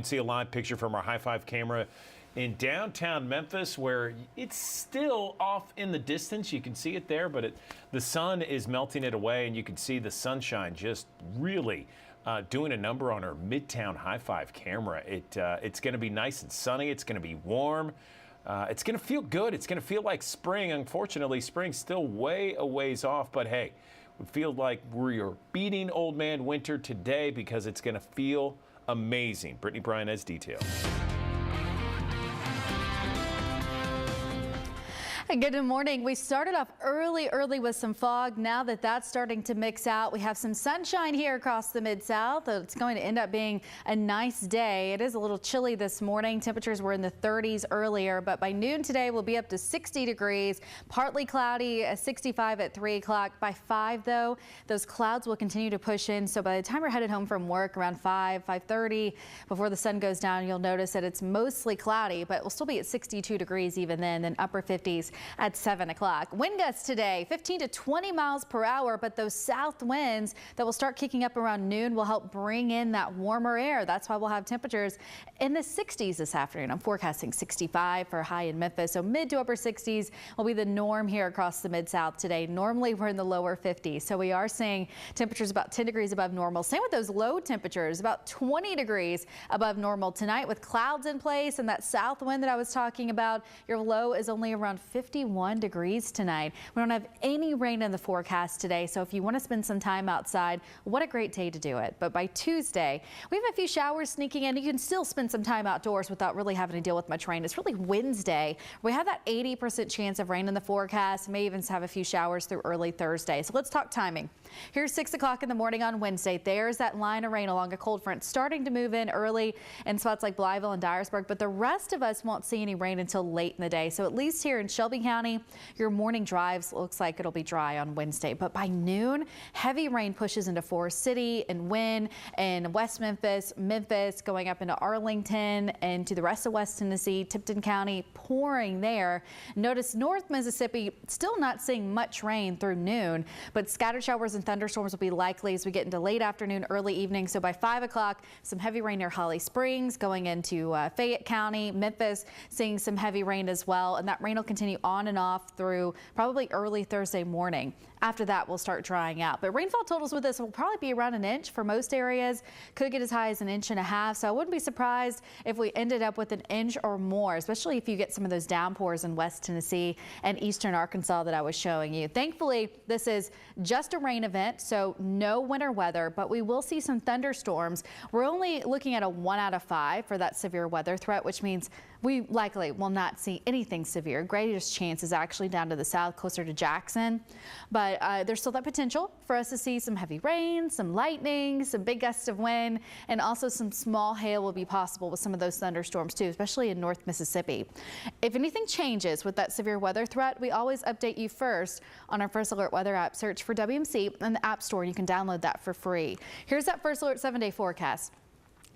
You can see a live picture from our High Five camera in downtown Memphis, where it's still off in the distance. You can see it there, but the sun is melting it away, and you can see the sunshine just really doing a number on our Midtown High Five camera. It's going to be nice and sunny. It's going to be warm. It's going to feel good. It's going to feel like spring. Unfortunately, spring's still way a ways off, but hey, we feel like we're beating Old Man Winter today because it's going to feel amazing. Brittany Bryan has details. Good morning. We started off early with some fog. Now that that's starting to mix out, we have some sunshine here across the Mid-South. It's going to end up being a nice day. It is a little chilly this morning. Temperatures were in the 30s earlier, but by noon today we'll be up to 60 degrees. Partly cloudy, 65 at 3 o'clock. By 5 though, those clouds will continue to push in. So by the time we're headed home from work around 5:30, before the sun goes down, you'll notice that it's mostly cloudy, but we'll still be at 62 degrees even then upper 50s at 7 o'clock. Wind gusts today, 15 to 20 miles per hour, but those south winds that will start kicking up around noon will help bring in that warmer air. That's why we'll have temperatures in the 60s this afternoon. I'm forecasting 65 for a high in Memphis, so mid to upper 60s will be the norm here across the Mid-South today. Normally we're in the lower 50s, so we are seeing temperatures about 10 degrees above normal. Same with those low temperatures, about 20 degrees above normal tonight with clouds in place and that south wind that I was talking about. Your low is only around 51 degrees tonight. We don't have any rain in the forecast today, so if you want to spend some time outside, what a great day to do it. But by Tuesday, we have a few showers sneaking in. You can still spend some time outdoors without really having to deal with much rain. It's really Wednesday. We have that 80% chance of rain in the forecast. May even have a few showers through early Thursday. So let's talk timing. Here's 6 o'clock in the morning on Wednesday. There's that line of rain along a cold front starting to move in early in spots like Blytheville and Dyersburg, but the rest of us won't see any rain until late in the day. So at least here in Shelby County, your morning drives looks like it'll be dry on Wednesday, but by noon, heavy rain pushes into Forest City and Wynn and West Memphis, going up into Arlington and to the rest of West Tennessee, Tipton County, pouring there. Notice North Mississippi still not seeing much rain through noon, but scattered showers and thunderstorms will be likely as we get into late afternoon, early evening. So by 5 o'clock, some heavy rain near Holly Springs, going into Fayette County, Memphis, seeing some heavy rain as well, and that rain will continue on and off through probably early Thursday morning. After that, we'll start drying out. But rainfall totals with this will probably be around an inch for most areas. Could get as high as 1.5 inches. So I wouldn't be surprised if we ended up with an inch or more, especially if you get some of those downpours in West Tennessee and eastern Arkansas that I was showing you. Thankfully, this is just a rain event, so no winter weather, but we will see some thunderstorms. We're only looking at a 1 out of 5 for that severe weather threat, which means we likely will not see anything severe. Greatest chance is actually down to the south, closer to Jackson. But there's still that potential for us to see some heavy rain, some lightning, some big gusts of wind, and also some small hail will be possible with some of those thunderstorms too, especially in North Mississippi. If anything changes with that severe weather threat, we always update you first on our First Alert Weather app. Search for WMC in the App Store, and you can download that for free. Here's that First Alert 7-day forecast.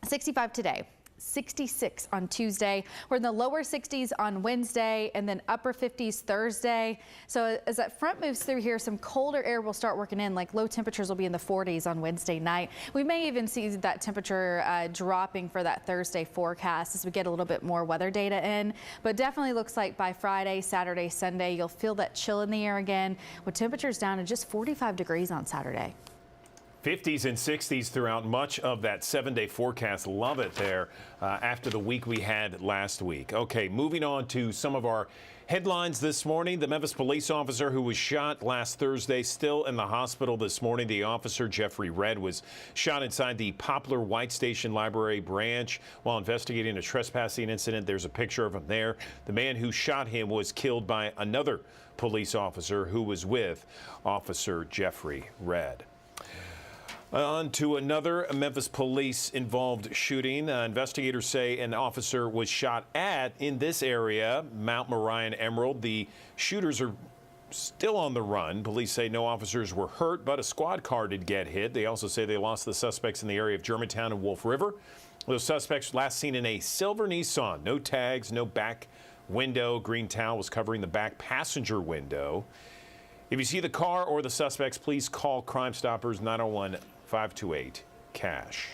65 today. 66 on Tuesday. We're in the lower 60s on Wednesday and then upper 50s Thursday. So as that front moves through here, some colder air will start working in, like low temperatures will be in the 40s on Wednesday night. We may even see that temperature dropping for that Thursday forecast as we get a little bit more weather data in. But definitely looks like by Friday, Saturday, Sunday, you'll feel that chill in the air again with temperatures down to just 45 degrees on Saturday. 50s and 60s throughout much of that 7-day forecast. Love it there after the week we had last week. Okay, moving on to some of our headlines this morning. The Memphis police officer who was shot last Thursday still in the hospital this morning. The officer, Jeffrey Redd, was shot inside the Poplar White Station Library branch while investigating a trespassing incident. There's a picture of him there. The man who shot him was killed by another police officer who was with Officer Jeffrey Redd. On to another Memphis police involved shooting. Investigators say an officer was shot at in this area, Mount Moriah and Emerald. The shooters are still on the run. Police say no officers were hurt, but a squad car did get hit. They also say they lost the suspects in the area of Germantown and Wolf River. Those suspects last seen in a silver Nissan. No tags, no back window. Green towel was covering the back passenger window. If you see the car or the suspects, please call Crime Stoppers 901-528-CASH.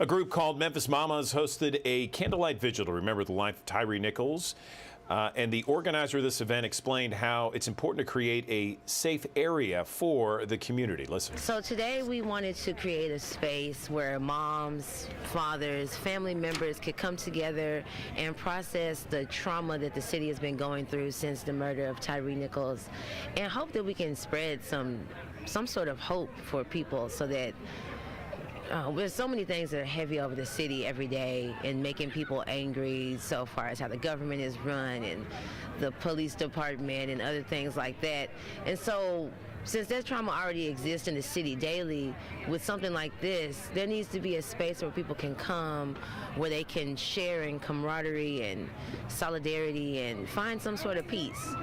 A group called Memphis Mamas hosted a candlelight vigil to remember the life of Tyre Nichols. And the organizer of this event explained how it's important to create a safe area for the community. Listen. So today we wanted to create a space where moms, fathers, family members could come together and process the trauma that the city has been going through since the murder of Tyre Nichols, and hope that we can spread some sort of hope for people so that there's so many things that are heavy over the city every day and making people angry so far as how the government is run and the police department and other things like that. And so since that trauma already exists in the city daily, with something like this, there needs to be a space where people can come, where they can share in camaraderie and solidarity and find some sort of peace.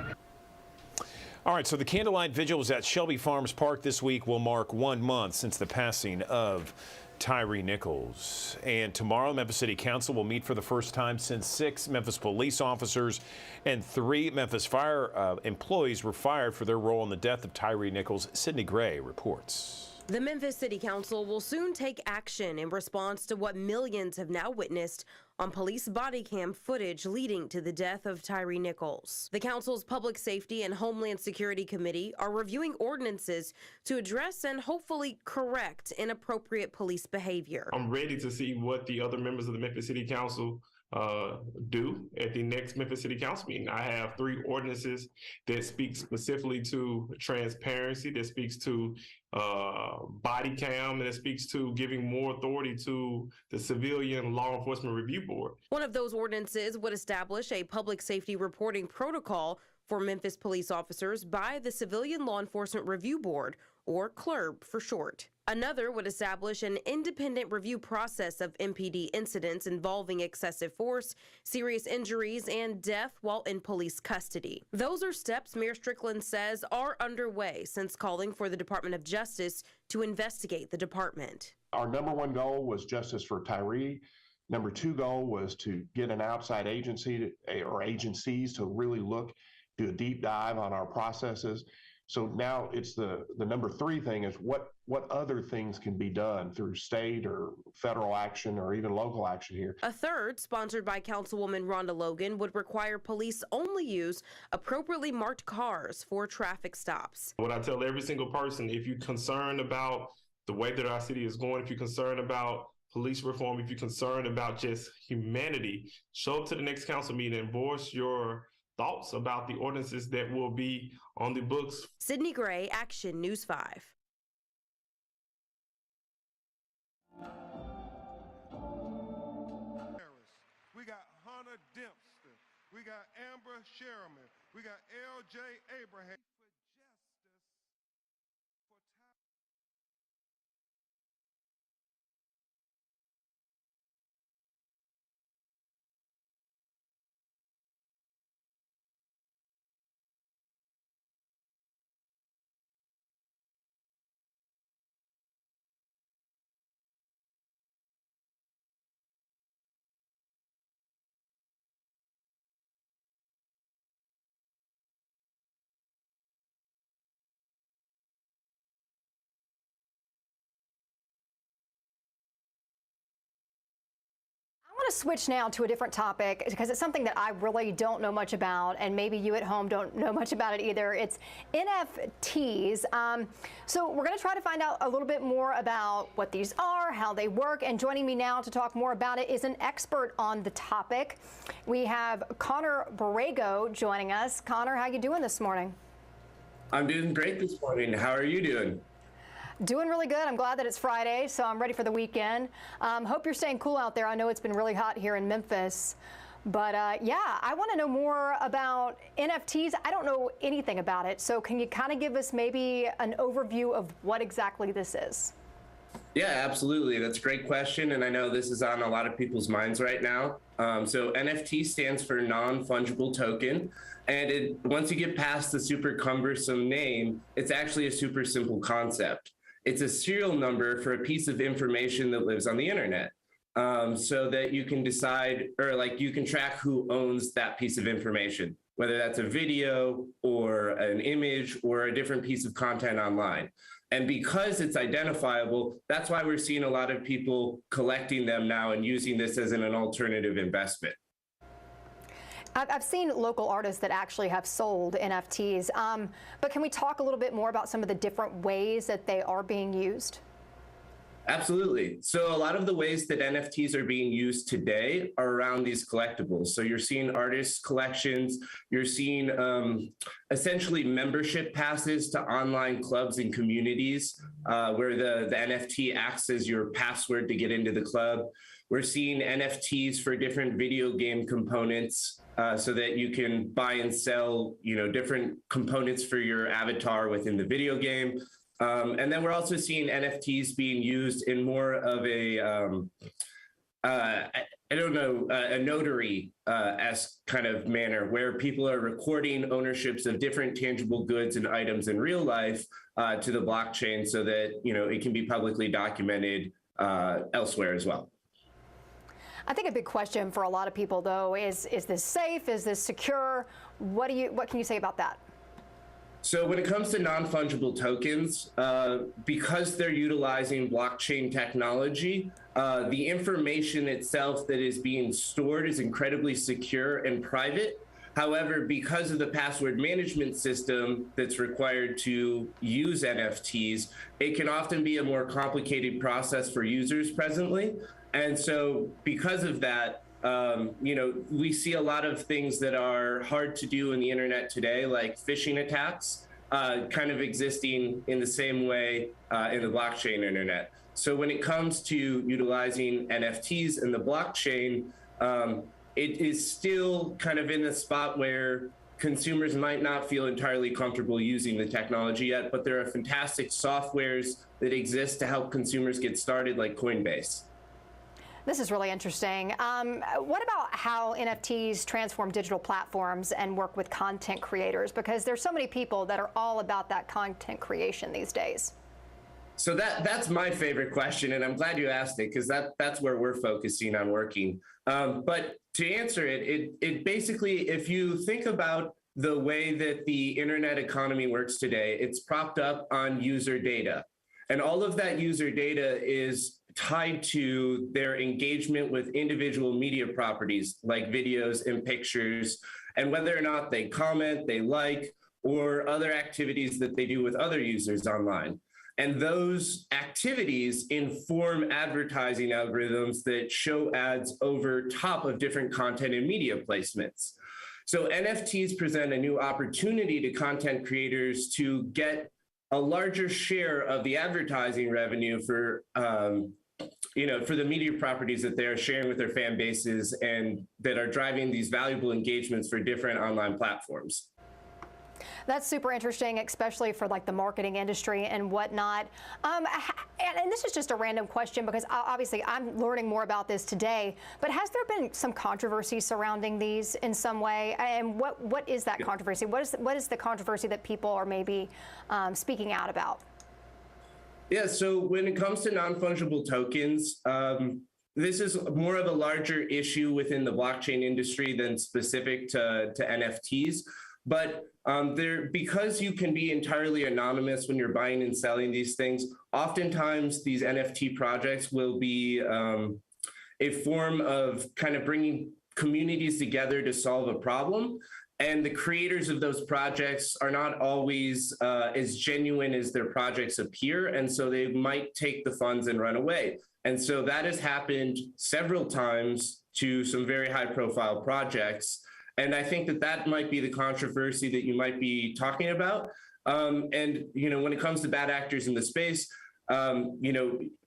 All right, so the candlelight vigil was at Shelby Farms Park this week. Will mark 1 month since the passing of Tyre Nichols. And tomorrow, Memphis City Council will meet for the first time since 6 Memphis police officers and 3 Memphis fire employees were fired for their role in the death of Tyre Nichols. Sydney Gray reports. The Memphis City Council will soon take action in response to what millions have now witnessed on police body cam footage leading to the death of Tyre Nichols. The council's Public Safety and Homeland Security Committee are reviewing ordinances to address and hopefully correct inappropriate police behavior. I'm ready to see what the other members of the Memphis City Council do at the next Memphis City Council meeting. I have 3 ordinances that speak specifically to transparency, that speaks to body cam, and that speaks to giving more authority to the Civilian Law Enforcement Review Board. One of those ordinances would establish a public safety reporting protocol for Memphis police officers by the Civilian Law Enforcement Review Board, or CLRB for short. Another would establish an independent review process of MPD incidents involving excessive force, serious injuries, and death while in police custody. Those are steps Mayor Strickland says are underway since calling for the Department of Justice to investigate the department. Our number 1 goal was justice for Tyre. Number 2 goal was to get an outside agency or agencies to really do a deep dive on our processes. So now it's the number 3 thing is what other things can be done through state or federal action or even local action here. A third, sponsored by Councilwoman Rhonda Logan, would require police only use appropriately marked cars for traffic stops. What I tell every single person, if you're concerned about the way that our city is going, if you're concerned about police reform, if you're concerned about just humanity, show up to the next council meeting and voice your thoughts about the ordinances that will be on the books. Sydney Gray, Action News 5. We got Hunter Dempster. We got Amber Sherman. We got L.J. Abraham. I want to switch now to a different topic because it's something that I really don't know much about, and maybe you at home don't know much about it either. It's NFTs. So we're going to try to find out a little bit more about what these are, how they work, and joining me now to talk more about it is an expert on the topic. We have Connor Borrego joining us. Connor, how you doing this morning? I'm doing great this morning. How are you doing? Doing really good. I'm glad that it's Friday, so I'm ready for the weekend. Hope you're staying cool out there. I know it's been really hot here in Memphis. But yeah, I want to know more about NFTs. I don't know anything about it. So can you kind of give us maybe an overview of what exactly this is? Yeah, absolutely. That's a great question. And I know this is on a lot of people's minds right now. So NFT stands for non-fungible token. And once you get past the super cumbersome name, it's actually a super simple concept. It's a serial number for a piece of information that lives on the internet. So that you can decide, or like you can track who owns that piece of information, whether that's a video or an image or a different piece of content online. And because it's identifiable, that's why we're seeing a lot of people collecting them now and using this as an alternative investment. I've seen local artists that actually have sold NFTs, but can we talk a little bit more about some of the different ways that they are being used? Absolutely. So a lot of the ways that NFTs are being used today are around these collectibles. So you're seeing artist collections, you're seeing essentially membership passes to online clubs and communities where the NFT acts as your password to get into the club. We're seeing NFTs for different video game components so that you can buy and sell, different components for your avatar within the video game. And then we're also seeing NFTs being used in more of a, a notary-esque kind of manner where people are recording ownerships of different tangible goods and items in real life to the blockchain so that, it can be publicly documented elsewhere as well. I think a big question for a lot of people, though, is this safe? Is this secure? What can you say about that? So when it comes to non-fungible tokens, because they're utilizing blockchain technology, the information itself that is being stored is incredibly secure and private. However, because of the password management system that's required to use NFTs, it can often be a more complicated process for users presently. And so because of that, we see a lot of things that are hard to do in the internet today, like phishing attacks, kind of existing in the same way in the blockchain internet. So when it comes to utilizing NFTs in the blockchain, it is still kind of in the spot where consumers might not feel entirely comfortable using the technology yet, but there are fantastic softwares that exist to help consumers get started, like Coinbase. This is really interesting. What about how NFTs transform digital platforms and work with content creators? Because there's so many people that are all about that content creation these days. So that's my favorite question, and I'm glad you asked it because that's where we're focusing on working. But to answer it basically, if you think about the way that the internet economy works today, it's propped up on user data. And all of that user data is tied to their engagement with individual media properties like videos and pictures, and whether or not they comment, they like, or other activities that they do with other users online. And those activities inform advertising algorithms that show ads over top of different content and media placements. So NFTs present a new opportunity to content creators to get a larger share of the advertising revenue for the media properties that they're sharing with their fan bases and that are driving these valuable engagements for different online platforms. That's super interesting, especially for like the marketing industry and whatnot. And this is just a random question because obviously I'm learning more about this today, but has there been some controversy surrounding these in some way? And what is that controversy? What is the controversy that people are maybe speaking out about? Yeah, so when it comes to non-fungible tokens, this is more of a larger issue within the blockchain industry than specific to NFTs. But because you can be entirely anonymous when you're buying and selling these things, oftentimes these NFT projects will be a form of kind of bringing communities together to solve a problem. And the creators of those projects are not always as genuine as their projects appear. And so they might take the funds and run away. And so that has happened several times to some very high profile projects. And I think that might be the controversy that you might be talking about. And, when it comes to bad actors in the space,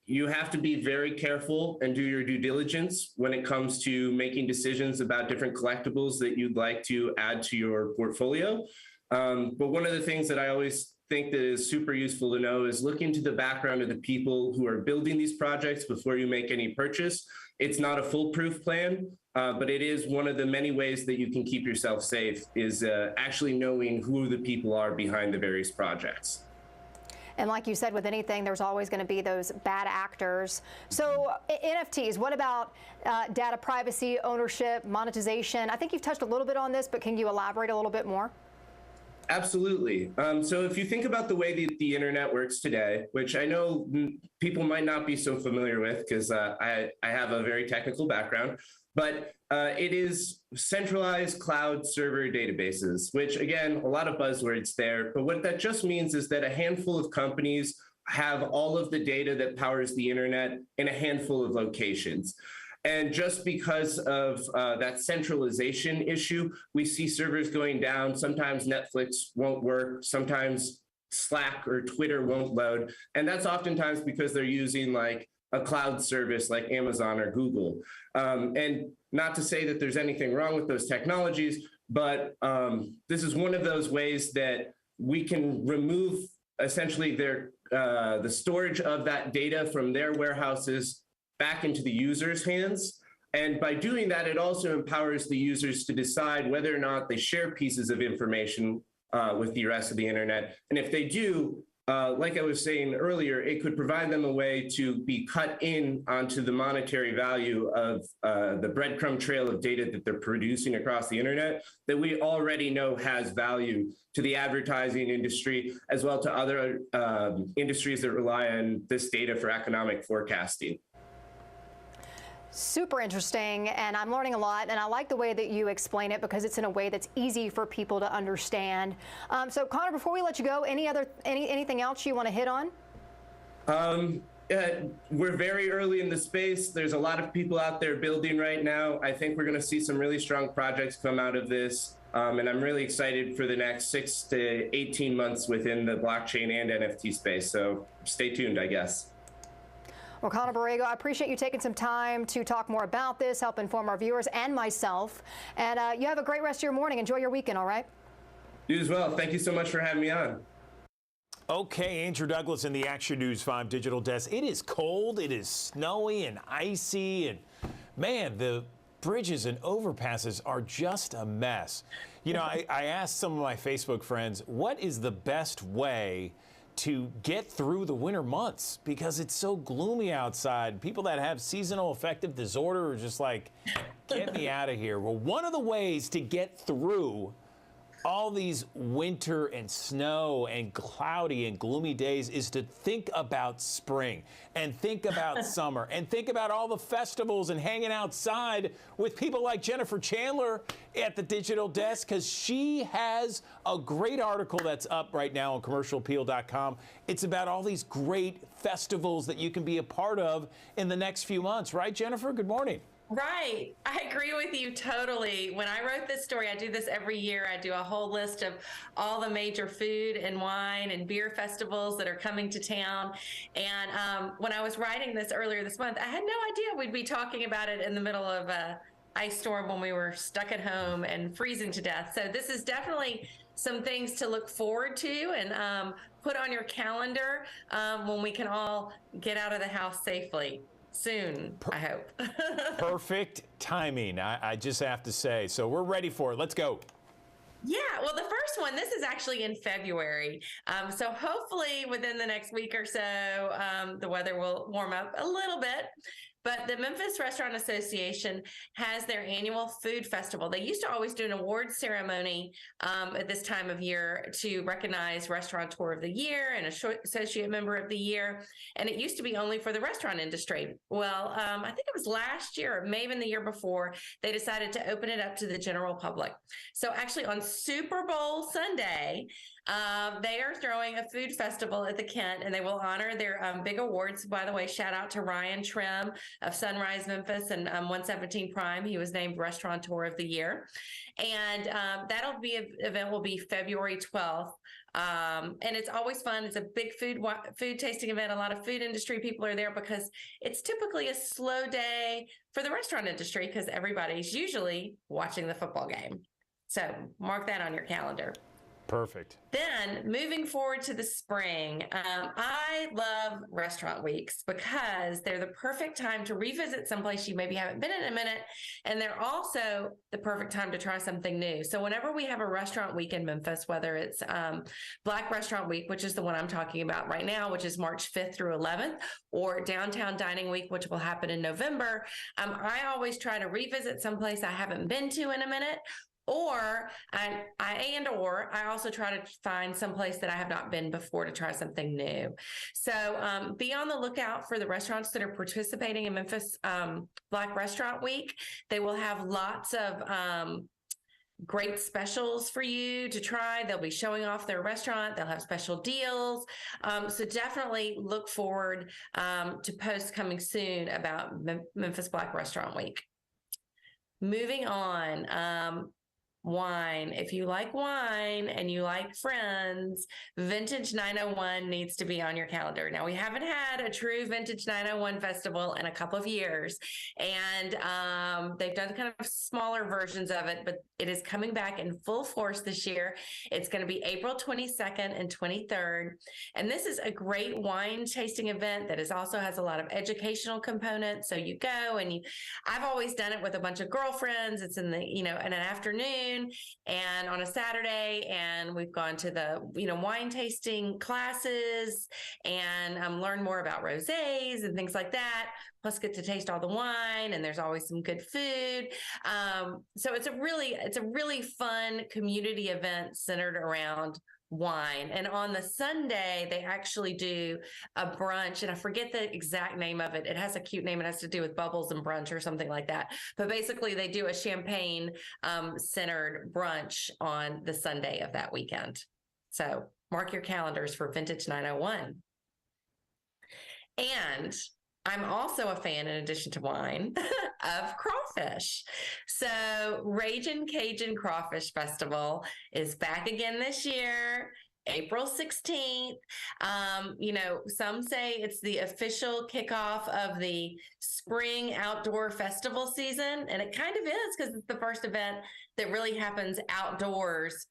you have to be very careful and do your due diligence when it comes to making decisions about different collectibles that you'd like to add to your portfolio. But one of the things that I always think that is super useful to know is look into the background of the people who are building these projects before you make any purchase. It's not a foolproof plan, but it is one of the many ways that you can keep yourself safe is actually knowing who the people are behind the various projects. And like you said, with anything, there's always going to be those bad actors. So NFTs, what about data privacy, ownership, monetization? I think you've touched a little bit on this, but can you elaborate a little bit more? Absolutely. So if you think about the way that the internet works today, which I know people might not be so familiar with because I have a very technical background, but it is centralized cloud server databases, which again, a lot of buzzwords there. But what that just means is that a handful of companies have all of the data that powers the internet in a handful of locations. And just because of that centralization issue, we see servers going down. Sometimes Netflix won't work. Sometimes Slack or Twitter won't load. And that's oftentimes because they're using like a cloud service like Amazon or Google. And not to say that there's anything wrong with those technologies, but this is one of those ways that we can remove essentially the storage of that data from their warehouses back into the user's hands. And by doing that, it also empowers the users to decide whether or not they share pieces of information with the rest of the internet. And if they do, like I was saying earlier, it could provide them a way to be cut in onto the monetary value of the breadcrumb trail of data that they're producing across the internet that we already know has value to the advertising industry, as well to other industries that rely on this data for economic forecasting. Super interesting, and I'm learning a lot, and I like the way that you explain it because it's in a way that's easy for people to understand. So Connor, before we let you go, anything else you want to hit on? We're very early in the space. There's a lot of people out there building right now. I think we're going to see some really strong projects come out of this. And I'm really excited for the next 6 to 18 months within the blockchain and NFT space. So stay tuned, I guess. Well, Connor Borrego, I appreciate you taking some time to talk more about this, help inform our viewers and myself. And you have a great rest of your morning. Enjoy your weekend, all right? You as well. Thank you so much for having me on. Okay, Andrew Douglas in the Action News 5 digital desk. It is cold, it is snowy and icy, and man, the bridges and overpasses are just a mess. You know, I asked some of my Facebook friends, what is the best way to get through the winter months because it's so gloomy outside? People that have seasonal affective disorder are just like, get me out of here. Well, one of the ways to get through all these winter and snow and cloudy and gloomy days is to think about spring and think about summer and think about all the festivals and hanging outside with people like Jennifer Chandler at the digital desk, because she has a great article that's up right now on commercialappeal.com. It's about all these great festivals that you can be a part of in the next few months. Right, Jennifer? Good morning. Right. I agree with you totally. When I wrote this story, I do this every year. I do a whole list of all the major food and wine and beer festivals that are coming to town. And when I was writing this earlier this month, I had no idea we'd be talking about it in the middle of a ice storm when we were stuck at home and freezing to death. So this is definitely some things to look forward to and put on your calendar when we can all get out of the house safely. Soon, I hope. Perfect timing, I just have to say. So we're ready for it. Let's go. Yeah, well, the first one, this is actually in February. So hopefully within the next week or so, the weather will warm up a little bit. But the Memphis Restaurant Association has their annual food festival. They used to always do an awards ceremony at this time of year to recognize Restaurateur of the Year and Associate Member of the Year. And it used to be only for the restaurant industry. Well, I think it was last year or maybe the year before, they decided to open it up to the general public. So actually on Super Bowl Sunday, they are throwing a food festival at the Kent, and they will honor their big awards. By the way, shout out to Ryan Trim of Sunrise Memphis and 117 Prime. He was named Restaurateur of the Year. And event will be February 12th. And it's always fun. It's a big food tasting event. A lot of food industry people are there because it's typically a slow day for the restaurant industry because everybody's usually watching the football game. So mark that on your calendar. Perfect. Then moving forward to the spring, I love restaurant weeks because they're the perfect time to revisit someplace you maybe haven't been in a minute. And they're also the perfect time to try something new. So whenever we have a restaurant week in Memphis, whether it's Black Restaurant Week, which is the one I'm talking about right now, which is March 5th through 11th, or Downtown Dining Week, which will happen in November, I always try to revisit someplace I haven't been to in a minute, Or I also try to find some place that I have not been before to try something new. So be on the lookout for the restaurants that are participating in Memphis Black Restaurant Week. They will have lots of great specials for you to try. They'll be showing off their restaurant. They'll have special deals. So definitely look forward to posts coming soon about Memphis Black Restaurant Week. Moving on, wine. If you like wine and you like friends, Vintage 901 needs to be on your calendar. Now, we haven't had a true Vintage 901 festival in a couple of years, and they've done kind of smaller versions of it, but it is coming back in full force this year. It's going to be April 22nd and 23rd, and this is a great wine tasting event that also has a lot of educational components. So you go and I've always done it with a bunch of girlfriends. It's in in an afternoon and on a Saturday, and we've gone to the wine tasting classes and learn more about rosés and things like that, plus get to taste all the wine, and there's always some good food. So it's a really fun community event centered around wine. And on the Sunday, they actually do a brunch, and I forget the exact name of it. It has a cute name. It has to do with bubbles and brunch or something like that. But basically, they do a champagne centered brunch on the Sunday of that weekend. So mark your calendars for Vintage 901. And I'm also a fan, in addition to wine, of crawfish. So Ragin' Cajun Crawfish Festival is back again this year, April 16th. Some say it's the official kickoff of the spring outdoor festival season. And it kind of is, because it's the first event that really happens outdoors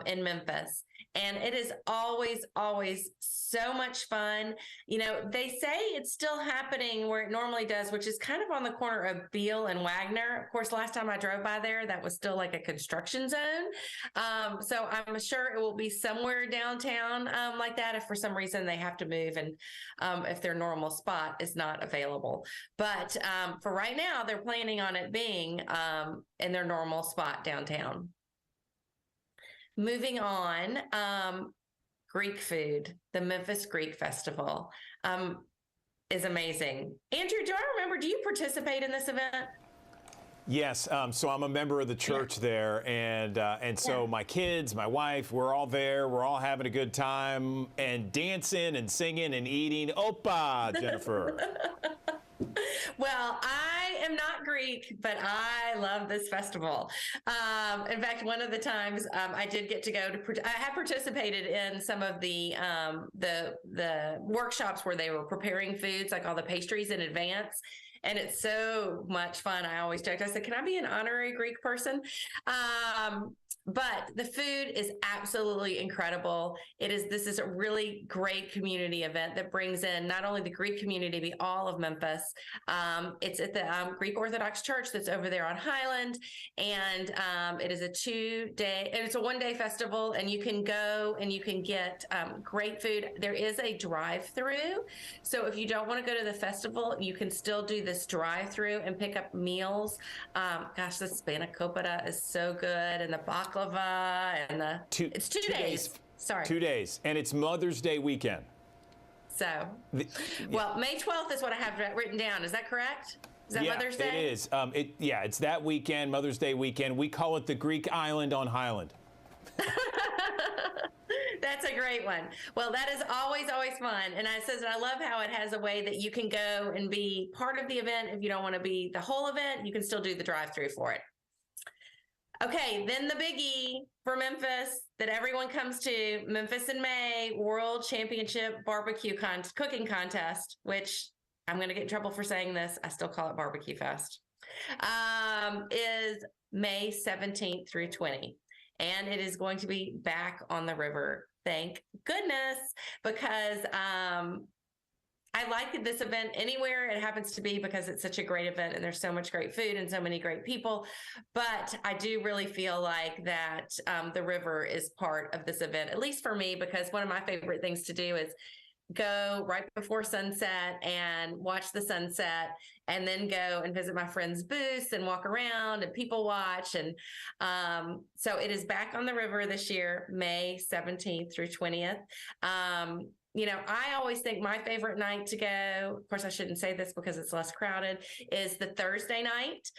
in Memphis. And it is always, always so much fun. They say it's still happening where it normally does, which is kind of on the corner of Beale and Wagner. Of course, last time I drove by there, that was still like a construction zone. So I'm sure it will be somewhere downtown like that if for some reason they have to move and if their normal spot is not available. But for right now, they're planning on it being in their normal spot downtown. Moving on, Greek food, the Memphis Greek Festival is amazing. Andrew, do you participate in this event? Yes, so I'm a member of the church there, and so my kids, my wife, we're all there. We're all having a good time and dancing and singing and eating. Opa, Jennifer. Well, I am not Greek, but I love this festival. In fact, one of the times I did get to go to, I had participated in some of the workshops where they were preparing foods, like all the pastries in advance. And it's so much fun. I always joked. I said, can I be an honorary Greek person? But the food is absolutely incredible. This is a really great community event that brings in not only the Greek community, but all of Memphis. It's at the Greek Orthodox Church that's over there on Highland. And it is it's a one-day festival, and you can go and you can get great food. There is a drive-through. So if you don't want to go to the festival, you can still do this drive-through and pick up meals. Gosh, the spanakopita is so good, and the baklava, and it's 2 days. Sorry. 2 days, and it's Mother's Day weekend. So, May 12th is what I have written down. Is that correct? Is that Mother's Day? It is. It's that weekend, Mother's Day weekend. We call it the Greek Island on Highland. That's a great one. Well, that is always, always fun. And I love how it has a way that you can go and be part of the event. If you don't want to be the whole event, you can still do the drive-through for it. Okay, then the biggie for Memphis that everyone comes to, Memphis in May, World Championship Barbecue Cooking Contest, which I'm going to get in trouble for saying this. I still call it Barbecue Fest, is May 17th through 20. And it is going to be back on the river. Thank goodness, because I like this event anywhere it happens to be, because it's such a great event and there's so much great food and so many great people. But I do really feel like that the river is part of this event, at least for me, because one of my favorite things to do is go right before sunset and watch the sunset, and then go and visit my friends' booths and walk around and people watch. And so it is back on the river this year, May 17th through 20th. You know, I always think my favorite night to go, of course, I shouldn't say this because it's less crowded, is the Thursday night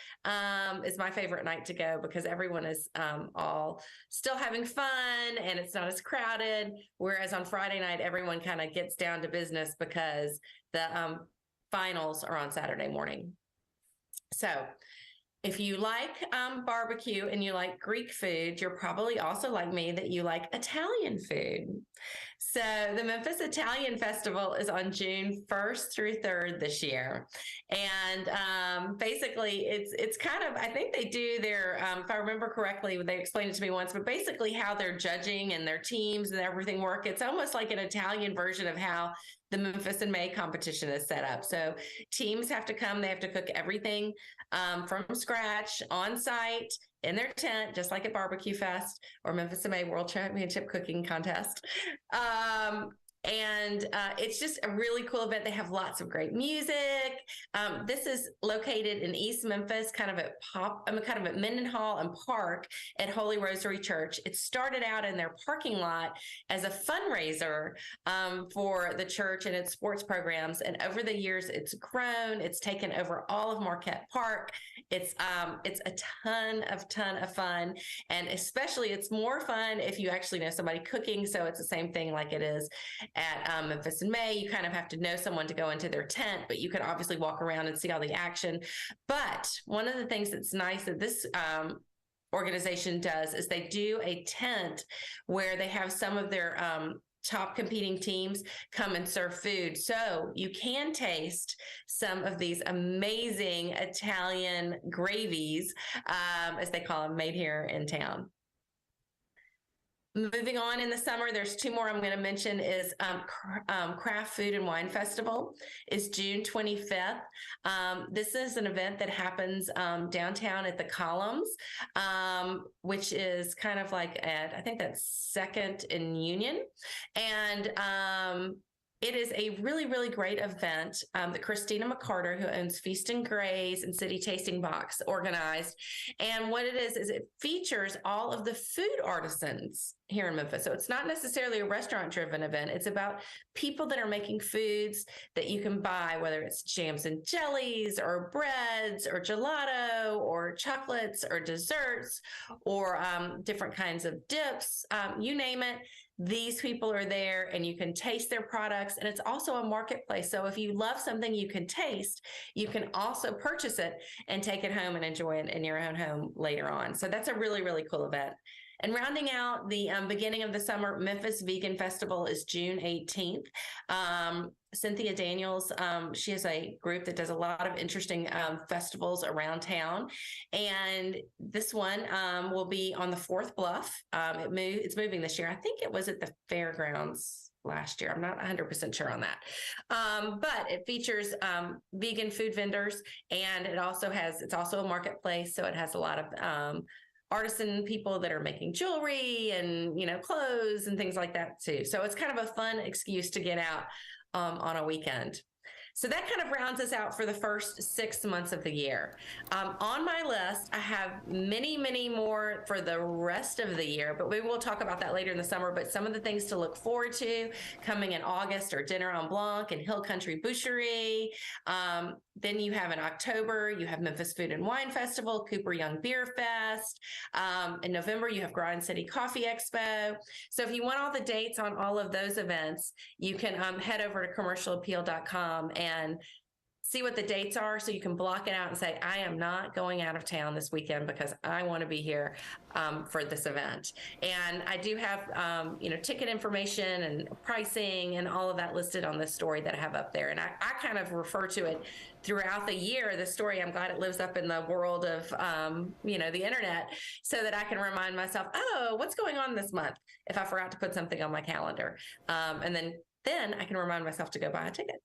is my favorite night to go because everyone is all still having fun and it's not as crowded. Whereas on Friday night, everyone kind of gets down to business because the finals are on Saturday morning. So if you like barbecue and you like Greek food, you're probably also like me that you like Italian food. So the Memphis Italian Festival is on June 1st through 3rd this year. And basically it's kind of, I think they do their, if I remember correctly, they explained it to me once, but basically how their judging and their teams and everything work. It's almost like an Italian version of how the Memphis in May competition is set up. So teams have to come, they have to cook everything from scratch on site in their tent, just like at Barbecue Fest or Memphis in May World Championship Cooking Contest. And it's just a really cool event. They have lots of great music. This is located in East Memphis, kind of at Mendenhall and Park at Holy Rosary Church. It started out in their parking lot as a fundraiser for the church and its sports programs. And over the years, it's grown. It's taken over all of Marquette Park. It's a ton of fun. And especially it's more fun if you actually know somebody cooking. So it's the same thing like it is at Memphis in May. You kind of have to know someone to go into their tent, but you can obviously walk around and see all the action. But one of the things that's nice that this organization does is they do a tent where they have some of their top competing teams come and serve food. So you can taste some of these amazing Italian gravies, as they call them, made here in town. Moving on in the summer, there's two more I'm going to mention is Craft Food and Wine Festival is June 25th. This is an event that happens downtown at the Columns, which is kind of like at, I think that's 2nd and Union. And it is a really, really great event that Christina McCarter, who owns Feast and Graze and City Tasting Box, organized. And what it is it features all of the food artisans here in Memphis. So it's not necessarily a restaurant-driven event. It's about people that are making foods that you can buy, whether it's jams and jellies or breads or gelato or chocolates or desserts or different kinds of dips, you name it. These people are there and you can taste their products, and it's also a marketplace. So if you love something you can taste, you can also purchase it and take it home and enjoy it in your own home later on. So that's a really, really cool event. And rounding out the beginning of the summer, Memphis Vegan Festival is June 18th. Cynthia Daniels, she has a group that does a lot of interesting festivals around town. And this one will be on the Fourth Bluff. It's moving this year. I think it was at the fairgrounds last year. I'm not 100% sure on that. But it features vegan food vendors, and it's also a marketplace. So it has a lot of artisan people that are making jewelry and, clothes and things like that too. So it's kind of a fun excuse to get out on a weekend. So that kind of rounds us out for the first 6 months of the year. On my list, I have many, many more for the rest of the year, but we will talk about that later in the summer. But some of the things to look forward to coming in August are Dinner on Blanc and Hill Country Boucherie. Then you have in October, you have Memphis Food and Wine Festival, Cooper Young Beer Fest. In November, you have Grind City Coffee Expo. So if you want all the dates on all of those events, you can head over to commercialappeal.com and see what the dates are so you can block it out and say, I am not going out of town this weekend because I want to be here for this event. And I do have, ticket information and pricing and all of that listed on the story that I have up there. And I kind of refer to it throughout the year, the story. I'm glad it lives up in the world of, the internet, so that I can remind myself, oh, what's going on this month if I forgot to put something on my calendar. And then I can remind myself to go buy a ticket.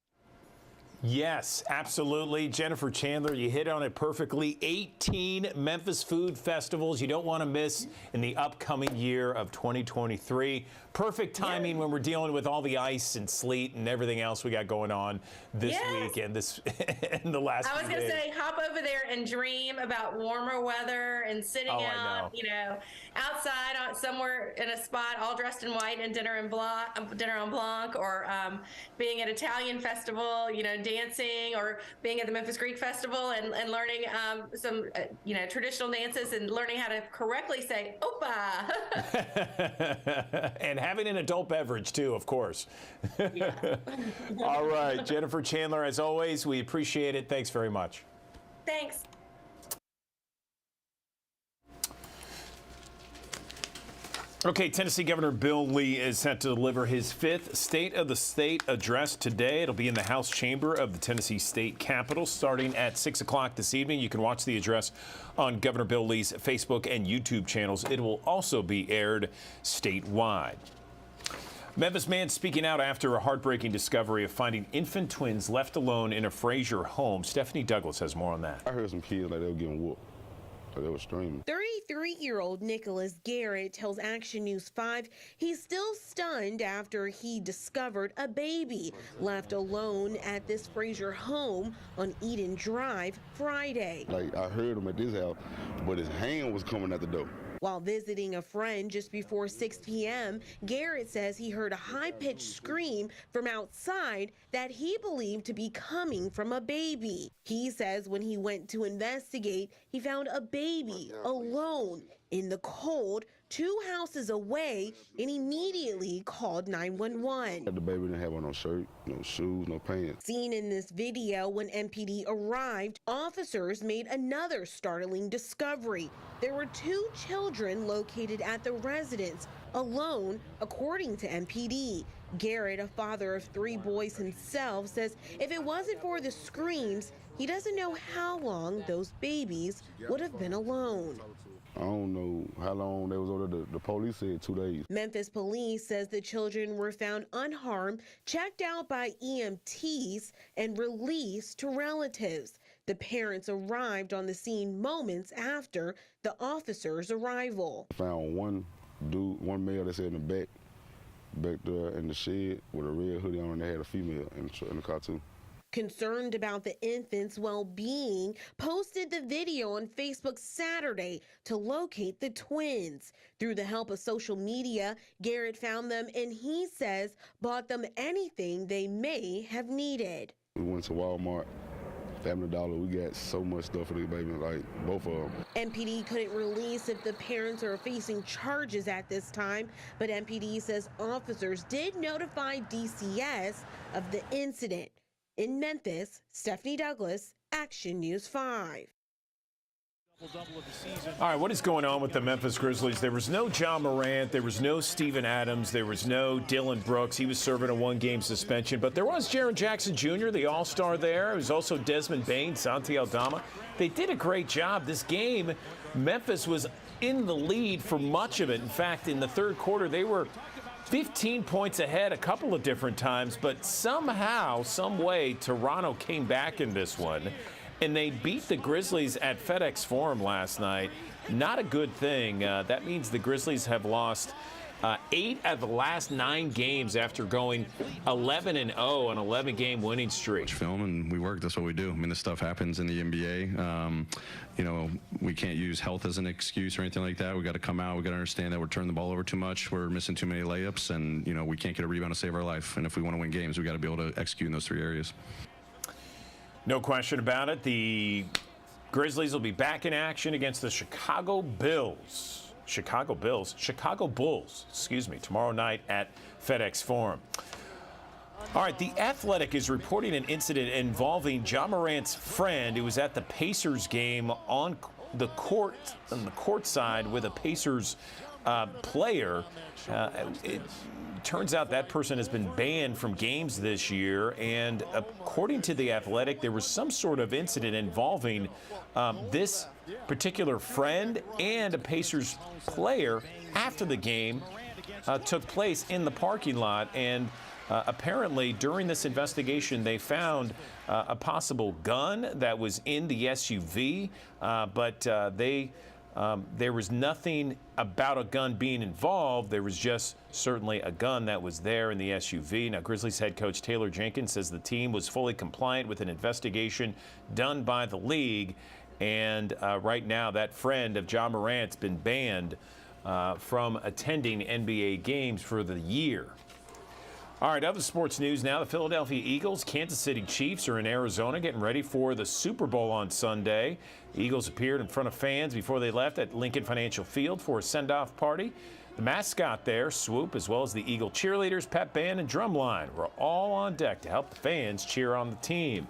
Yes, absolutely. Jennifer Chandler, you hit on it perfectly. 18 Memphis food festivals you don't want to miss in the upcoming year of 2023. Perfect timing when we're dealing with all the ice and sleet and everything else we got going on this week and this and the last I was going to say, hop over there and dream about warmer weather and sitting out, outside somewhere in a spot all dressed in white and dinner en blanc, or being at Italian festival, dancing, or being at the Memphis Greek Festival and learning some, traditional dances and learning how to correctly say "opa." And having an adult beverage too, of course. All right, Jennifer Chandler, as always, we appreciate it. Thanks very much. Thanks. Okay, Tennessee Governor Bill Lee is set to deliver his 5th State of the State address today. It'll be in the House chamber of the Tennessee State Capitol starting at 6 o'clock this evening. You can watch the address on Governor Bill Lee's Facebook and YouTube channels. It will also be aired statewide. Memphis man speaking out after a heartbreaking discovery of finding infant twins left alone in a Frazier home. Stephanie Douglas has more on that. I heard some kids like they were getting whooped. They were streaming. 33-year-old Nicholas Garrett tells Action News 5 he's still stunned after he discovered a baby left alone at this Frazier home on Eden Drive Friday. Like, I heard him at this house, but his hand was coming at the door. While visiting a friend just before 6 p.m., Garrett says he heard a high-pitched scream from outside that he believed to be coming from a baby. He says when he went to investigate, he found a baby alone in the cold 2 houses away and immediately called 911. The baby didn't have on no shirt, no shoes, no pants. Seen in this video, when MPD arrived, officers made another startling discovery. There were 2 children located at the residence, alone, according to MPD. Garrett, a father of 3 boys himself, says if it wasn't for the screams, he doesn't know how long those babies would have been alone. I don't know how long they was over there. The police said 2 days. Memphis police says the children were found unharmed, checked out by EMTs, and released to relatives. The parents arrived on the scene moments after the officers' arrival. I found one male that's in the back there in the shed with a red hoodie on, and they had a female in the car too. Concerned about the infant's well-being, posted the video on Facebook Saturday to locate the twins. Through the help of social media, Garrett found them and he says bought them anything they may have needed. We went to Walmart, Family Dollar. We got so much stuff for the baby, like both of them. MPD couldn't release if the parents are facing charges at this time, but MPD says officers did notify DCS of the incident. In Memphis, Stephanie Douglas, Action News 5. All right, what is going on with the Memphis Grizzlies? There was no Ja Morant, there was no Steven Adams, there was no Dylan Brooks. He was serving a 1-game suspension, but there was Jaren Jackson Jr., the all-star there. There was also Desmond Bane, Santi Aldama. They did a great job. This game, Memphis was in the lead for much of it. In fact, in the third quarter, they were 15 points ahead a couple of different times, but somehow, some way, Toronto came back in this one, and they beat the Grizzlies at FedEx Forum last night. Not a good thing. That means the Grizzlies have lost 8 out of the last 9 games after going 11-0 on an 11-game winning streak. Film and we work. That's what we do. I mean, this stuff happens in the NBA. We can't use health as an excuse or anything like that. We got to come out. We got to understand that we're turning the ball over too much. We're missing too many layups, and we can't get a rebound to save our life. And if we want to win games, we got to be able to execute in those 3 areas. No question about it. The Grizzlies will be back in action against the Chicago Bulls, tomorrow night at FedEx Forum. All right, The Athletic is reporting an incident involving Ja Morant's friend who was at the Pacers game on the court side with a Pacers player. It turns out that person has been banned from games this year, and according to The Athletic, there was some sort of incident involving this particular friend and a Pacers player after the game took place in the parking lot, and Apparently, during this investigation, they found a possible gun that was in the SUV, but there was nothing about a gun being involved. There was just certainly a gun that was there in the SUV. Now, Grizzlies head coach Taylor Jenkins says the team was fully compliant with an investigation done by the league. And right now, that friend of Ja Morant's been banned from attending NBA games for the year. All right, other sports news now. The Philadelphia Eagles, Kansas City Chiefs are in Arizona getting ready for the Super Bowl on Sunday. The Eagles appeared in front of fans before they left at Lincoln Financial Field for a send-off party. The mascot there, Swoop, as well as the Eagle cheerleaders, pep band, and drumline were all on deck to help the fans cheer on the team.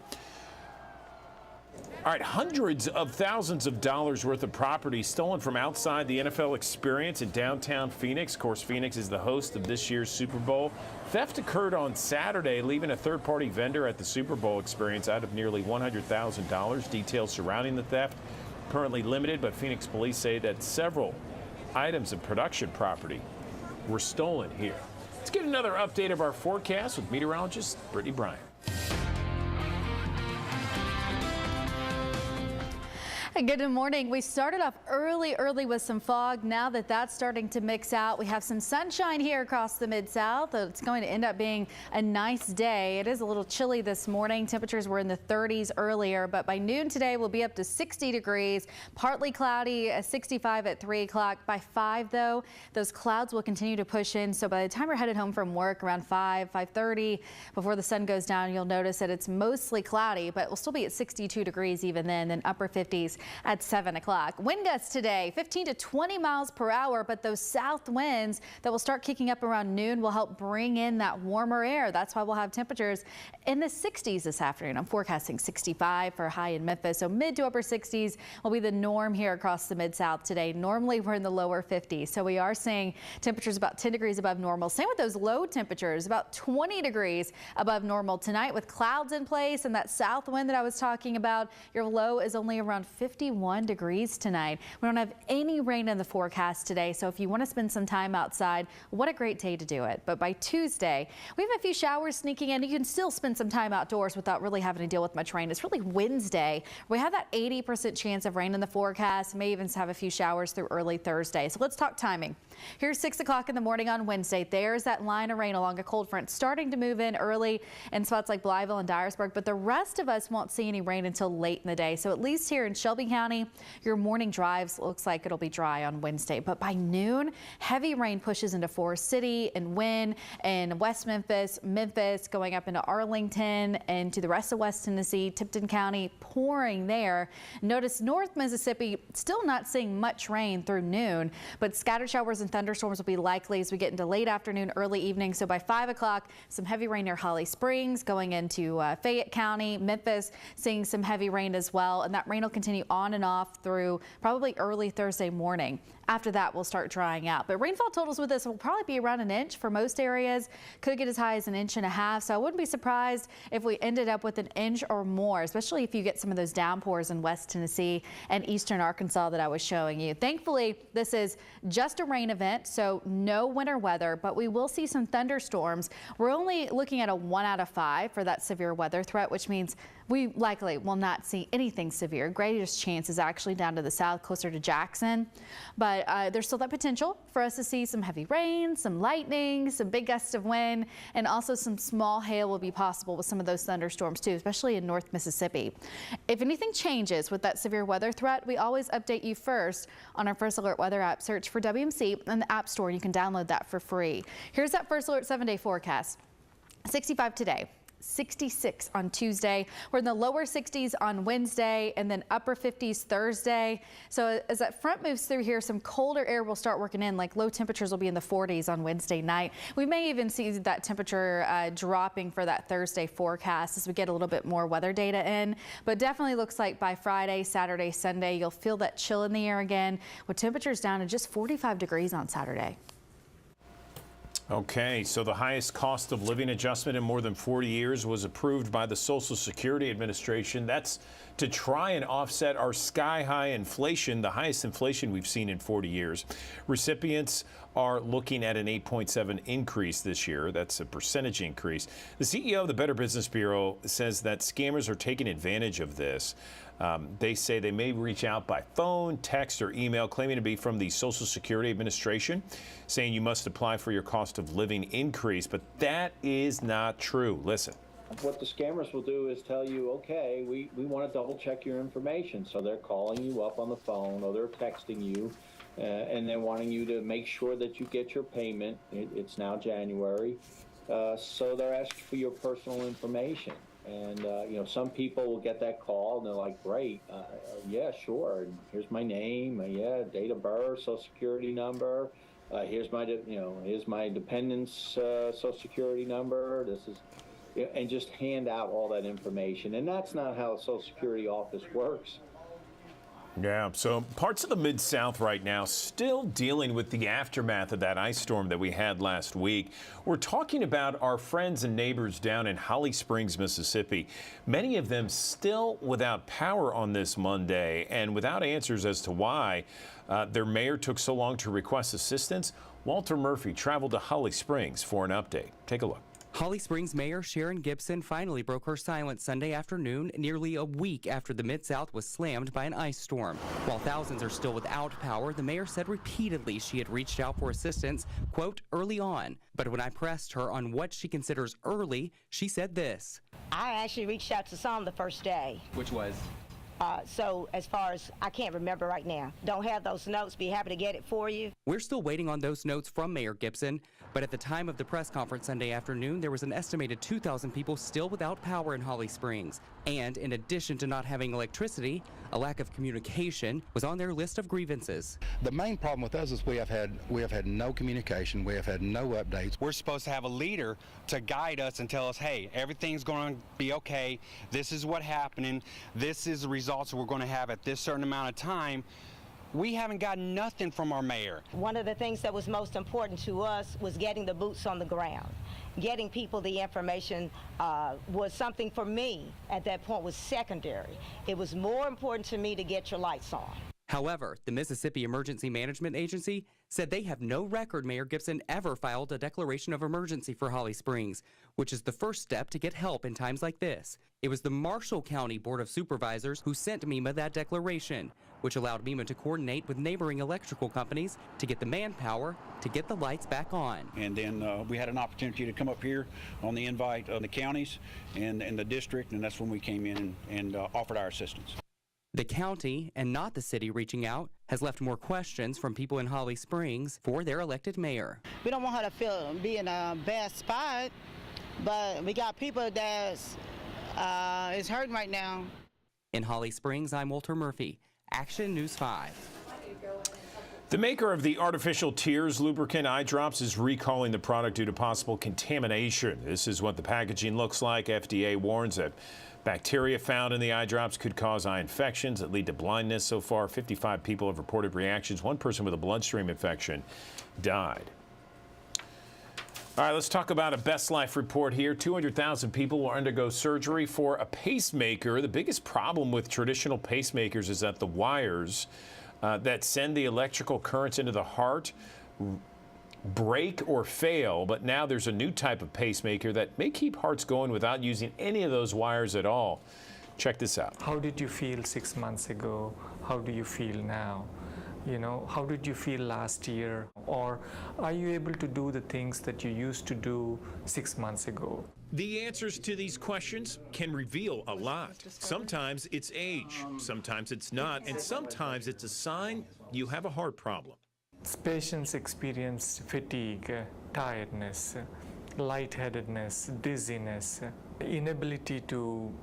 All right, hundreds of thousands of dollars worth of property stolen from outside the NFL experience in downtown Phoenix. Of course, Phoenix is the host of this year's Super Bowl. Theft occurred on Saturday, leaving a third-party vendor at the Super Bowl experience out of nearly $100,000. Details surrounding the theft currently limited, but Phoenix police say that several items of production property were stolen here. Let's get another update of our forecast with meteorologist Brittany Bryant. Good morning. We started off early with some fog. Now that that's starting to mix out, we have some sunshine here across the Mid-South. It's going to end up being a nice day. It is a little chilly this morning. Temperatures were in the 30s earlier, but by noon today we'll be up to 60 degrees. Partly cloudy, 65 at 3 o'clock. By 5, though, those clouds will continue to push in. So by the time we're headed home from work around 5:30, before the sun goes down, you'll notice that it's mostly cloudy, but we'll still be at 62 degrees even then upper 50s at 7 o'clock. Wind gusts today, 15 to 20 miles per hour, but those south winds that will start kicking up around noon will help bring in that warmer air. That's why we'll have temperatures in the 60s this afternoon. I'm forecasting 65 for a high in Memphis, so mid to upper 60s will be the norm here across the Mid-South today. Normally we're in the lower 50s, so we are seeing temperatures about 10 degrees above normal. Same with those low temperatures, about 20 degrees above normal tonight with clouds in place and that south wind that I was talking about. Your low is only around 51 degrees tonight. We don't have any rain in the forecast today, so if you want to spend some time outside, what a great day to do it. But by Tuesday, we have a few showers sneaking in. You can still spend some time outdoors without really having to deal with much rain. It's really Wednesday. We have that 80% chance of rain in the forecast. May even have a few showers through early Thursday. So let's talk timing. Here's 6 o'clock in the morning on Wednesday. There's that line of rain along a cold front starting to move in early in spots like Blytheville and Dyersburg, but the rest of us won't see any rain until late in the day. So at least here in Shelby County, your morning drives looks like it'll be dry on Wednesday, but by noon, heavy rain pushes into Forest City and Wynne and West Memphis, going up into Arlington and to the rest of West Tennessee, Tipton County, pouring there. Notice North Mississippi still not seeing much rain through noon, but scattered showers and thunderstorms will be likely as we get into late afternoon, early evening. So by 5 o'clock, some heavy rain near Holly Springs, going into Fayette County, Memphis, seeing some heavy rain as well, and that rain will continue on and off through probably early Thursday morning. After that, we'll start drying out. But rainfall totals with this will probably be around an inch for most areas. Could get as high as 1.5 inches. So I wouldn't be surprised if we ended up with an inch or more, especially if you get some of those downpours in West Tennessee and eastern Arkansas that I was showing you. Thankfully, this is just a rain event, so no winter weather, but we will see some thunderstorms. We're only looking at a 1 out of 5 for that severe weather threat, which means we likely will not see anything severe. Greatest chance is actually down to the south, closer to Jackson. But there's still that potential for us to see some heavy rain, some lightning, some big gusts of wind, and also some small hail will be possible with some of those thunderstorms too, especially in North Mississippi. If anything changes with that severe weather threat, we always update you first on our First Alert Weather app. Search for WMC in the App Store, and you can download that for free. Here's that First Alert 7-day forecast. 65 today. 66 on Tuesday. We're in the lower 60s on Wednesday and then upper 50s Thursday. So as that front moves through here, some colder air will start working in, like low temperatures will be in the 40s on Wednesday night. We may even see that temperature dropping for that Thursday forecast as we get a little bit more weather data in, but definitely looks like by Friday, Saturday, Sunday, you'll feel that chill in the air again with temperatures down to just 45 degrees on Saturday. Okay, so the highest cost of living adjustment in more than 40 years was approved by the Social Security Administration. That's to try and offset our sky-high inflation, the highest inflation we've seen in 40 years. Recipients are looking at an 8.7 increase this year. That's a percentage increase. The CEO of the Better Business Bureau says that scammers are taking advantage of this. They say they may reach out by phone, text, or email claiming to be from the Social Security Administration, saying you must apply for your cost of living increase, but that is not true. Listen. What the scammers will do is tell you, okay, we want to double check your information. So they're calling you up on the phone or they're texting you and they're wanting you to make sure that you get your payment. It's now January. So they're asking for your personal information. And, some people will get that call and they're like, great, yeah, sure. Here's my name, date of birth, social security number. Here's my dependent's social security number. And just hand out all that information. And that's not how a Social Security office works. Yeah, so parts of the Mid-South right now still dealing with the aftermath of that ice storm that we had last week. We're talking about our friends and neighbors down in Holly Springs, Mississippi. Many of them still without power on this Monday and without answers as to why their mayor took so long to request assistance. Walter Murphy traveled to Holly Springs for an update. Take a look. Holly Springs Mayor Sharon Gibson finally broke her silence Sunday afternoon, nearly a week after the Mid-South was slammed by an ice storm. While thousands are still without power, the mayor said repeatedly she had reached out for assistance, quote, early on. But when I pressed her on what she considers early, she said this. I actually reached out to some the first day. Which was? So as far as, I can't remember right now. Don't have those notes, be happy to get it for you. We're still waiting on those notes from Mayor Gibson, but at the time of the press conference Sunday afternoon, there was an estimated 2,000 people still without power in Holly Springs. And in addition to not having electricity, a lack of communication was on their list of grievances. The main problem with us is we have had no communication, we have had no updates. We're supposed to have a leader to guide us and tell us, hey, everything's going to be okay, this is what's happening, this is the results we're going to have at this certain amount of time. We haven't gotten nothing from our mayor. One of the things that was most important to us was getting the boots on the ground. Getting people the information was something for me at that point was secondary. It was more important to me to get your lights on. However, the Mississippi Emergency Management Agency said they have no record Mayor Gibson ever filed a declaration of emergency for Holly Springs, which is the first step to get help in times like this. It was the Marshall County Board of Supervisors who sent MEMA that declaration, which allowed MEMA to coordinate with neighboring electrical companies to get the manpower to get the lights back on. And then we had an opportunity to come up here on the invite of the counties and the district, and that's when we came in and offered our assistance. The county, and not the city reaching out, has left more questions from people in Holly Springs for their elected mayor. We don't want her to be in a bad spot, but we got people that is hurting right now. In Holly Springs, I'm Walter Murphy, Action News 5. The maker of the artificial tears lubricant eye drops is recalling the product due to possible contamination. This is what the packaging looks like. FDA warns that bacteria found in the eye drops could cause eye infections that lead to blindness. So far, 55 people have reported reactions. One person with a bloodstream infection died. All right, let's talk about a Best Life report here. 200,000 people will undergo surgery for a pacemaker. The biggest problem with traditional pacemakers is that the wires that send the electrical currents into the heart break or fail, but now there's a new type of pacemaker that may keep hearts going without using any of those wires at all. Check this out. How did you feel 6 months ago? How do you feel now? How did you feel last year? Or are you able to do the things that you used to do 6 months ago? The answers to these questions can reveal a lot. Sometimes it's age, sometimes it's not, and sometimes it's a sign you have a heart problem. Patients experience fatigue, tiredness, lightheadedness, dizziness, inability to,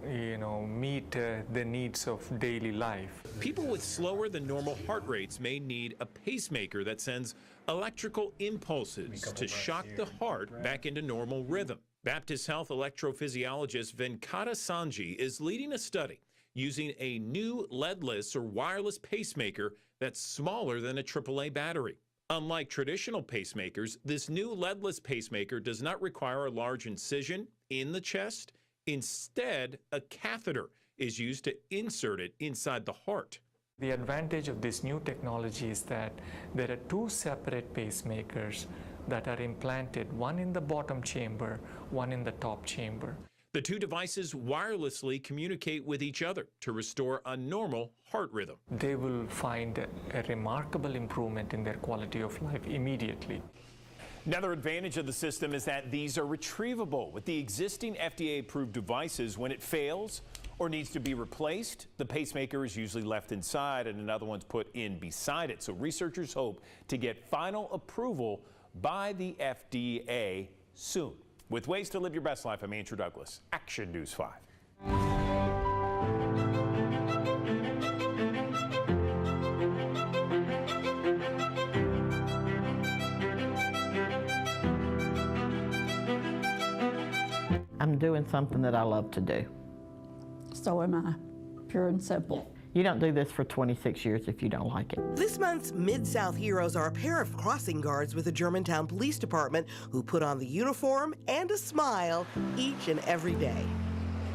meet the needs of daily life. People with slower than normal heart rates may need a pacemaker that sends electrical impulses to shock the heart back into normal rhythm. Baptist Health electrophysiologist Venkata Sanji is leading a study using a new leadless or wireless pacemaker that's smaller than a AAA battery. Unlike traditional pacemakers, this new leadless pacemaker does not require a large incision in the chest. Instead, a catheter is used to insert it inside the heart. The advantage of this new technology is that there are two separate pacemakers that are implanted, one in the bottom chamber, one in the top chamber. The two devices wirelessly communicate with each other to restore a normal heart rhythm. They will find a remarkable improvement in their quality of life immediately. Another advantage of the system is that these are retrievable. With the existing FDA-approved devices, when it fails or needs to be replaced, the pacemaker is usually left inside and another one's put in beside it. So researchers hope to get final approval by the FDA soon. With Ways to Live Your Best Life, I'm Andrew Douglas, Action News 5. I'm doing something that I love to do. So am I, pure and simple. You don't do this for 26 years if you don't like it. This month's Mid-South Heroes are a pair of crossing guards with the Germantown Police Department who put on the uniform and a smile each and every day.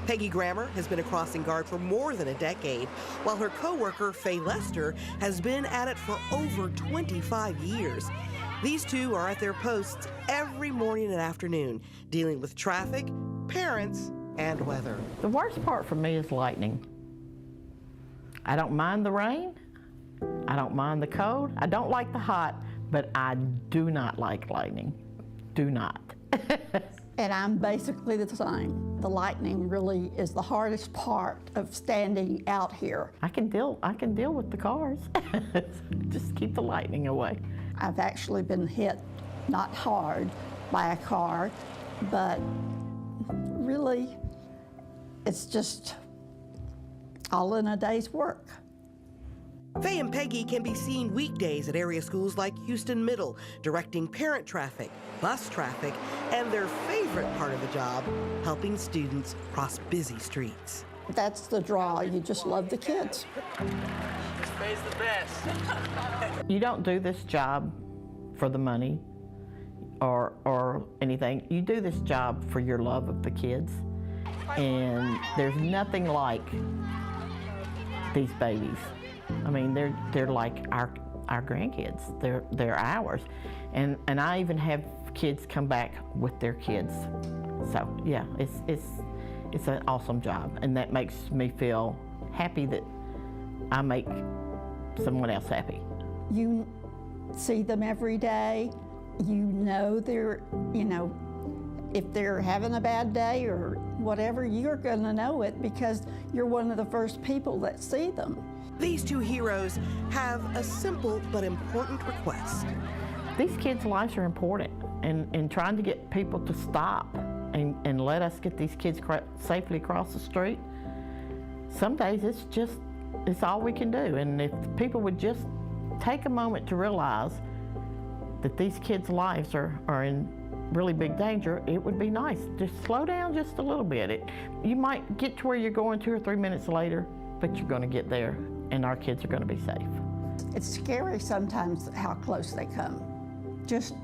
Peggy Grammer has been a crossing guard for more than a decade, while her co-worker, Faye Lester, has been at it for over 25 years. These two are at their posts every morning and afternoon, dealing with traffic, parents, and weather. The worst part for me is lightning. I don't mind the rain. I don't mind the cold. I don't like the hot, but I do not like lightning. Do not. And I'm basically the same. The lightning really is the hardest part of standing out here. I can deal with the cars. Just keep the lightning away. I've actually been hit, not hard, by a car, but really, it's just all in a day's work. Faye and Peggy can be seen weekdays at area schools like Houston Middle, directing parent traffic, bus traffic, and their favorite part of the job, helping students cross busy streets. That's the draw. You just love the kids. Faye's the best. You don't do this job for the money or anything. You do this job for your love of the kids. And there's nothing like these babies. I mean, they're like our grandkids. They're ours, and I even have kids come back with their kids. So yeah, it's an awesome job, and that makes me feel happy that I make someone else happy. You see them every day. You know if they're having a bad day or whatever, you're going to know it because you're one of the first people that see them. These two heroes have a simple but important request. These kids' lives are important, and trying to get people to stop and let us get these kids safely across the street, some days it's all we can do. And if people would just take a moment to realize that these kids' lives are in really big danger, it would be nice. Just slow down just a little bit. You might get to where you're going 2 or 3 minutes later, but you're going to get there, and our kids are going to be safe. It's scary sometimes how close they come. Just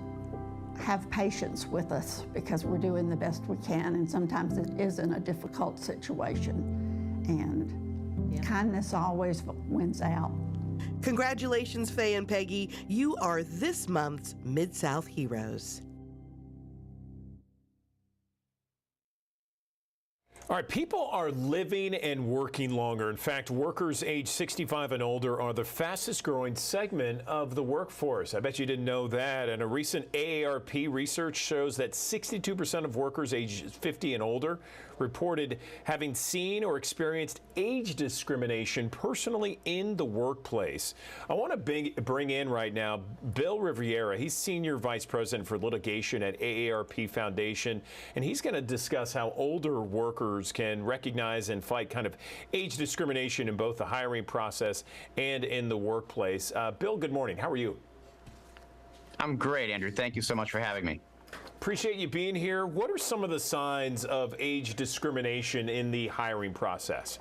have patience with us because we're doing the best we can, and sometimes it is in a difficult situation. And kindness always wins out. Congratulations, Faye and Peggy. You are this month's Mid-South Heroes. All right, people are living and working longer. In fact, workers age 65 and older are the fastest growing segment of the workforce. I bet you didn't know that. And a recent AARP research shows that 62% of workers aged 50 and older reported having seen or experienced age discrimination personally in the workplace. I want to bring in right now Bill Riviera. He's Senior Vice President for Litigation at AARP Foundation, and he's going to discuss how older workers can recognize and fight kind of age discrimination in both the hiring process and in the workplace. Bill, good morning. How are you? I'm great, Andrew. Thank you so much for having me. Appreciate you being here. What are some of the signs of age discrimination in the hiring process?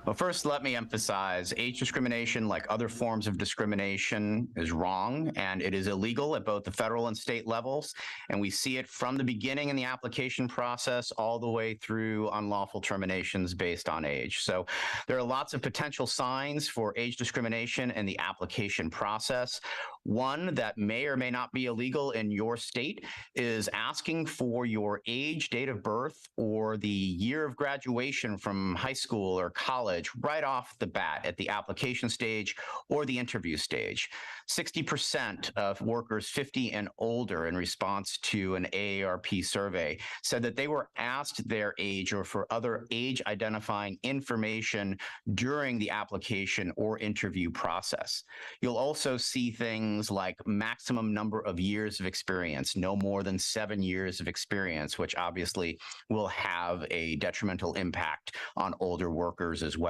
Well, first, let me emphasize age discrimination, like other forms of discrimination, is wrong, and it is illegal at both the federal and state levels. And we see it from the beginning in the application process all the way through unlawful terminations based on age. So there are lots of potential signs for age discrimination in the application process. One that may or may not be illegal in your state is asking for your age, date of birth, or the year of graduation from high school or college right off the bat at the application stage or the interview stage. 60% of workers 50 and older in response to an AARP survey said that they were asked their age or for other age identifying information during the application or interview process. You'll also see things like maximum number of years of experience, no more than 7 years of experience, which obviously will have a detrimental impact on older workers as well.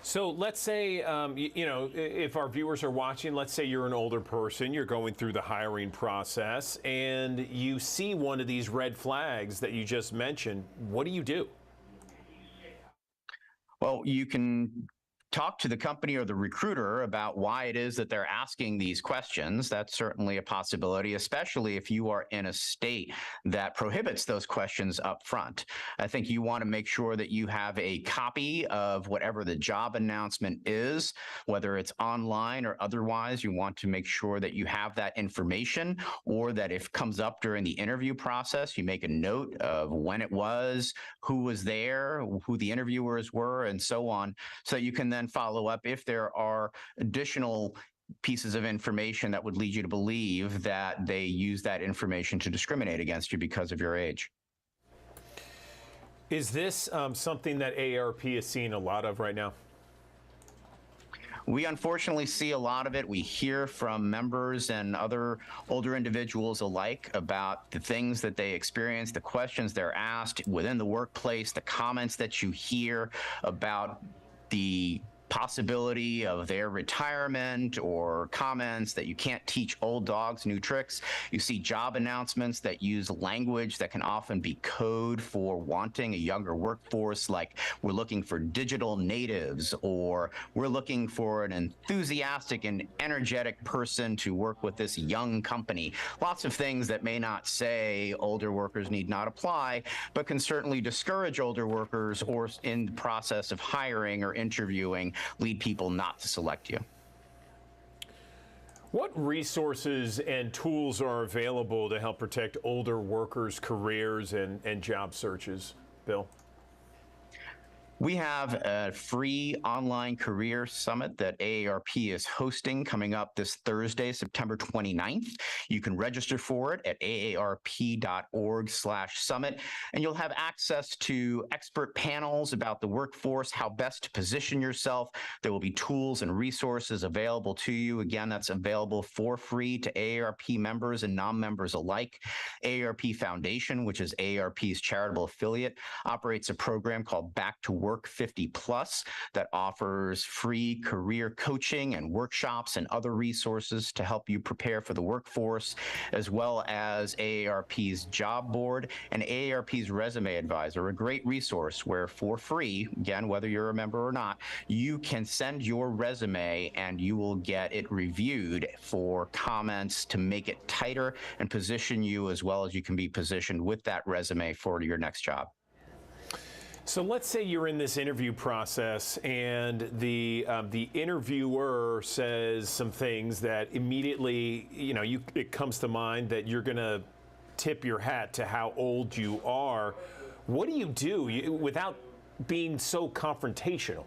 So let's say, if our viewers are watching, let's say you're an older person, you're going through the hiring process, and you see one of these red flags that you just mentioned. What do you do? Well, you can talk to the company or the recruiter about why it is that they're asking these questions. That's certainly a possibility, especially if you are in a state that prohibits those questions up front. I think you want to make sure that you have a copy of whatever the job announcement is, whether it's online or otherwise. You want to make sure that you have that information, or that if it comes up during the interview process, you make a note of when it was, who was there, who the interviewers were, and so on, so you can then follow up if there are additional pieces of information that would lead you to believe that they use that information to discriminate against you because of your age. Is this something that AARP is seeing a lot of right now? We unfortunately see a lot of it. We hear from members and other older individuals alike about the things that they experience, the questions they're asked within the workplace, the comments that you hear about the possibility of their retirement, or comments that you can't teach old dogs new tricks. You see job announcements that use language that can often be code for wanting a younger workforce, like we're looking for digital natives, or we're looking for an enthusiastic and energetic person to work with this young company. Lots of things that may not say older workers need not apply, but can certainly discourage older workers, or in the process of hiring or interviewing, lead people not to select you. What resources and tools are available to help protect older workers' careers and job searches, Bill? We have a free online career summit that AARP is hosting coming up this Thursday, September 29th. You can register for it at aarp.org/summit, and you'll have access to expert panels about the workforce, how best to position yourself. There will be tools and resources available to you. Again, that's available for free to AARP members and non-members alike. AARP Foundation, which is AARP's charitable affiliate, operates a program called Back to Work 50+ that offers free career coaching and workshops and other resources to help you prepare for the workforce, as well as AARP's job board and AARP's resume advisor, a great resource where for free, again, whether you're a member or not, you can send your resume and you will get it reviewed for comments to make it tighter and position you as well as you can be positioned with that resume for your next job. So let's say you're in this interview process and the interviewer says some things that immediately, it comes to mind that you're going to tip your hat to how old you are. What do you do without being so confrontational?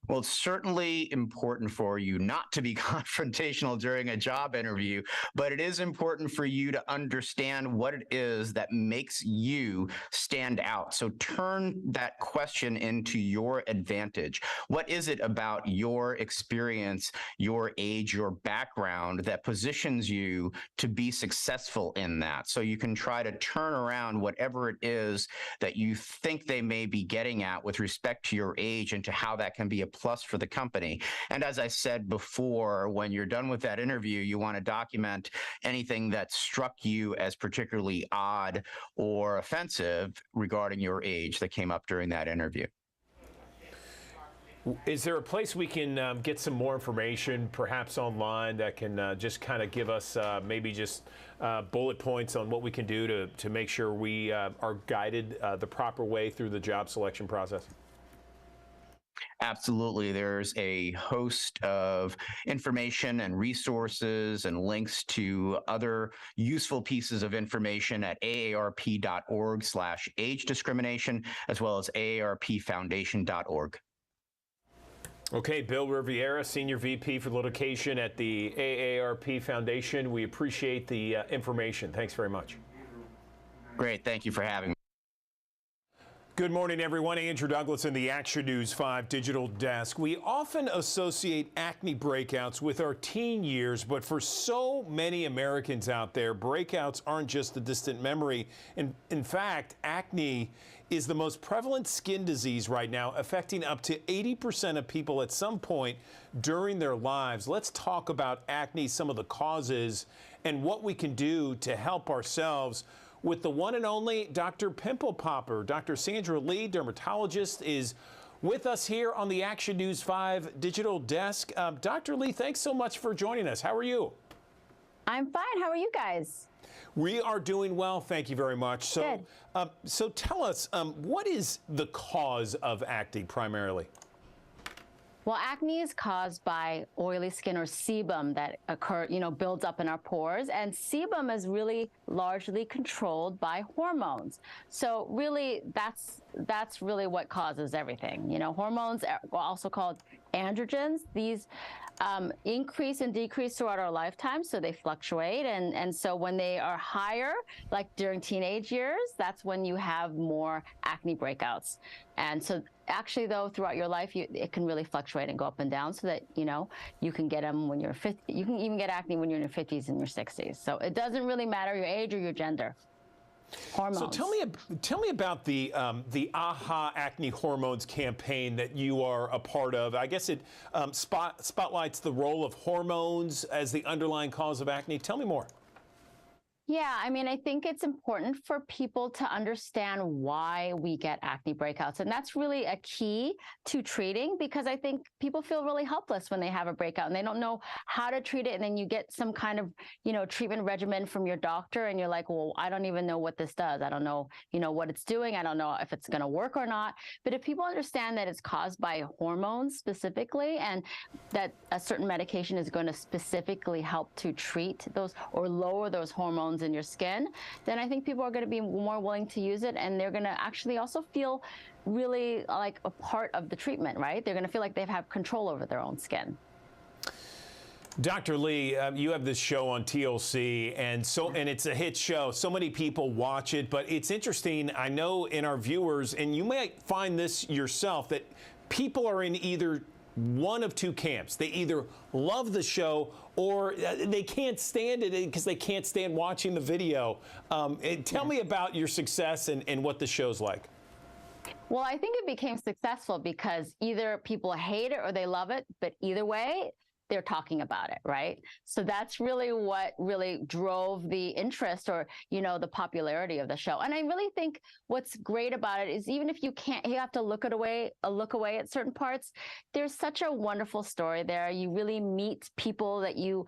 Well, it's certainly important for you not to be confrontational during a job interview, but it is important for you to understand what it is that makes you stand out. So turn that question into your advantage. What is it about your experience, your age, your background that positions you to be successful in that? So you can try to turn around whatever it is that you think they may be getting at with respect to your age into how that can be applied plus for the company. And as I said before, when you're done with that interview, you want to document anything that struck you as particularly odd or offensive regarding your age that came up during that interview. Is there a place we can get some more information, perhaps online, that can just kind of give us maybe just bullet points on what we can do to make sure we are guided the proper way through the job selection process? Absolutely. There's a host of information and resources and links to other useful pieces of information at aarp.org/age discrimination, as well as aarpfoundation.org. Okay, Bill Riviera, Senior VP for Litigation at the AARP Foundation. We appreciate the information. Thanks very much. Great. Thank you for having me. Good morning, everyone. Andrew Douglas in the Action News 5 digital desk. We often associate acne breakouts with our teen years, but for so many Americans out there, breakouts aren't just a distant memory. In fact, acne is the most prevalent skin disease right now, affecting up to 80% of people at some point during their lives. Let's talk about acne, some of the causes, and what we can do to help ourselves with the one and only Dr. Pimple Popper. Dr. Sandra Lee, dermatologist, is with us here on the Action News 5 digital desk. Dr. Lee, thanks so much for joining us. How are you? I'm fine. How are you guys? We are doing well, thank you very much. So, so tell us, what is the cause of acne primarily? Well, acne is caused by oily skin or sebum that builds up in our pores, and sebum is really largely controlled by hormones. So really, that's really what causes everything. You know, hormones are also called androgens. These increase and decrease throughout our lifetime, so they fluctuate. And so when they are higher, like during teenage years, that's when you have more acne breakouts. And so actually, though, throughout your life, it can really fluctuate and go up and down, so that, you know, you can get them when you're 50. You can even get acne when you're in your 50s and your 60s. So it doesn't really matter your age or your gender. Hormones. So tell me about the AHA Acne Hormones campaign that you are a part of. I guess it spotlights the role of hormones as the underlying cause of acne. Tell me more. Yeah, I mean, I think it's important for people to understand why we get acne breakouts. And that's really a key to treating, because I think people feel really helpless when they have a breakout and they don't know how to treat it. And then you get some kind of, treatment regimen from your doctor and you're like, well, I don't even know what this does. I don't know, what it's doing. I don't know if it's going to work or not. But if people understand that it's caused by hormones specifically, and that a certain medication is going to specifically help to treat those or lower those hormones in your skin, then I think people are going to be more willing to use it, and they're going to actually also feel really like a part of the treatment, right? They're going to feel like they have control over their own skin. Dr. Lee, you have this show on TLC, and it's a hit show. So many people watch it, but it's interesting. I know in our viewers, and you might find this yourself, that people are in either one of two camps. They either love the show or they can't stand it because they can't stand watching the video. Tell me about your success and what the show's like. Well, I think it became successful because either people hate it or they love it, but either way, they're talking about it, right? So that's really what really drove the interest or, the popularity of the show. And I really think what's great about it is even if you have to look away at certain parts, there's such a wonderful story there. You really meet people that you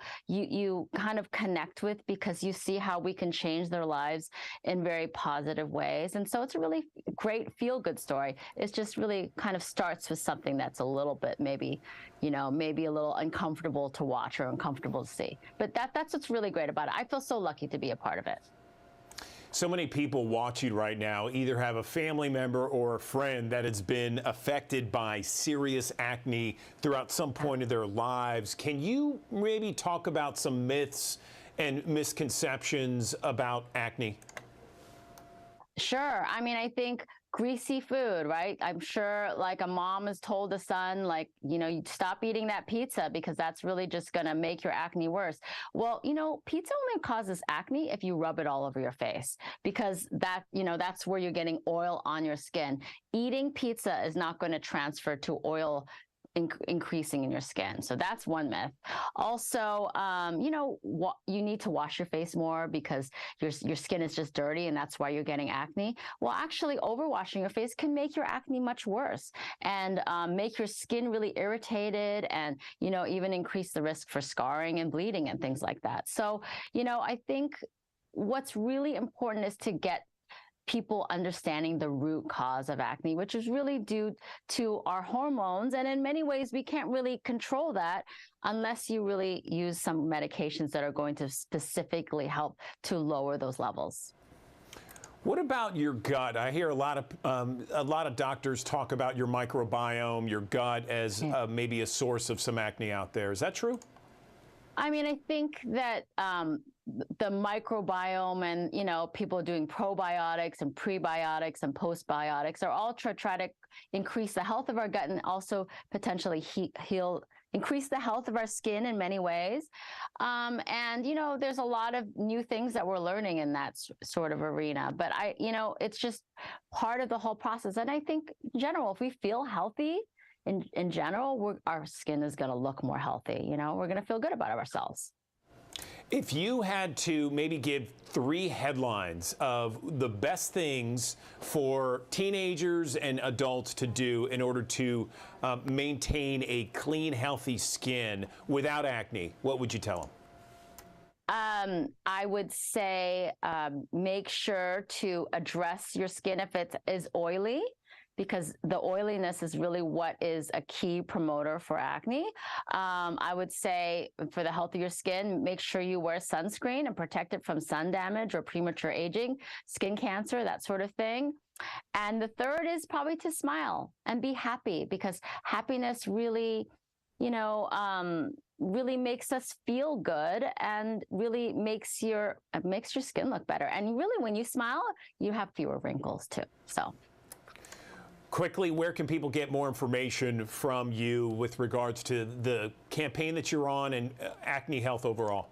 kind of connect with because you see how we can change their lives in very positive ways. And so it's a really great feel-good story. It just really kind of starts with something that's a little bit maybe a little uncomfortable to watch or uncomfortable to see. But that's what's really great about it. I feel so lucky to be a part of it. So many people watching right now either have a family member or a friend that has been affected by serious acne throughout some point of their lives. Can you maybe talk about some myths and misconceptions about acne? Sure. I mean, I think greasy food, right? I'm sure like a mom has told a son, like, you stop eating that pizza because that's really just going to make your acne worse. Well, pizza only causes acne if you rub it all over your face because that's where you're getting oil on your skin. Eating pizza is not going to transfer to oil increasing in your skin. So that's one myth. Also, you need to wash your face more because your skin is just dirty and that's why you're getting acne. Well, actually overwashing your face can make your acne much worse and make your skin really irritated and, even increase the risk for scarring and bleeding and things like that. So, I think what's really important is to get people understanding the root cause of acne, which is really due to our hormones. And in many ways, we can't really control that unless you really use some medications that are going to specifically help to lower those levels. What about your gut? I hear a lot of doctors talk about your microbiome, your gut as maybe a source of some acne out there. Is that true? I mean, I think that the microbiome and, people doing probiotics and prebiotics and postbiotics are all to try to increase the health of our gut and also potentially increase the health of our skin in many ways. And, there's a lot of new things that we're learning in that sort of arena. But it's just part of the whole process. And I think in general, if we feel healthy, in general, our skin is going to look more healthy. We're going to feel good about ourselves. If you had to maybe give 3 headlines of the best things for teenagers and adults to do in order to maintain a clean, healthy skin without acne, what would you tell them? I would say make sure to address your skin if it is oily, because the oiliness is really what is a key promoter for acne. I would say for the health of your skin, make sure you wear sunscreen and protect it from sun damage or premature aging, skin cancer, that sort of thing. And the third is probably to smile and be happy, because happiness really, really makes us feel good and really makes your skin look better. And really, when you smile, you have fewer wrinkles too. So. Quickly, where can people get more information from you with regards to the campaign that you're on and acne health overall?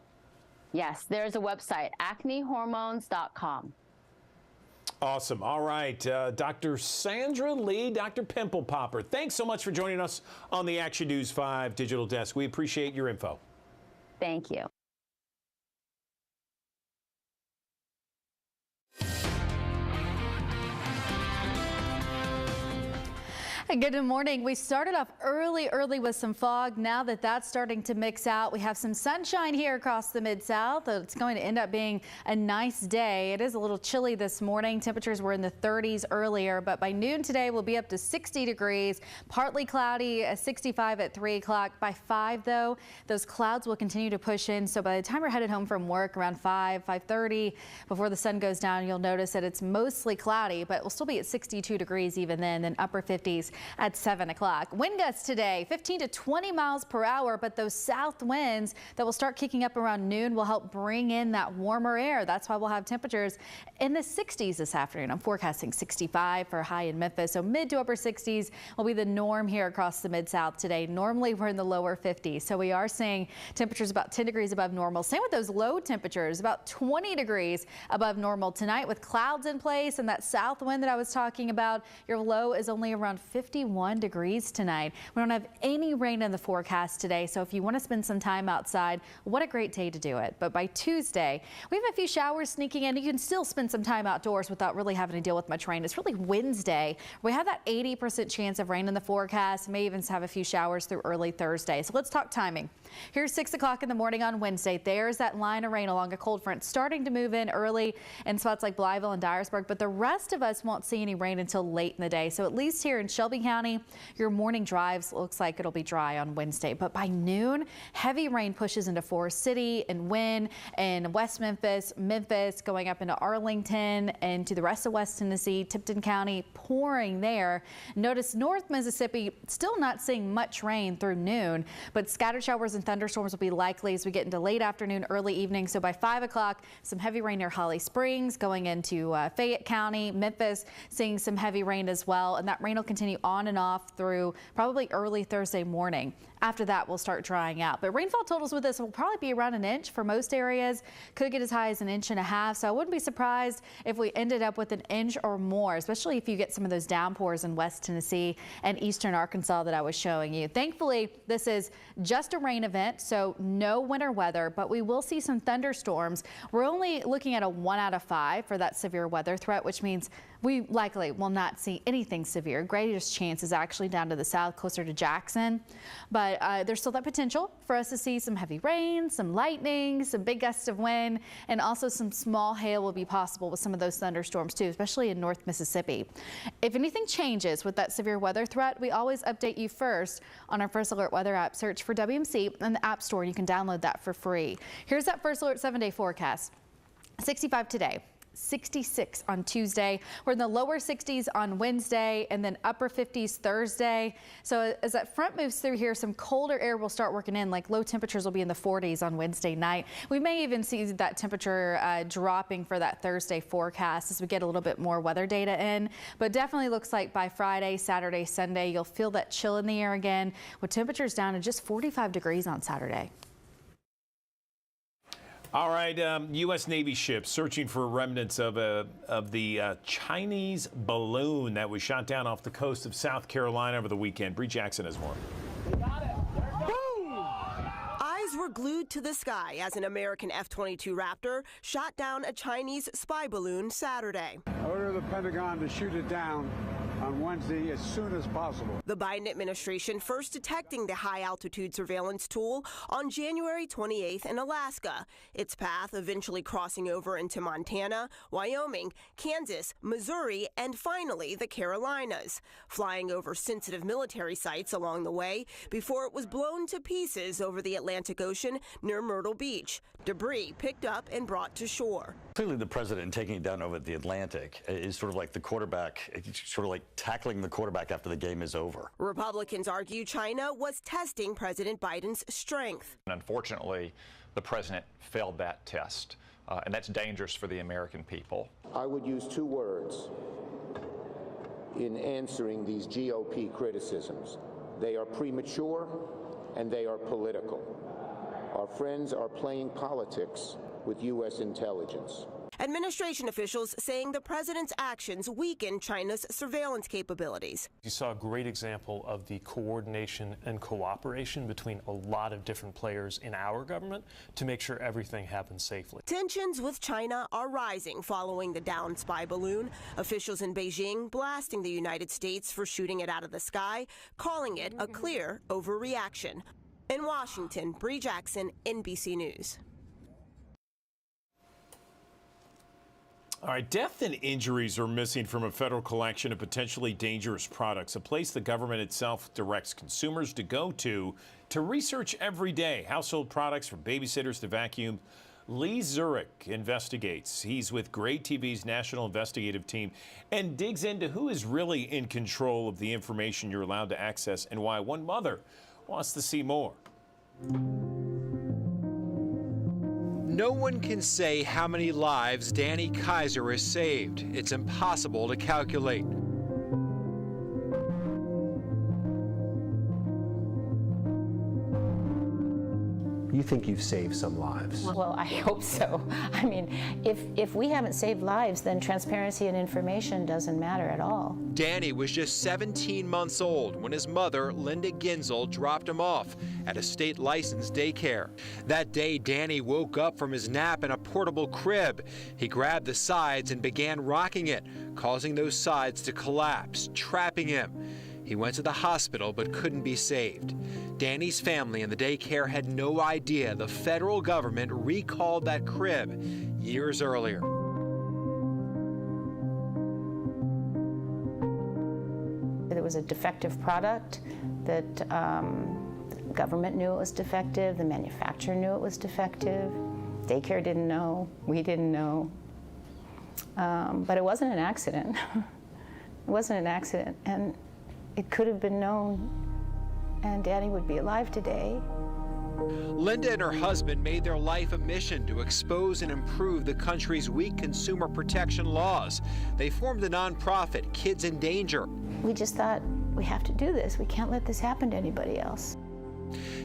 Yes, there's a website, acnehormones.com. Awesome. All right, Dr. Sandra Lee, Dr. Pimple Popper, thanks so much for joining us on the Action News 5 Digital Desk. We appreciate your info. Thank you. Good morning. We started off early with some fog. Now that that's starting to mix out, we have some sunshine here across the Mid-South. It's going to end up being a nice day. It is a little chilly this morning. Temperatures were in the 30s earlier, but by noon today we'll be up to 60 degrees. Partly cloudy, 65 at 3 o'clock. By 5 though, those clouds will continue to push in. So by the time we're headed home from work around 5:30, before the sun goes down, you'll notice that it's mostly cloudy, but we'll still be at 62 degrees even then upper 50s at 7 o'clock. Wind gusts today, 15 to 20 miles per hour, but those south winds that will start kicking up around noon will help bring in that warmer air. That's why we'll have temperatures in the 60s this afternoon. I'm forecasting 65 for a high in Memphis, so mid to upper 60s will be the norm here across the Mid-South today. Normally we're in the lower 50s, so we are seeing temperatures about 10 degrees above normal. Same with those low temperatures, about 20 degrees above normal tonight with clouds in place and that south wind that I was talking about. Your low is only around 51 degrees tonight. We don't have any rain in the forecast today, so if you want to spend some time outside, what a great day to do it. But by Tuesday, we have a few showers sneaking in. You can still spend some time outdoors without really having to deal with much rain. It's really Wednesday. We have that 80% chance of rain in the forecast. May even have a few showers through early Thursday. So let's talk timing. Here's 6 o'clock in the morning on Wednesday. There's that line of rain along a cold front starting to move in early in spots like Blytheville and Dyersburg, but the rest of us won't see any rain until late in the day. So at least here in Shelby County, your morning drives looks like it'll be dry on Wednesday, but by noon, heavy rain pushes into Forest City and Wynne and West Memphis, going up into Arlington and to the rest of West Tennessee, Tipton County, pouring there. Notice North Mississippi still not seeing much rain through noon, but scattered showers and thunderstorms will be likely as we get into late afternoon, early evening. So by 5 o'clock, some heavy rain near Holly Springs, going into Fayette County, Memphis, seeing some heavy rain as well, and that rain will continue on and off through probably early Thursday morning. After that, we'll start drying out. But rainfall totals with this will probably be around an inch for most areas. Could get as high as 1.5 inches. So I wouldn't be surprised if we ended up with an inch or more, especially if you get some of those downpours in West Tennessee and eastern Arkansas that I was showing you. Thankfully, this is just a rain event, so no winter weather, but we will see some thunderstorms. We're only looking at a 1 out of 5 for that severe weather threat, which means we likely will not see anything severe. Greatest chance is actually down to the south, closer to Jackson. But there's still that potential for us to see some heavy rain, some lightning, some big gusts of wind, and also some small hail will be possible with some of those thunderstorms too, especially in North Mississippi. If anything changes with that severe weather threat, we always update you first on our First Alert Weather app. Search for WMC in the App Store, and you can download that for free. Here's that First Alert 7-day forecast. 65 today. 66 on Tuesday. We're in the lower 60s on Wednesday and then upper 50s Thursday. So as that front moves through here, some colder air will start working in, like low temperatures will be in the 40s on Wednesday night. We may even see that temperature dropping for that Thursday forecast as we get a little bit more weather data in. But definitely looks like by Friday, Saturday, Sunday, you'll feel that chill in the air again with temperatures down to just 45 degrees on Saturday. All right, U.S. Navy ships searching for remnants of the Chinese balloon that was shot down off the coast of South Carolina over the weekend. Bree Jackson has more. Eyes were glued to the sky as an American F-22 Raptor shot down a Chinese spy balloon Saturday. Order the Pentagon to shoot it down on Wednesday as soon as possible. The Biden administration first detecting the high-altitude surveillance tool on January 28th in Alaska. Its path eventually crossing over into Montana, Wyoming, Kansas, Missouri, and finally the Carolinas, flying over sensitive military sites along the way before it was blown to pieces over the Atlantic Ocean near Myrtle Beach. Debris picked up and brought to shore. Clearly the president taking it down over the Atlantic is sort of like the quarterback, sort of like tackling the quarterback after the game is over. Republicans argue China was testing President Biden's strength. Unfortunately, the president failed that test, and that's dangerous for the American people. I would use 2 words in answering these GOP criticisms. They are premature and they are political. Our friends are playing politics with U.S. intelligence. Administration officials saying the president's actions weaken China's surveillance capabilities. You saw a great example of the coordination and cooperation between a lot of different players in our government to make sure everything happens safely. Tensions with China are rising following the downed spy balloon. Officials in Beijing blasting the United States for shooting it out of the sky, calling it a clear overreaction. In Washington, Bree Jackson, NBC News. All right, death and injuries are missing from a federal collection of potentially dangerous products, a place the government itself directs consumers to go to research every day. Household products from babysitters to vacuum. Lee Zurich investigates. He's with Gray TV's National Investigative Team and digs into who is really in control of the information you're allowed to access and why one mother wants to see more. No one can say how many lives Danny Kaiser has saved. It's impossible to calculate. You think you've saved some lives? Well, I hope so. I mean, if we haven't saved lives, then transparency and information doesn't matter at all. Danny was just 17 months old when his mother, Linda Ginzel, dropped him off at a state-licensed daycare. That day, Danny woke up from his nap in a portable crib. He grabbed the sides and began rocking it, causing those sides to collapse, trapping him. He went to the hospital but couldn't be saved. Danny's family and the daycare had no idea the federal government recalled that crib years earlier. There was a defective product that the government knew it was defective, the manufacturer knew it was defective, daycare didn't know, we didn't know. But it wasn't an accident. It wasn't an accident, and it could have been known, and Danny would be alive today. Linda and her husband made their life a mission to expose and improve the country's weak consumer protection laws. They formed the nonprofit Kids in Danger. We just thought, We have to do this. We can't let this happen to anybody else.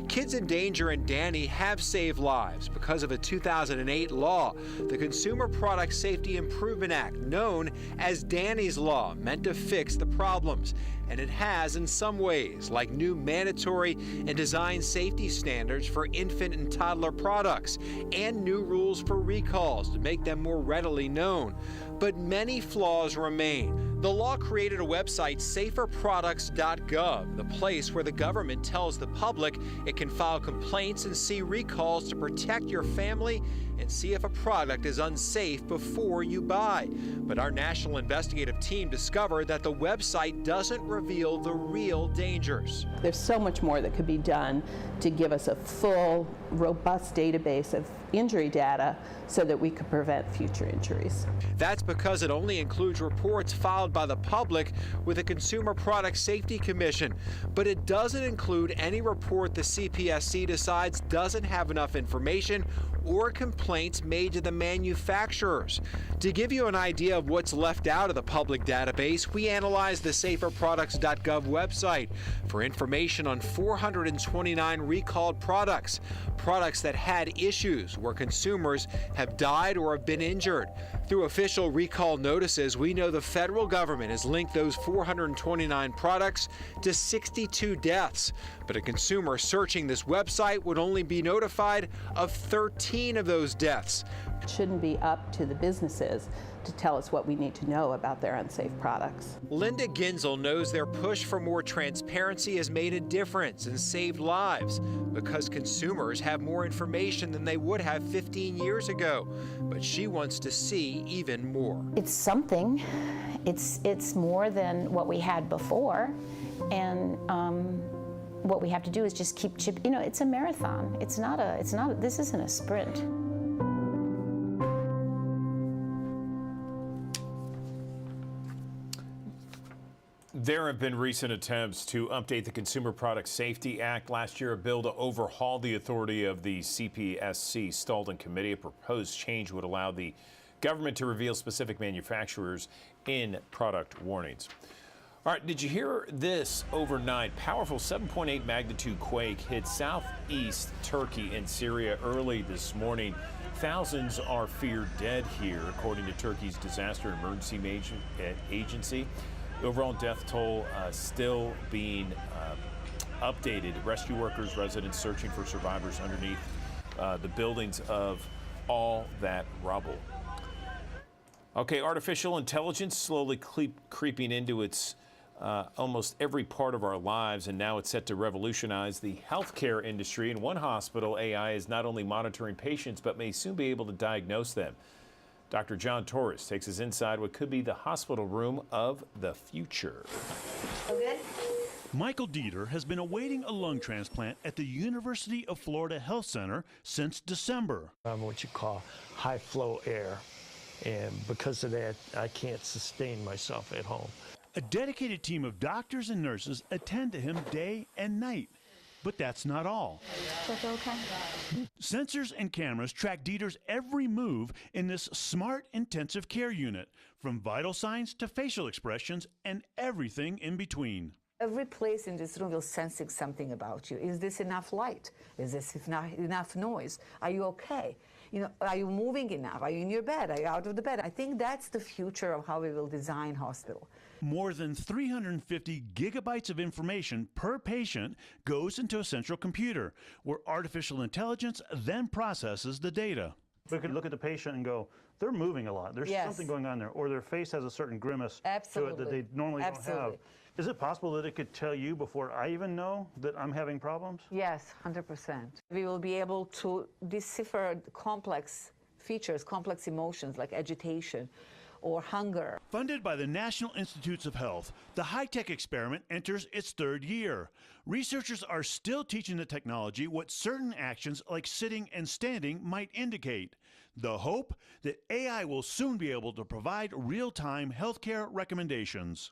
Kids in Danger and Danny have saved lives because of a 2008 law, the Consumer Product Safety Improvement Act, known as Danny's Law, meant to fix the problems. And it has in some ways, like new mandatory and design safety standards for infant and toddler products, and new rules for recalls to make them more readily known. But many flaws remain. The law created a website, saferproducts.gov, the place where the government tells the public it can file complaints and see recalls to protect your family and see if a product is unsafe before you buy. But our national investigative team discovered that the website doesn't reveal the real dangers. There's so much more that could be done to give us a full, robust database of injury data so that we could prevent future injuries. That's because it only includes reports filed by the public with the Consumer Product Safety Commission, but it doesn't include any report the CPSC decides doesn't have enough information or complaints made to the manufacturers. To give you an idea of what's left out of the public database, we analyzed the saferproducts.gov website for information on 429 recalled products that had issues where consumers have died or have been injured. Through official recall notices, we know the federal government has linked those 429 products to 62 deaths. But a consumer searching this website would only be notified of 13 of those deaths. It shouldn't be up to the businesses to tell us what we need to know about their unsafe products. Linda Ginzel knows their push for more transparency has made a difference and saved lives because consumers have more information than they would have 15 years ago. But she wants to see even more. It's something. It's more than what we had before, and what we have to do is just keep chipping. You know, it's a marathon. This isn't a sprint. There have been recent attempts to update the Consumer Product Safety Act. Last year, a bill to overhaul the authority of the CPSC stalled in committee. A proposed change would allow the government to reveal specific manufacturers in product warnings. All right, did you hear this overnight? Powerful 7.8 magnitude quake hit southeast Turkey and Syria early this morning. Thousands are feared dead here, according to Turkey's Disaster and Emergency Agency. The overall death toll still being updated. Rescue workers, residents searching for survivors underneath the buildings of all that rubble. Okay, artificial intelligence slowly creeping into its almost every part of our lives, and now it's set to revolutionize the healthcare industry. In one hospital, AI is not only monitoring patients, but may soon be able to diagnose them. Dr. John Torres takes us inside what could be the hospital room of the future. Okay. Michael Dieter has been awaiting a lung transplant at the University of Florida Health Center since December. I'm what you call high flow air, and because of that, I can't sustain myself at home. A dedicated team of doctors and nurses attend to him day and night. But that's not all. That's okay. Sensors and cameras track Dieter's every move in this smart intensive care unit, from vital signs to facial expressions and everything in between. Every place in this room will sensing something about you. Is this enough light? Is this enough noise? Are you okay? You know, are you moving enough? Are you in your bed? Are you out of the bed? I think that's the future of how we will design hospital. More than 350 gigabytes of information per patient goes into a central computer, where artificial intelligence then processes the data. We could look at the patient and go, they're moving a lot. There's something going on there, or their face has a certain grimace to it that they normally don't have. Is it possible that it could tell you before I even know that I'm having problems? Yes, 100%. We will be able to decipher complex features, complex emotions like agitation or hunger. Funded by the National Institutes of Health, the high-tech experiment enters its third year. Researchers are still teaching the technology what certain actions like sitting and standing might indicate. The hope that AI will soon be able to provide real-time healthcare recommendations.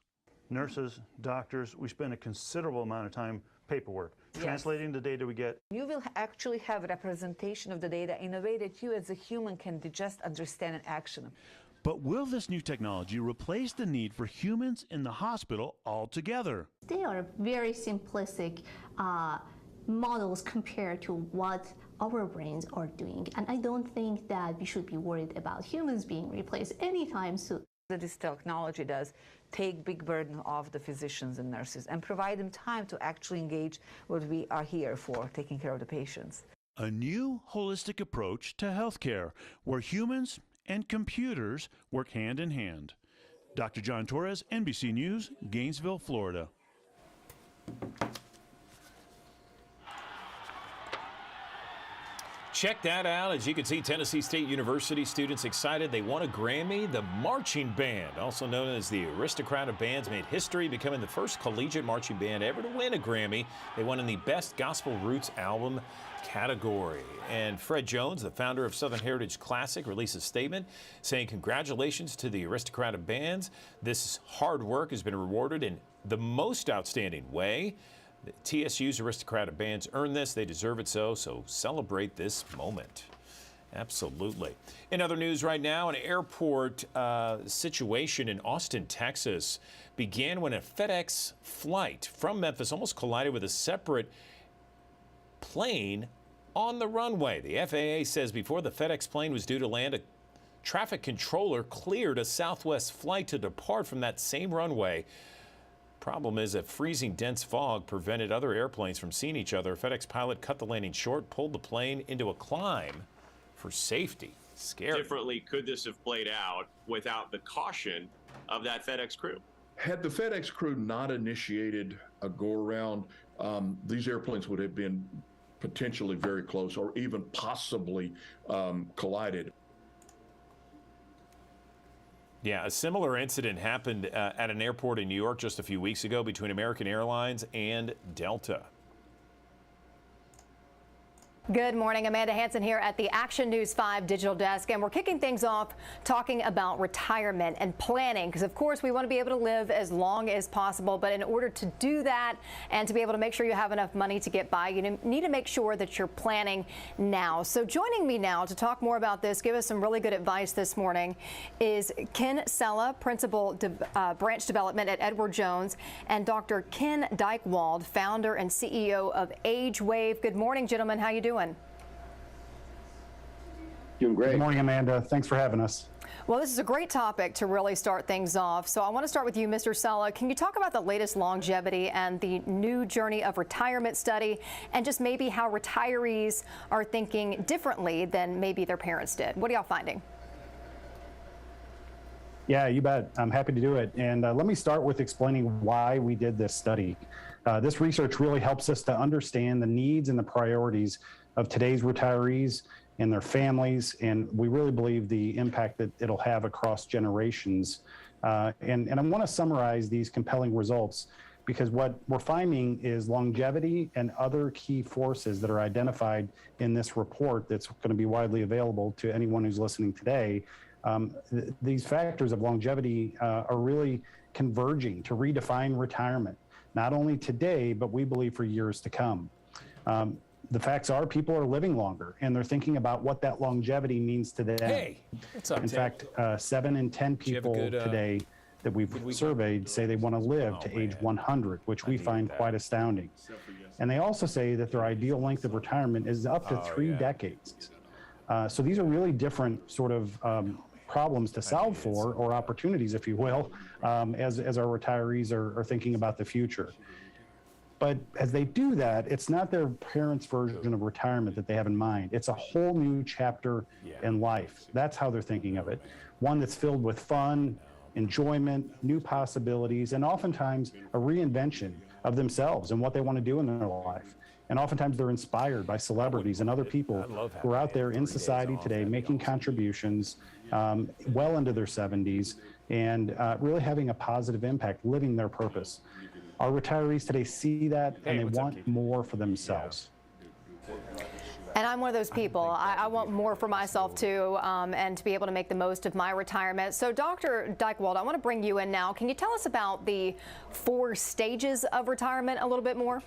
Nurses, doctors, we spend a considerable amount of time paperwork, translating the data we get. You will actually have representation of the data in a way that you as a human can just understand and action. But will this new technology replace the need for humans in the hospital altogether? They are very simplistic models compared to what our brains are doing. And I don't think that we should be worried about humans being replaced anytime soon. This technology does take big burden off the physicians and nurses and provide them time to actually engage what we are here for, taking care of the patients. A new holistic approach to healthcare where humans and computers work hand in hand. Dr. John Torres, NBC News, Gainesville, Florida. Check that out. As you can see, Tennessee State University students excited they won a Grammy. The marching band, also known as the Aristocrat of Bands, made history, becoming the first collegiate marching band ever to win a Grammy. They won in the Best Gospel Roots Album category. And Fred Jones, the founder of Southern Heritage Classic, released a statement saying congratulations to the Aristocrat of Bands. This hard work has been rewarded in the most outstanding way. The TSU's Aristocrat of Bands earned this. They deserve it so celebrate this moment. Absolutely. In other news right now, an airport situation in Austin, Texas began when a FedEx flight from Memphis almost collided with a separate plane on the runway. The FAA says before the FedEx plane was due to land, a traffic controller cleared a Southwest flight to depart from that same runway. Problem is that freezing dense fog prevented other airplanes from seeing each other. A FedEx pilot cut the landing short, pulled the plane into a climb for safety. Scary. Differently, could this have played out without the caution of that FedEx crew? Had the FedEx crew not initiated a go-around, these airplanes would have been potentially very close or even possibly collided. Yeah, a similar incident happened at an airport in New York just a few weeks ago between American Airlines and Delta. Good morning. Amanda Hansen here at the Action News 5 digital desk, and we're kicking things off talking about retirement and planning, because of course we want to be able to live as long as possible, but in order to do that and to be able to make sure you have enough money to get by, you need to make sure that you're planning now. So joining me now to talk more about this, give us some really good advice this morning, is Ken Sella, Principal Branch Development at Edward Jones, and Dr. Ken Dykewald, founder and CEO of AgeWave. Good morning, gentlemen. How you doing? Doing great. Good morning, Amanda. Thanks for having us. Well, this is a great topic to really start things off. So I want to start with you, Mr. Sella. Can you talk about the latest longevity and the new journey of retirement study, and just maybe how retirees are thinking differently than maybe their parents did? What are y'all finding? Yeah, you bet. I'm happy to do it. And let me start with explaining why we did this study. This research really helps us to understand the needs and the priorities of today's retirees and their families, and we really believe the impact that it'll have across generations. And I want to summarize these compelling results, because what we're finding is longevity and other key forces that are identified in this report that's going to be widely available to anyone who's listening today. These factors of longevity are really converging to redefine retirement, not only today, but we believe for years to come. The facts are people are living longer, and they're thinking about what that longevity means to them. Hey, what's up, In fact, 7 in 10 people today that we've surveyed say they want to live to age 100, which we find quite astounding. And they also say that their ideal length of retirement is up to 3 decades. So these are really different sort of problems to solve for, or opportunities, if you will, as our retirees are thinking about the future. But as they do that, it's not their parents' version of retirement that they have in mind. It's a whole new chapter in life. That's how they're thinking of it. One that's filled with fun, enjoyment, new possibilities, and oftentimes a reinvention of themselves and what they want to do in their life. And oftentimes they're inspired by celebrities and other people who are out there in society today making contributions well into their 70s and really having a positive impact, living their purpose. Our retirees today see that, and they want more for themselves. And I'm one of those people. I want more for myself too, and to be able to make the most of my retirement. So Dr. Dykewald, I want to bring you in now. Can you tell us about the 4 stages of retirement a little bit more?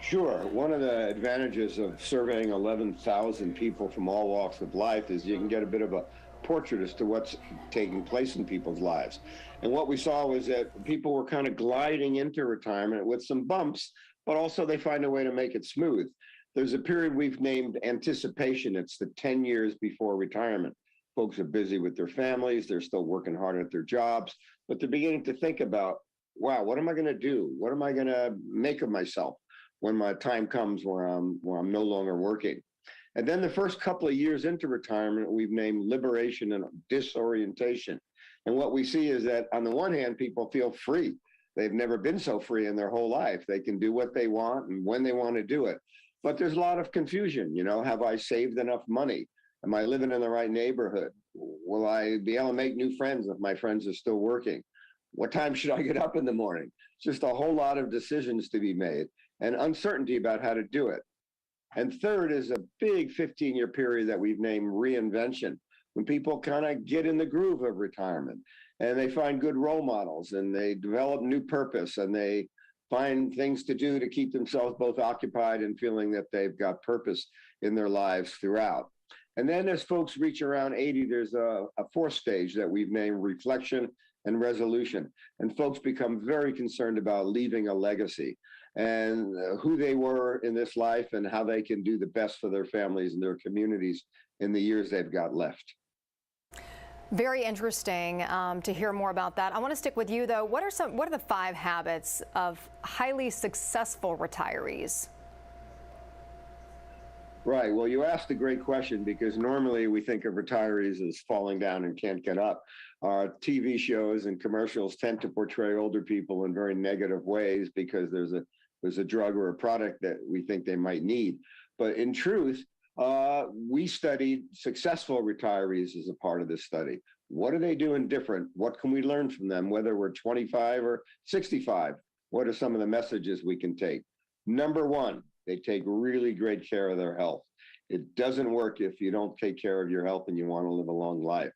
Sure. One of the advantages of surveying 11,000 people from all walks of life is you can get a bit of a portrait as to what's taking place in people's lives. And what we saw was that people were kind of gliding into retirement with some bumps, but also they find a way to make it smooth. There's a period we've named anticipation. It's the 10 years before retirement. Folks are busy with their families. They're still working hard at their jobs, but they're beginning to think about, wow, what am I going to do? What am I going to make of myself when my time comes where I'm no longer working? And then the first couple of years into retirement, we've named liberation and disorientation. And what we see is that on the one hand, people feel free. They've never been so free in their whole life. They can do what they want and when they want to do it. But there's a lot of confusion. You know, have I saved enough money? Am I living in the right neighborhood? Will I be able to make new friends if my friends are still working? What time should I get up in the morning? Just a whole lot of decisions to be made and uncertainty about how to do it. And third is a big 15-year period that we've named reinvention, when people kind of get in the groove of retirement and they find good role models and they develop new purpose and they find things to do to keep themselves both occupied and feeling that they've got purpose in their lives throughout. And then as folks reach around 80, there's a fourth stage that we've named reflection and resolution. And folks become very concerned about leaving a legacy and who they were in this life and how they can do the best for their families and their communities in the years they've got left. Very interesting to hear more about that. I want to stick with you though. What are the 5 habits of highly successful retirees? Right. Well, you asked a great question because normally we think of retirees as falling down and can't get up. Our TV shows and commercials tend to portray older people in very negative ways because there's a drug or a product that we think they might need. But in truth, we studied successful retirees as a part of this study. What are they doing different? What can we learn from them, whether we're 25 or 65? What are some of the messages we can take? Number one, they take really great care of their health. It doesn't work if you don't take care of your health and you want to live a long life.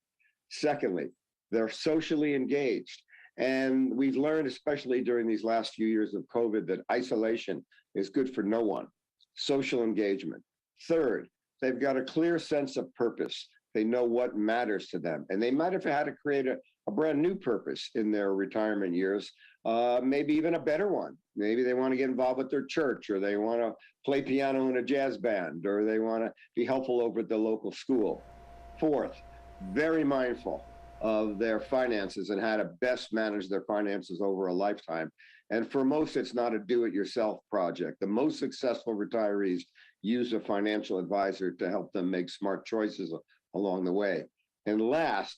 Secondly, they're socially engaged. And we've learned, especially during these last few years of COVID, that isolation is good for no one. Social engagement. Third, they've got a clear sense of purpose. They know what matters to them. And they might have had to create a brand new purpose in their retirement years, maybe even a better one. Maybe they want to get involved with their church, or they want to play piano in a jazz band, or they want to be helpful over at the local school. Fourth, very mindful of their finances and how to best manage their finances over a lifetime. And for most, it's not a do-it-yourself project. The most successful retirees use a financial advisor to help them make smart choices along the way. And last,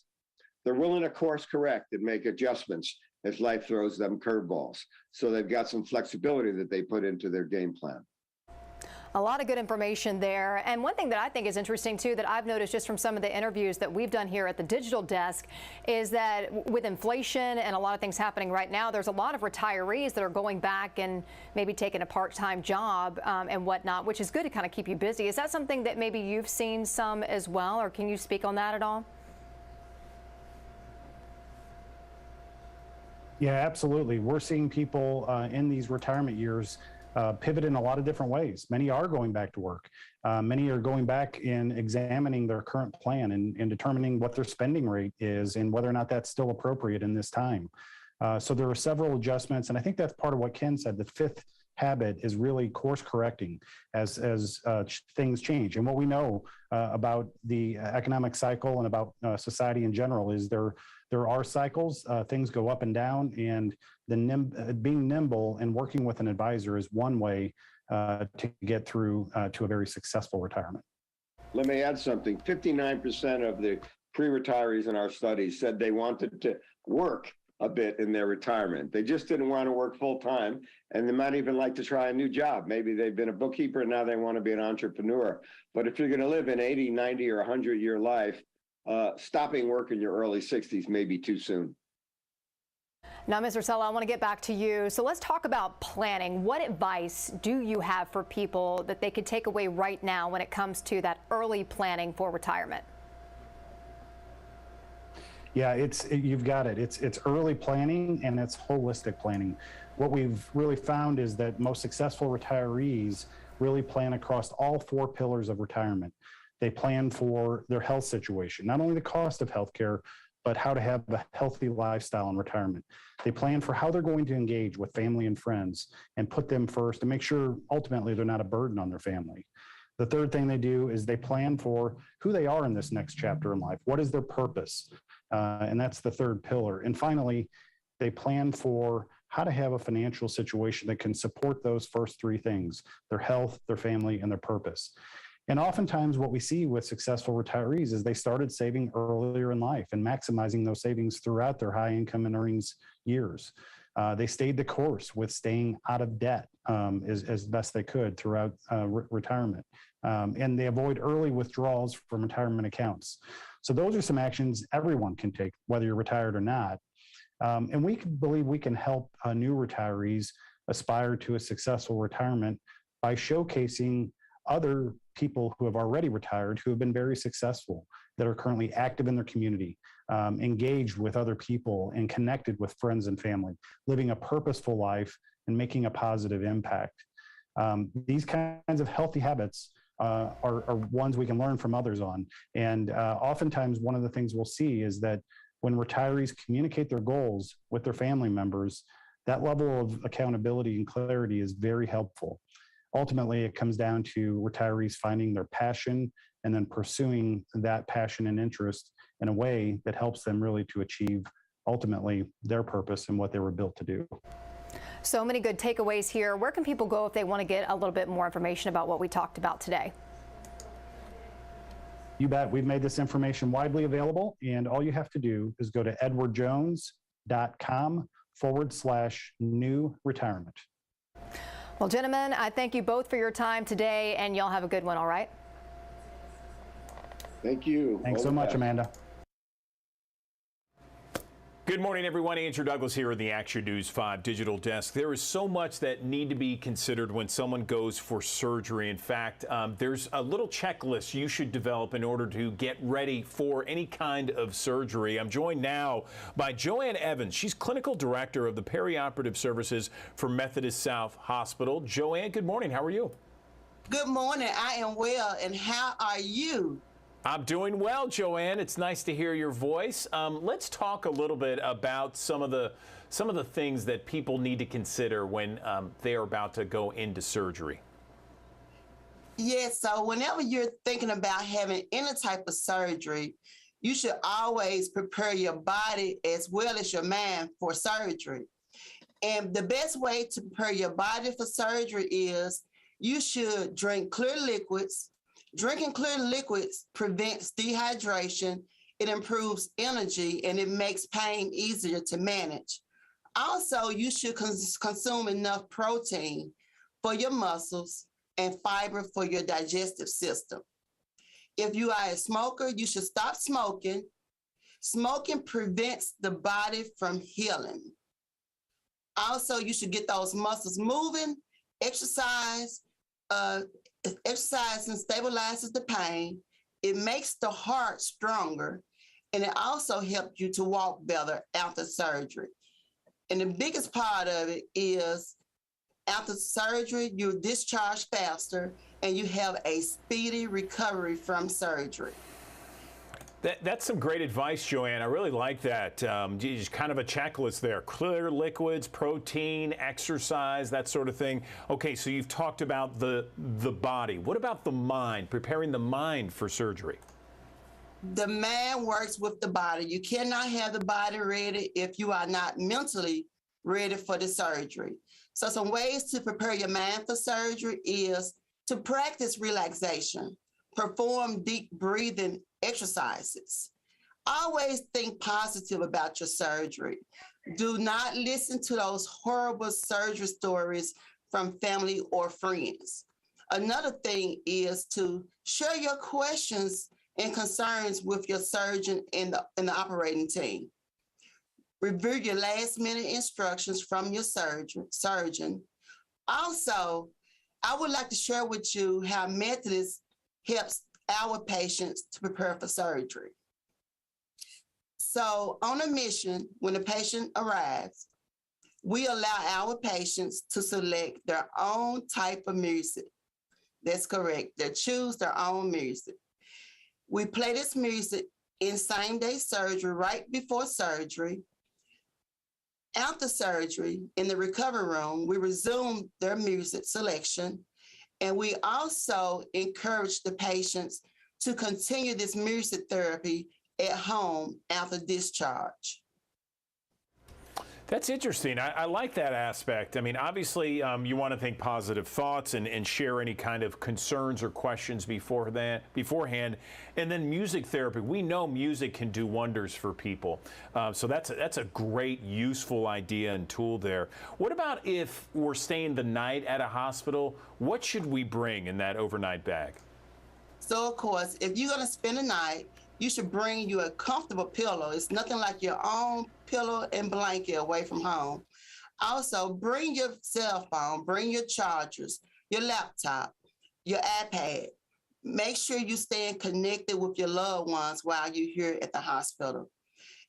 they're willing to course correct and make adjustments if life throws them curveballs. So they've got some flexibility that they put into their game plan. A lot of good information there. And one thing that I think is interesting too, that I've noticed just from some of the interviews that we've done here at the Digital Desk, is that with inflation and a lot of things happening right now, there's a lot of retirees that are going back and maybe taking a part-time job and whatnot, which is good to kind of keep you busy. Is that something that maybe you've seen some as well, or can you speak on that at all? Yeah, absolutely. We're seeing people in these retirement years pivot in a lot of different ways. Many are going back to work. Many are going back and examining their current plan and determining what their spending rate is and whether or not that's still appropriate in this time. So there are several adjustments, and I think that's part of what Ken said. The fifth habit is really course correcting as things change. And what we know about the economic cycle and about society in general is there are cycles, things go up and down, and being nimble and working with an advisor is one way to get through to a very successful retirement. Let me add something. 59% of the pre-retirees in our study said they wanted to work a bit in their retirement. They just didn't want to work full time, and they might even like to try a new job. Maybe they've been a bookkeeper and now they want to be an entrepreneur. But if you're going to live an 80, 90, or 100-year life, stopping work in your early 60s may be too soon. Now, Mr. Sella, I want to get back to you. So let's talk about planning. What advice do you have for people that they could take away right now when it comes to that early planning for retirement? Yeah, you've got it. It's early planning and it's holistic planning. what we've really found is that most successful retirees really plan across all 4 pillars of retirement. They plan for their health situation, not only the cost of healthcare, but how to have a healthy lifestyle in retirement. They plan for how they're going to engage with family and friends and put them first and make sure ultimately they're not a burden on their family. The third thing they do is they plan for who they are in this next chapter in life. What is their purpose? And that's the third pillar. And finally, they plan for how to have a financial situation that can support those first 3 things: their health, their family, and their purpose. And oftentimes what we see with successful retirees is they started saving earlier in life and maximizing those savings throughout their high income and earnings years. They stayed the course with staying out of debt as best they could throughout retirement. And they avoid early withdrawals from retirement accounts. So those are some actions everyone can take, whether you're retired or not. And we believe we can help new retirees aspire to a successful retirement by showcasing other people who have already retired, who have been very successful, that are currently active in their community, engaged with other people and connected with friends and family, living a purposeful life and making a positive impact. These kinds of healthy habits are ones we can learn from others on. And oftentimes one of the things we'll see is that when retirees communicate their goals with their family members, that level of accountability and clarity is very helpful. Ultimately, it comes down to retirees finding their passion and then pursuing that passion and interest in a way that helps them really to achieve ultimately their purpose and what they were built to do. So many good takeaways here. Where can people go if they want to get a little bit more information about what we talked about today? You bet. We've made this information widely available, and all you have to do is go to edwardjones.com/new retirement. Well, gentlemen, I thank you both for your time today, and y'all have a good one, all right? Thank you. Thanks so much, Amanda. Good morning, everyone. Andrew Douglas here in the Action News 5 Digital Desk. There is so much that need to be considered when someone goes for surgery. In fact, there's a little checklist you should develop in order to get ready for any kind of surgery. I'm joined now by Joanne Evans. She's Clinical Director of the Perioperative Services for Methodist South Hospital. Joanne, good morning. How are you? Good morning. I am well, and how are you? I'm doing well, Joanne. It's nice to hear your voice. Let's talk a little bit about some of the things that people need to consider when they are about to go into surgery. Yes, so whenever you're thinking about having any type of surgery, you should always prepare your body as well as your mind for surgery. And the best way to prepare your body for surgery is you should drink clear liquids. Drinking clear liquids prevents dehydration, it improves energy, and it makes pain easier to manage. Also, you should consume enough protein for your muscles and fiber for your digestive system. If you are a smoker, you should stop smoking. Smoking prevents the body from healing. Also, you should get those muscles moving, exercise. Exercising stabilizes the pain, it makes the heart stronger, and it also helps you to walk better after surgery. And the biggest part of it is after surgery, you're discharged faster and you have a speedy recovery from surgery. That's some great advice, Joanne. I really like that. Just kind of a checklist there. Clear liquids, protein, exercise, that sort of thing. Okay, so you've talked about the body. What about the mind, preparing the mind for surgery? The mind works with the body. You cannot have the body ready if you are not mentally ready for the surgery. So some ways to prepare your mind for surgery is to practice relaxation, perform deep breathing exercises. Always think positive about your surgery. Do not listen to those horrible surgery stories from family or friends. Another thing is to share your questions and concerns with your surgeon and the operating team. Review your last minute instructions from your surgeon. Also, I would like to share with you how Methodist helps our patients to prepare for surgery. So on a mission, when the patient arrives, We allow our patients to select their own type of music. That's correct. They choose their own music. We play this music in same-day surgery, right before surgery. After surgery, in the recovery room, we resume their music selection, and we also encourage the patients to continue this music therapy at home after discharge. That's interesting. I like that aspect. I mean, obviously, you want to think positive thoughts and share any kind of concerns or questions beforehand. And then music therapy. We know music can do wonders for people. So that's a great, useful idea and tool there. What about if we're staying the night at a hospital? What should we bring in that overnight bag? So, of course, if you're going to spend a night, you should bring you a comfortable pillow. It's nothing like your own pillow and blanket away from home. Also, bring your cell phone, bring your chargers, your laptop, your iPad. Make sure you're staying connected with your loved ones while you're here at the hospital.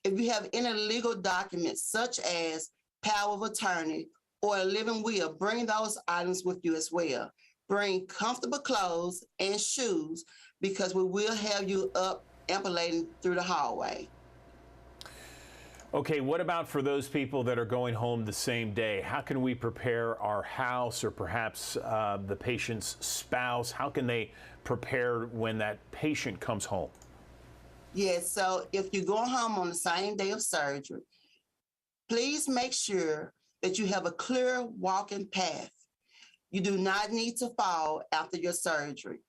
If you have any legal documents, such as power of attorney or a living will, bring those items with you as well. Bring comfortable clothes and shoes, because we will have you up ambulating through the hallway. Okay, what about for those people that are going home the same day? How can we prepare our house or perhaps the patient's spouse? How can they prepare when that patient comes home? Yes, so if you're going home on the same day of surgery, please make sure that you have a clear walking path. You do not need to fall after your surgery.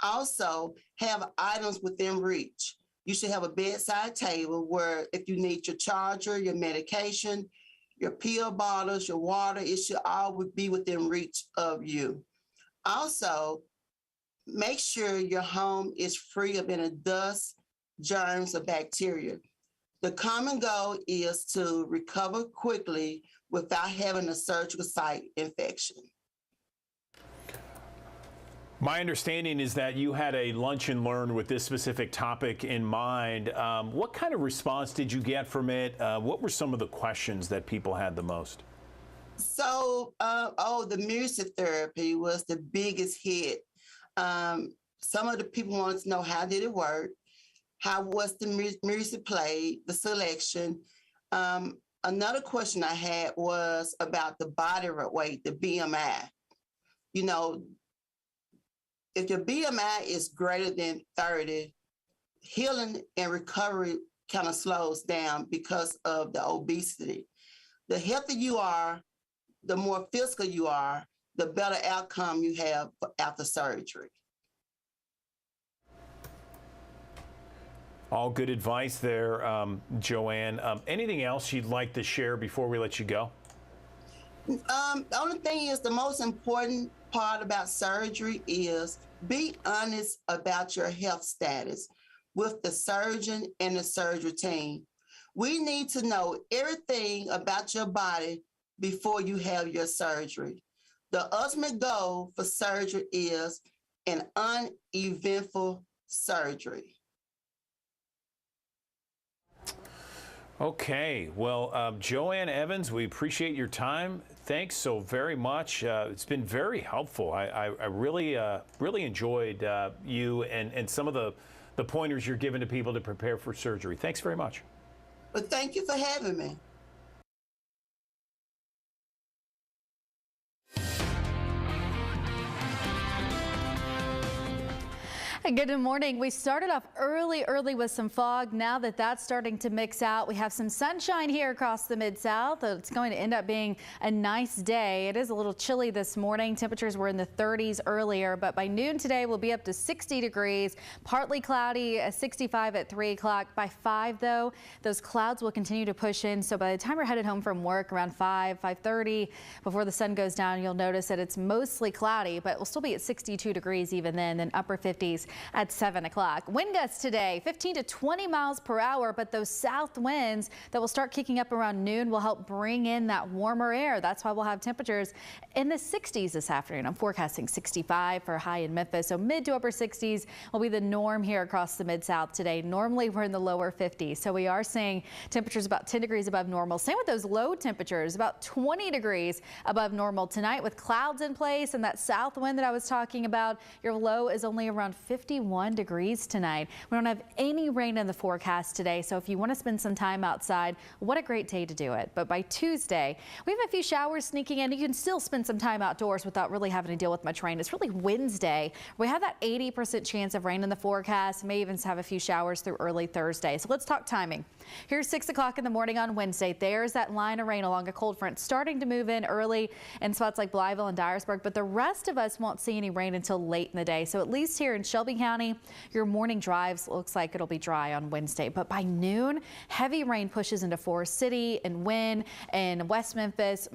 Also, have items within reach. You should have a bedside table where if you need your charger, your medication, your pill bottles, your water, it should all be within reach of you. Also, make sure your home is free of any dust, germs, or bacteria. The common goal is to recover quickly without having a surgical site infection. My understanding is that you had a lunch and learn with this specific topic in mind. What kind of response did you get from it? What were some of the questions that people had the most? So, the music therapy was the biggest hit. Some of the people wanted to know, how did it work? How was the music played, the selection? Another question I had was about the body weight, the BMI. You know, if your BMI is greater than 30, healing and recovery kind of slows down because of the obesity. The healthier you are, the more physical you are, the better outcome you have after surgery. All good advice there, Joanne. Anything else you'd like to share before we let you go? The only thing is, the most important part about surgery is be honest about your health status with the surgeon and the surgery team. We need to know everything about your body before you have your surgery. The ultimate goal for surgery is an uneventful surgery. Okay, well, Joanne Evans, we appreciate your time. Thanks so very much. It's been very helpful. I really enjoyed you and some of the pointers you're giving to people to prepare for surgery. Thanks very much. Well, thank you for having me. Good morning. We started off early with some fog. Now that that's starting to mix out, we have some sunshine here across the Mid-South. It's going to end up being a nice day. It is a little chilly this morning. Temperatures were in the 30s earlier, but by noon today we'll be up to 60 degrees. Partly cloudy, 65 at 3 o'clock. By 5 though, those clouds will continue to push in. So by the time we're headed home from work around 5:30, before the sun goes down, you'll notice that it's mostly cloudy, but we'll still be at 62 degrees even then upper 50s at 7 o'clock. Wind gusts today 15 to 20 miles per hour, but those south winds that will start kicking up around noon will help bring in that warmer air. That's why we'll have temperatures in the 60s this afternoon. I'm forecasting 65 for a high in Memphis, so mid to upper 60s will be the norm here across the Mid-South today. Normally we're in the lower 50s, so we are seeing temperatures about 10 degrees above normal. Same with those low temperatures, about 20 degrees above normal tonight with clouds in place and that south wind that I was talking about. Your low is only around 51 degrees tonight. We don't have any rain in the forecast today, so if you want to spend some time outside, what a great day to do it. But by Tuesday, we have a few showers sneaking in. You can still spend some time outdoors without really having to deal with much rain. It's really Wednesday. We have that 80% chance of rain in the forecast. May even have a few showers through early Thursday. So let's talk timing. Here's 6 o'clock in the morning on Wednesday. There's that line of rain along a cold front starting to move in early in spots like Blytheville and Dyersburg, but the rest of us won't see any rain until late in the day. So at least here in Shelby County, your morning drives looks like it'll be dry on Wednesday. But by noon, heavy rain pushes into Forest City and Wynne and West Memphis,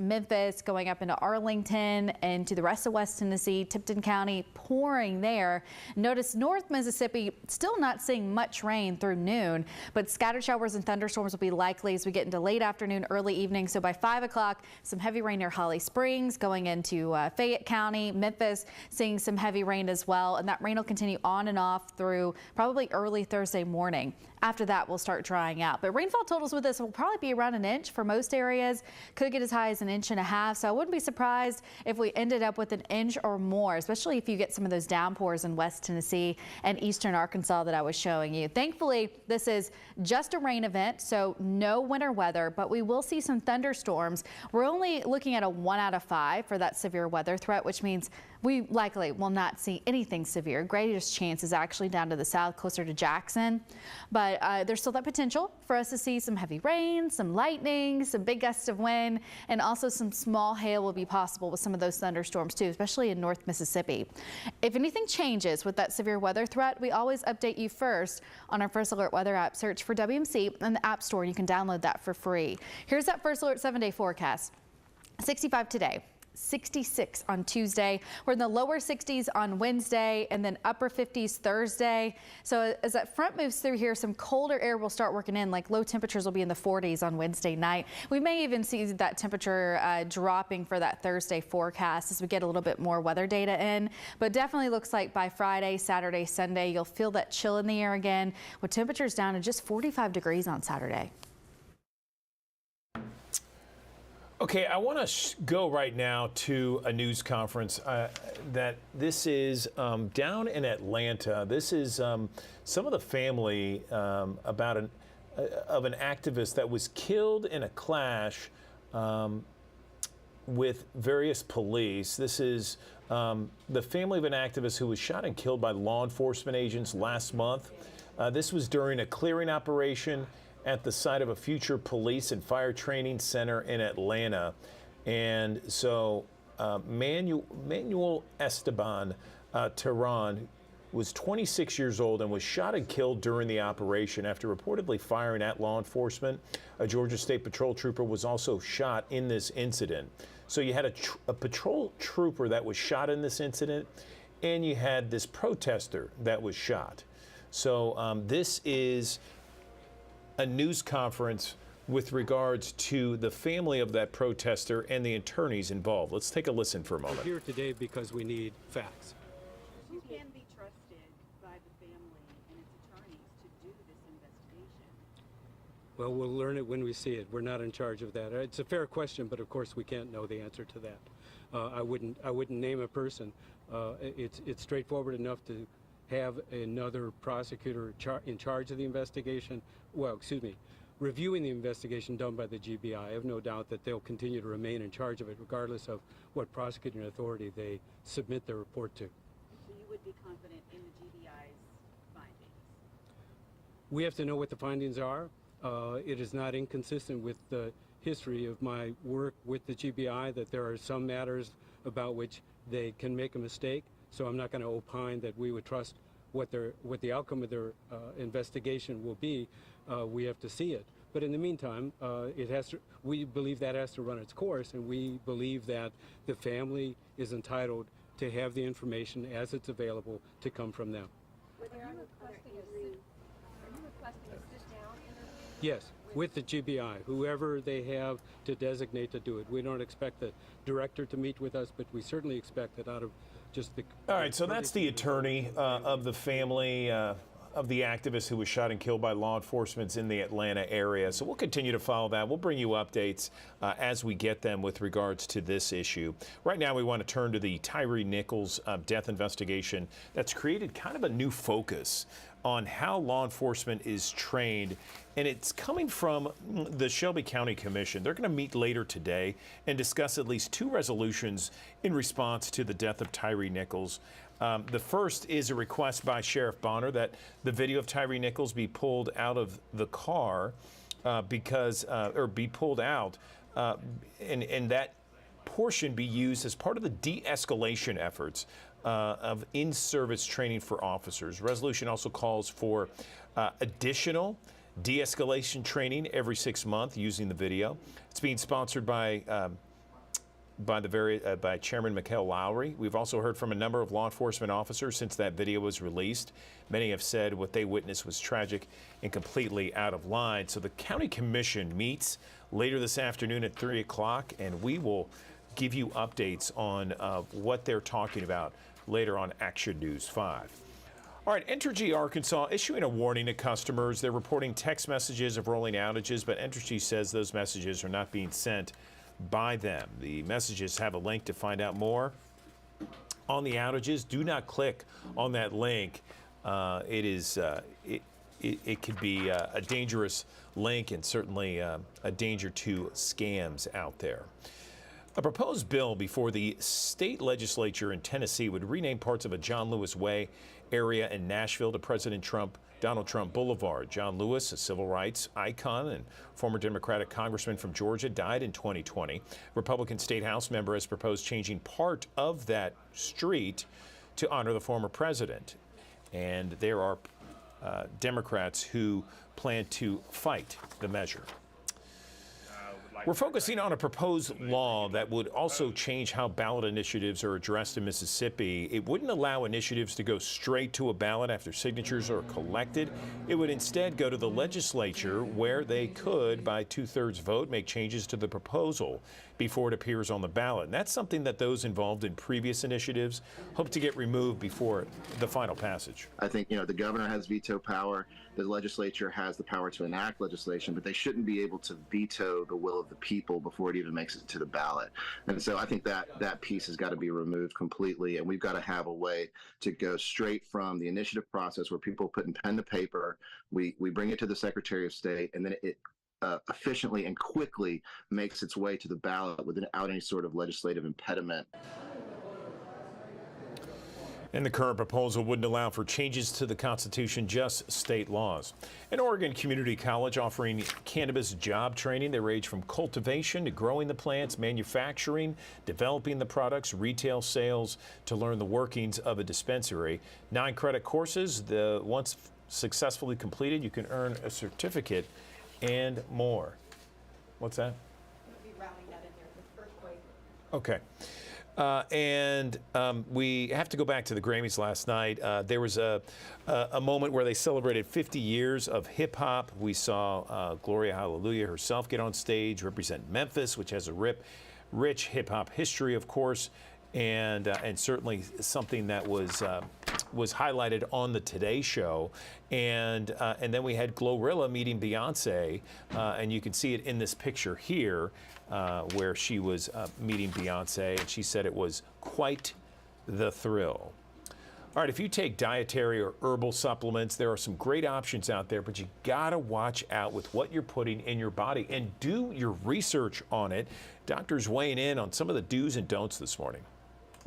going up into Arlington and to the rest of West Tennessee, Tipton County, pouring there. Notice North Mississippi still not seeing much rain through noon, but scattered showers and thunderstorms will be likely as we get into late afternoon, early evening. So by 5 o'clock, some heavy rain near Holly Springs, going into Fayette County, Memphis, seeing some heavy rain as well. And that rain will continue on and off through probably early Thursday morning. After that, we'll start drying out. But rainfall totals with this will probably be around an inch for most areas. Could get as high as 1.5 inches. So I wouldn't be surprised if we ended up with an inch or more, especially if you get some of those downpours in West Tennessee and eastern Arkansas that I was showing you. Thankfully, this is just a rain event, so no winter weather, but we will see some thunderstorms. We're only looking at a 1 out of 5 for that severe weather threat, which means we likely will not see anything severe. Greatest chance is actually down to the south, closer to Jackson. But there's still that potential for us to see some heavy rain, some lightning, some big gusts of wind, and also some small hail will be possible with some of those thunderstorms too, especially in North Mississippi. If anything changes with that severe weather threat, we always update you first on our First Alert Weather app. Search for WMC in the App Store, and you can download that for free. Here's that First Alert 7-day forecast. 65 today. 66 on Tuesday. We're in the lower 60s on Wednesday and then upper 50s Thursday. So as that front moves through here, some colder air will start working in, like low temperatures will be in the 40s on Wednesday night. We may even see that temperature dropping for that Thursday forecast as we get a little bit more weather data in. But definitely looks like by Friday, Saturday, Sunday, you'll feel that chill in the air again with temperatures down to just 45 degrees on Saturday. Okay, I want to go right now to a news conference that this is down in Atlanta. This is some of the family of an activist that was killed in a clash with various police. This is the family of an activist who was shot and killed by law enforcement agents last month. This was during a clearing operation at the site of a future police and fire training center in Atlanta. And so Manuel Esteban Terran was 26 years old and was shot and killed during the operation after reportedly firing at law enforcement. A Georgia State Patrol trooper was also shot in this incident. So you had a patrol trooper that was shot in this incident, and you had this protester that was shot. So this is a news conference with regards to the family of that protester and the attorneys involved. Let's take a listen for a moment. We're here today because we need facts. Who can be trusted by the family and its attorneys to do this investigation? Well, we'll learn it when we see it. We're not in charge of that. It's a fair question, but of course we can't know the answer to that. I wouldn't name a person. It's straightforward enough to have another prosecutor in charge of the investigation. Well, excuse me, reviewing the investigation done by the GBI. I have no doubt that they'll continue to remain in charge of it, regardless of what prosecuting authority they submit their report to. So you would be confident in the GBI's findings? We have to know what the findings are. It is not inconsistent with the history of my work with the GBI that there are some matters about which they can make a mistake. So I'm not going to opine that we would trust what the outcome of their investigation will be. We have to see it. But in the meantime, we believe that has to run its course, and we believe that the family is entitled to have the information as it's available to come from them. Yes, with the GBI, whoever they have to designate to do it. We don't expect the director to meet with us, but we certainly expect that out of just the... All right, so that's the attorney of the family of the activist who was shot and killed by law enforcement in the Atlanta area. So we'll continue to follow that. We'll bring you updates as we get them with regards to this issue. Right now, we want to turn to the Tyre Nichols death investigation that's created kind of a new focus on how law enforcement is trained, and it's coming from the Shelby County Commission. They're going to meet later today and discuss at least 2 resolutions in response to the death of Tyre Nichols. The first is a request by Sheriff Bonner that the video of Tyre Nichols be pulled out of the car or be pulled out, and that portion be used as part of the de-escalation efforts of in-service training for officers. Resolution also calls for additional de-escalation training every 6 months using the video. It's being sponsored by Chairman Mikhail Lowry. We've also heard from a number of law enforcement officers since that video was released. Many have said what they witnessed was tragic and completely out of line. So the County Commission meets later this afternoon at 3 o'clock, and we will give you updates on what they're talking about later on Action News 5. All right, Entergy Arkansas issuing a warning to customers. They're reporting text messages of rolling outages, but Entergy says those messages are not being sent by them. The messages have a link to find out more on the outages. Do not click on that link. It could be a dangerous link and certainly a danger to scams out there. A proposed bill before the state legislature in Tennessee would rename parts of a John Lewis Way area in Nashville to Donald Trump Boulevard. John Lewis, a civil rights icon and former Democratic congressman from Georgia, died in 2020. Republican State House member has proposed changing part of that street to honor the former president. And there are Democrats who plan to fight the measure. We're focusing on a proposed law that would also change how ballot initiatives are addressed in Mississippi. It wouldn't allow initiatives to go straight to a ballot after signatures are collected. It would instead go to the legislature where they could, by 2/3 vote, make changes to the proposal before it appears on the ballot. And that's something that those involved in previous initiatives hope to get removed before the final passage. I think, the governor has veto power. The legislature has the power to enact legislation, but they shouldn't be able to veto the will of the people before it even makes it to the ballot. And so I think that piece has got to be removed completely, and we've got to have a way to go straight from the initiative process where people put pen to paper, we bring it to the Secretary of State, and then it efficiently and quickly makes its way to the ballot without any sort of legislative impediment. And the current proposal wouldn't allow for changes to the Constitution, just state laws. An Oregon Community College offering cannabis job training. They range from cultivation to growing the plants, manufacturing, developing the products, retail sales, to learn the workings of a dispensary. 9 credit courses. Once successfully completed, you can earn a certificate and more. What's that? Okay. We have to go back to the Grammys last night. There was a moment where they celebrated 50 years of hip hop. We saw Gloria Hallelujah herself get on stage, represent Memphis, which has a rich hip hop history, of course, and certainly something that was highlighted on the Today Show. And then we had Glorilla meeting Beyonce, and you can see it in this picture here, where she was meeting Beyonce, and she said it was quite the thrill. All right, if you take dietary or herbal supplements, there are some great options out there, but you gotta watch out with what you're putting in your body and do your research on it. Doctors weighing in on some of the do's and don'ts this morning.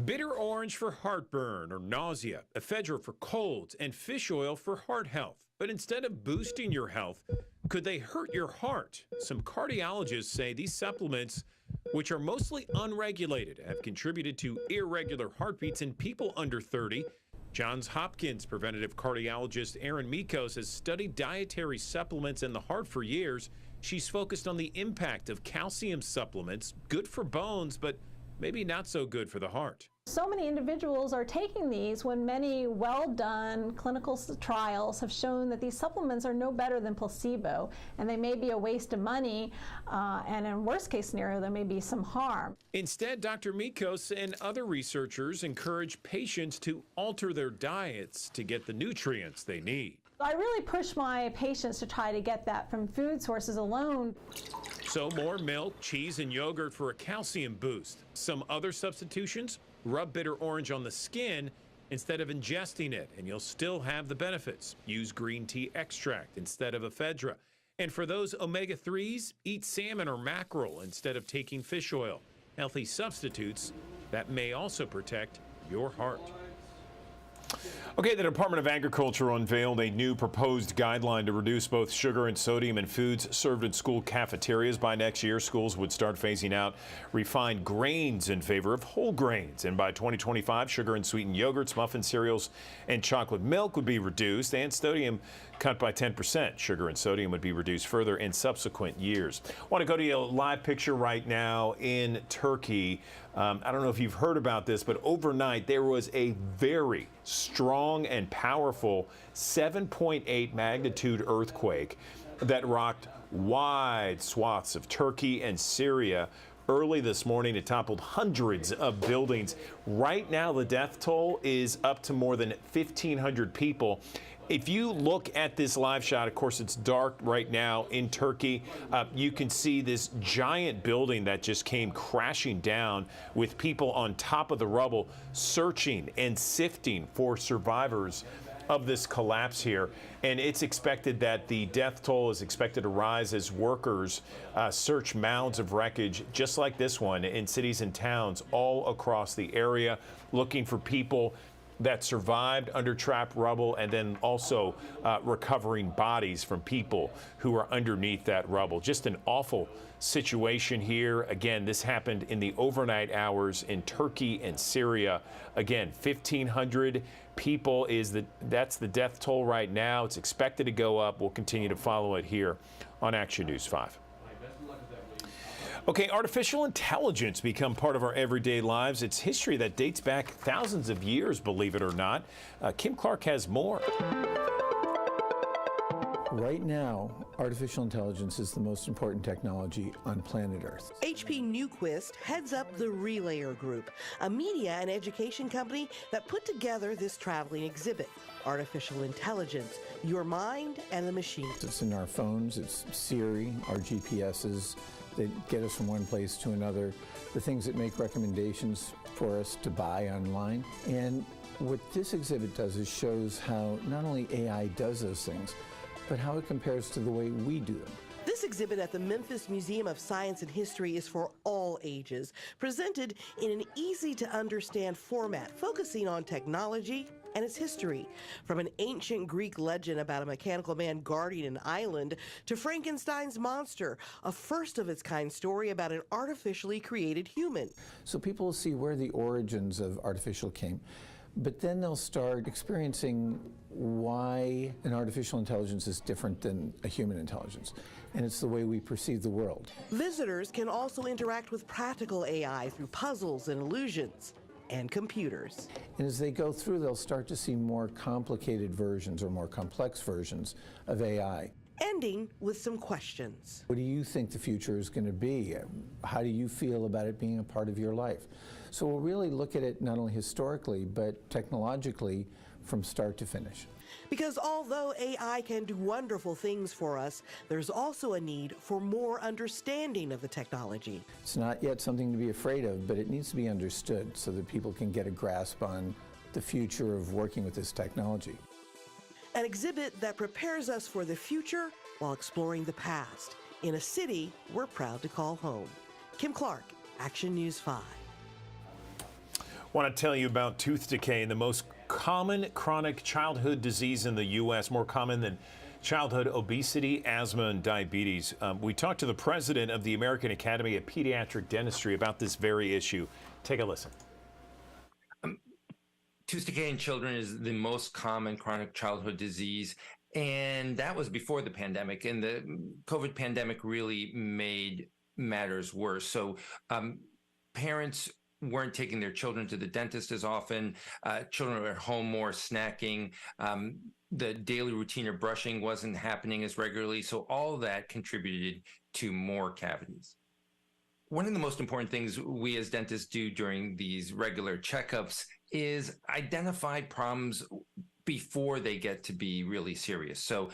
Bitter orange for heartburn or nausea, ephedra for colds, and fish oil for heart health. But instead of boosting your health, could they hurt your heart? Some cardiologists say these supplements, which are mostly unregulated, have contributed to irregular heartbeats in people under 30. Johns Hopkins preventive cardiologist Erin Mikos has studied dietary supplements in the heart for years. She's focused on the impact of calcium supplements, good for bones, but maybe not so good for the heart. So many individuals are taking these when many well-done clinical trials have shown that these supplements are no better than placebo, and they may be a waste of money, and in worst case scenario, there may be some harm. Instead, Dr. Mikos and other researchers encourage patients to alter their diets to get the nutrients they need. I really push my patients to try to get that from food sources alone. So more milk, cheese, and yogurt for a calcium boost. Some other substitutions? Rub bitter orange on the skin instead of ingesting it, and you'll still have the benefits. Use green tea extract instead of ephedra. And for those omega-3s, eat salmon or mackerel instead of taking fish oil. Healthy substitutes that may also protect your heart. Okay, the Department of Agriculture unveiled a new proposed guideline to reduce both sugar and sodium in foods served in school cafeterias. By next year, schools would start phasing out refined grains in favor of whole grains. And by 2025, sugar and sweetened yogurts, muffin cereals, and chocolate milk would be reduced, and sodium cut by 10%. Sugar and sodium would be reduced further in subsequent years. I want to go to a live picture right now in Turkey. I don't know if you've heard about this, but overnight there was a very strong and powerful 7.8 magnitude earthquake that rocked wide swaths of Turkey and Syria. Early this morning, it toppled hundreds of buildings. Right now, the death toll is up to more than 1,500 people. If you look at this live shot, of course, it's dark right now in Turkey. You can see this giant building that just came crashing down with people on top of the rubble searching and sifting for survivors of this collapse here. And it's expected that the death toll is expected to rise as workers search mounds of wreckage just like this one in cities and towns all across the area, looking for people that survived under trapped rubble, and then also recovering bodies from people who are underneath that rubble. Just an awful situation here. Again, this happened in the overnight hours in Turkey and Syria. Again, 1,500 people that's the death toll right now. It's expected to go up. We'll continue to follow it here on Action News 5. Okay, artificial intelligence become part of our everyday lives. It's history that dates back thousands of years, believe it or not. Kim Clark has more. Right now, artificial intelligence is the most important technology on planet Earth. H.P. Newquist heads up the Relayer Group, a media and education company that put together this traveling exhibit, Artificial Intelligence, Your Mind and the Machine. It's in our phones, it's Siri, our GPSs that get us from one place to another, the things that make recommendations for us to buy online. And what this exhibit does is shows how not only AI does those things, but how it compares to the way we do them. This exhibit at the Memphis Museum of Science and History is for all ages, presented in an easy-to-understand format, focusing on technology and its history. From an ancient Greek legend about a mechanical man guarding an island to Frankenstein's monster, a first-of-its-kind story about an artificially created human. So people will see where the origins of artificial came. But then they'll start experiencing why an artificial intelligence is different than a human intelligence. And it's the way we perceive the world. Visitors can also interact with practical AI through puzzles and illusions and computers. And as they go through, they'll start to see more complicated versions or more complex versions of AI. Ending with some questions. What do you think the future is going to be? How do you feel about it being a part of your life? So we'll really look at it not only historically, but technologically from start to finish. Because although AI can do wonderful things for us, there's also a need for more understanding of the technology. It's not yet something to be afraid of, but it needs to be understood so that people can get a grasp on the future of working with this technology. An exhibit that prepares us for the future while exploring the past in a city we're proud to call home. Kim Clark, Action News 5. Want to tell you about tooth decay, the most common chronic childhood disease in the U.S., more common than childhood obesity, asthma, and diabetes. We talked to the president of the American Academy of Pediatric Dentistry about this very issue. Take a listen. Tooth decay in children is the most common chronic childhood disease, and that was before the pandemic, and the COVID pandemic really made matters worse. So parents weren't taking their children to the dentist as often. Children were at home more, snacking. The daily routine of brushing wasn't happening as regularly. So all that contributed to more cavities. One of the most important things we as dentists do during these regular checkups is identify problems before they get to be really serious. So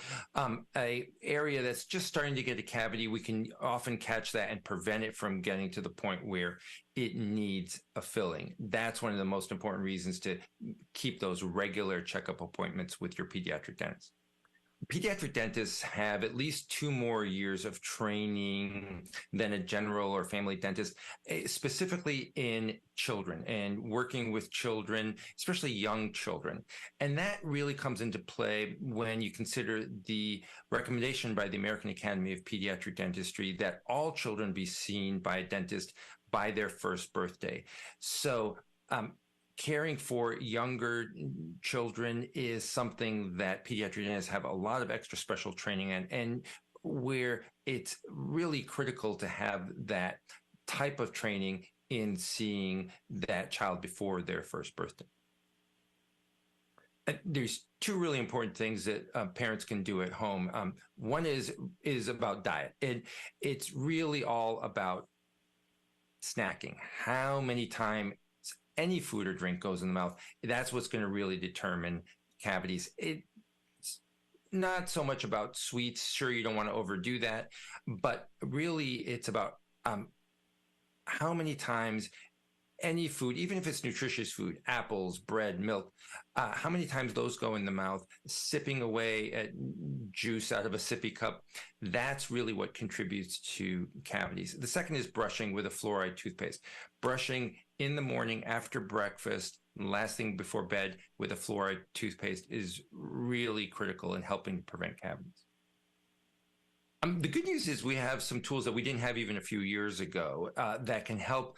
a area that's just starting to get a cavity, we can often catch that and prevent it from getting to the point where it needs a filling. That's one of the most important reasons to keep those regular checkup appointments with your pediatric dentist. Pediatric dentists have at least 2 more years of training than a general or family dentist, specifically in children and working with children, especially young children. And that really comes into play when you consider the recommendation by the American Academy of Pediatric Dentistry that all children be seen by a dentist by their first birthday. So, caring for younger children is something that pediatric dentists have a lot of extra special training in, and where it's really critical to have that type of training in seeing that child before their first birthday. There's 2 really important things that parents can do at home. One is about diet. It's really all about snacking. How many times any food or drink goes in the mouth, that's what's going to really determine cavities. It's not so much about sweets. Sure, you don't want to overdo that, but really it's about how many times any food, even if it's nutritious food, apples, bread, milk, how many times those go in the mouth, sipping away at juice out of a sippy cup, that's really what contributes to cavities. The second is brushing with a fluoride toothpaste. Brushing in the morning after breakfast, last thing before bed with a fluoride toothpaste is really critical in helping to prevent cavities. The good news is we have some tools that we didn't have even a few years ago that can help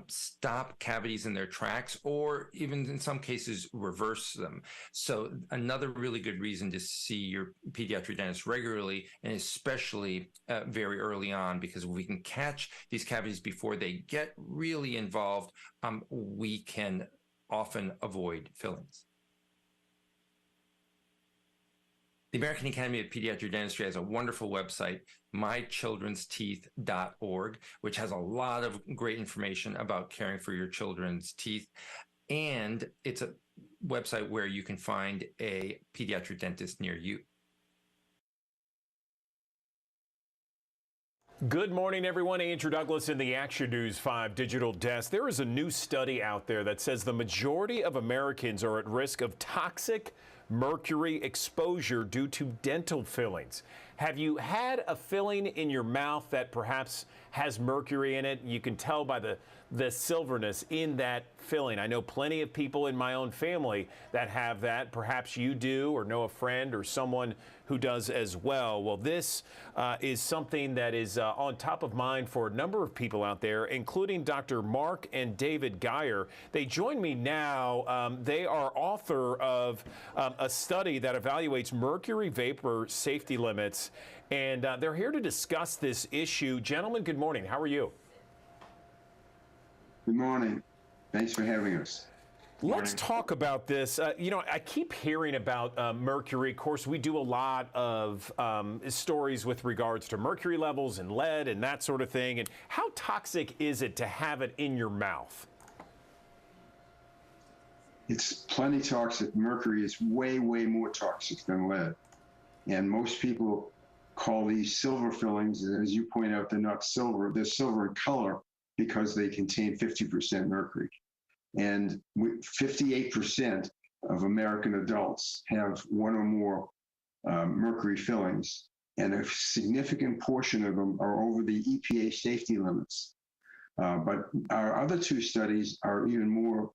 stop cavities in their tracks, or even in some cases reverse them. So another really good reason to see your pediatric dentist regularly, and especially very early on, because if we can catch these cavities before they get really involved, we can often avoid fillings. The American Academy of Pediatric Dentistry has a wonderful website, mychildrensteeth.org, which has a lot of great information about caring for your children's teeth. And it's a website where you can find a pediatric dentist near you. Good morning, everyone. Andrew Douglas in the Action News 5 Digital Desk. There is a new study out there that says the majority of Americans are at risk of toxic mercury exposure due to dental fillings. Have you had a filling in your mouth that perhaps has mercury in it? You can tell by the silverness in that filling. I know plenty of people in my own family that have that. Perhaps you do, or know a friend or someone who does as well. Well, this is something that is on top of mind for a number of people out there, including Dr. Mark and David Geyer. They join me now. They are author of a study that evaluates mercury vapor safety limits, and they're here to discuss this issue. Gentlemen, good morning. How are you? Good morning. Thanks for having us. Let's talk about this. You know, I keep hearing about mercury. Of course, we do a lot of stories with regards to mercury levels and lead and that sort of thing. And how toxic is it to have it in your mouth? It's plenty toxic. Mercury is way, way more toxic than lead. And most people call these silver fillings. As you point out, they're not silver. They're silver in color because they contain 50% mercury. And 58% of American adults have one or more mercury fillings, and a significant portion of them are over the EPA safety limits. But our other 2 studies are even more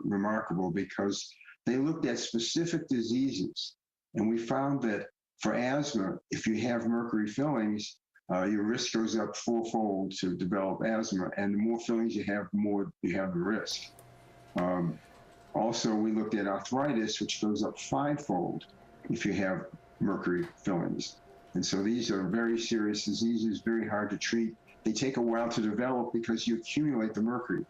remarkable because they looked at specific diseases. And we found that for asthma, if you have mercury fillings, your risk goes up 4-fold to develop asthma. And the more fillings you have, the more you have the risk. Also, we looked at arthritis, which goes up 5-fold if you have mercury fillings. And so these are very serious diseases, very hard to treat. They take a while to develop because you accumulate the mercury.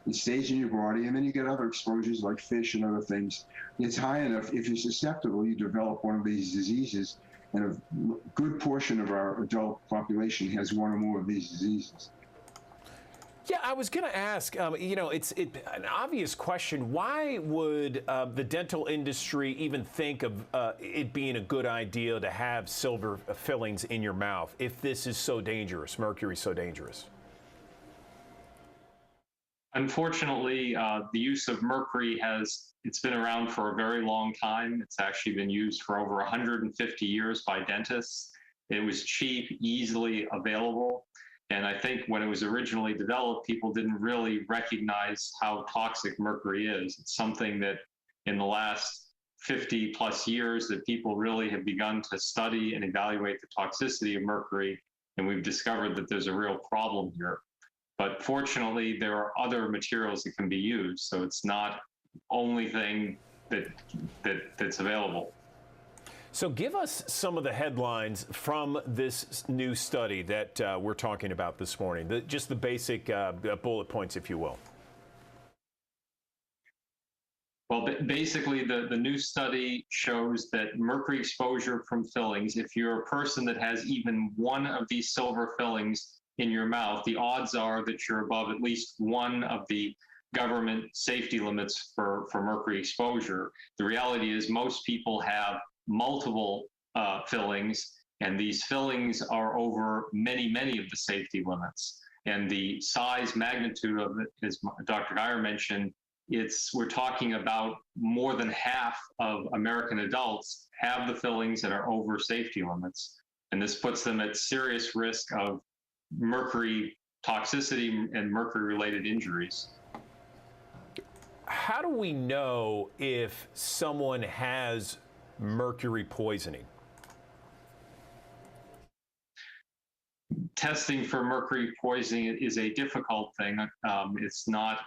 It stays in your body, and then you get other exposures like fish and other things. It's high enough. If you're susceptible, you develop one of these diseases, and a good portion of our adult population has one or more of these diseases. Yeah, I was going to ask, it's an obvious question. Why would the dental industry even think of it being a good idea to have silver fillings in your mouth if this is so dangerous, mercury so dangerous? Unfortunately, the use of mercury it's been around for a very long time. It's actually been used for over 150 years by dentists. It was cheap, easily available. And I think when it was originally developed, people didn't really recognize how toxic mercury is. It's something that in the last 50 plus years that people really have begun to study and evaluate the toxicity of mercury. And we've discovered that there's a real problem here. But fortunately, there are other materials that can be used. So it's not the only thing that's available. So give us some of the headlines from this new study that we're talking about this morning, just the basic bullet points, if you will. Well, basically, the new study shows that mercury exposure from fillings, if you're a person that has even one of these silver fillings in your mouth, the odds are that you're above at least one of the government safety limits for mercury exposure. The reality is most people have multiple fillings, and these fillings are over many of the safety limits. And the size magnitude of it, as Dr. Geyer mentioned, we're talking about more than half of American adults have the fillings that are over safety limits. And this puts them at serious risk of mercury toxicity and mercury-related injuries. How do we know if someone has mercury poisoning? Testing for mercury poisoning is a difficult thing. It's not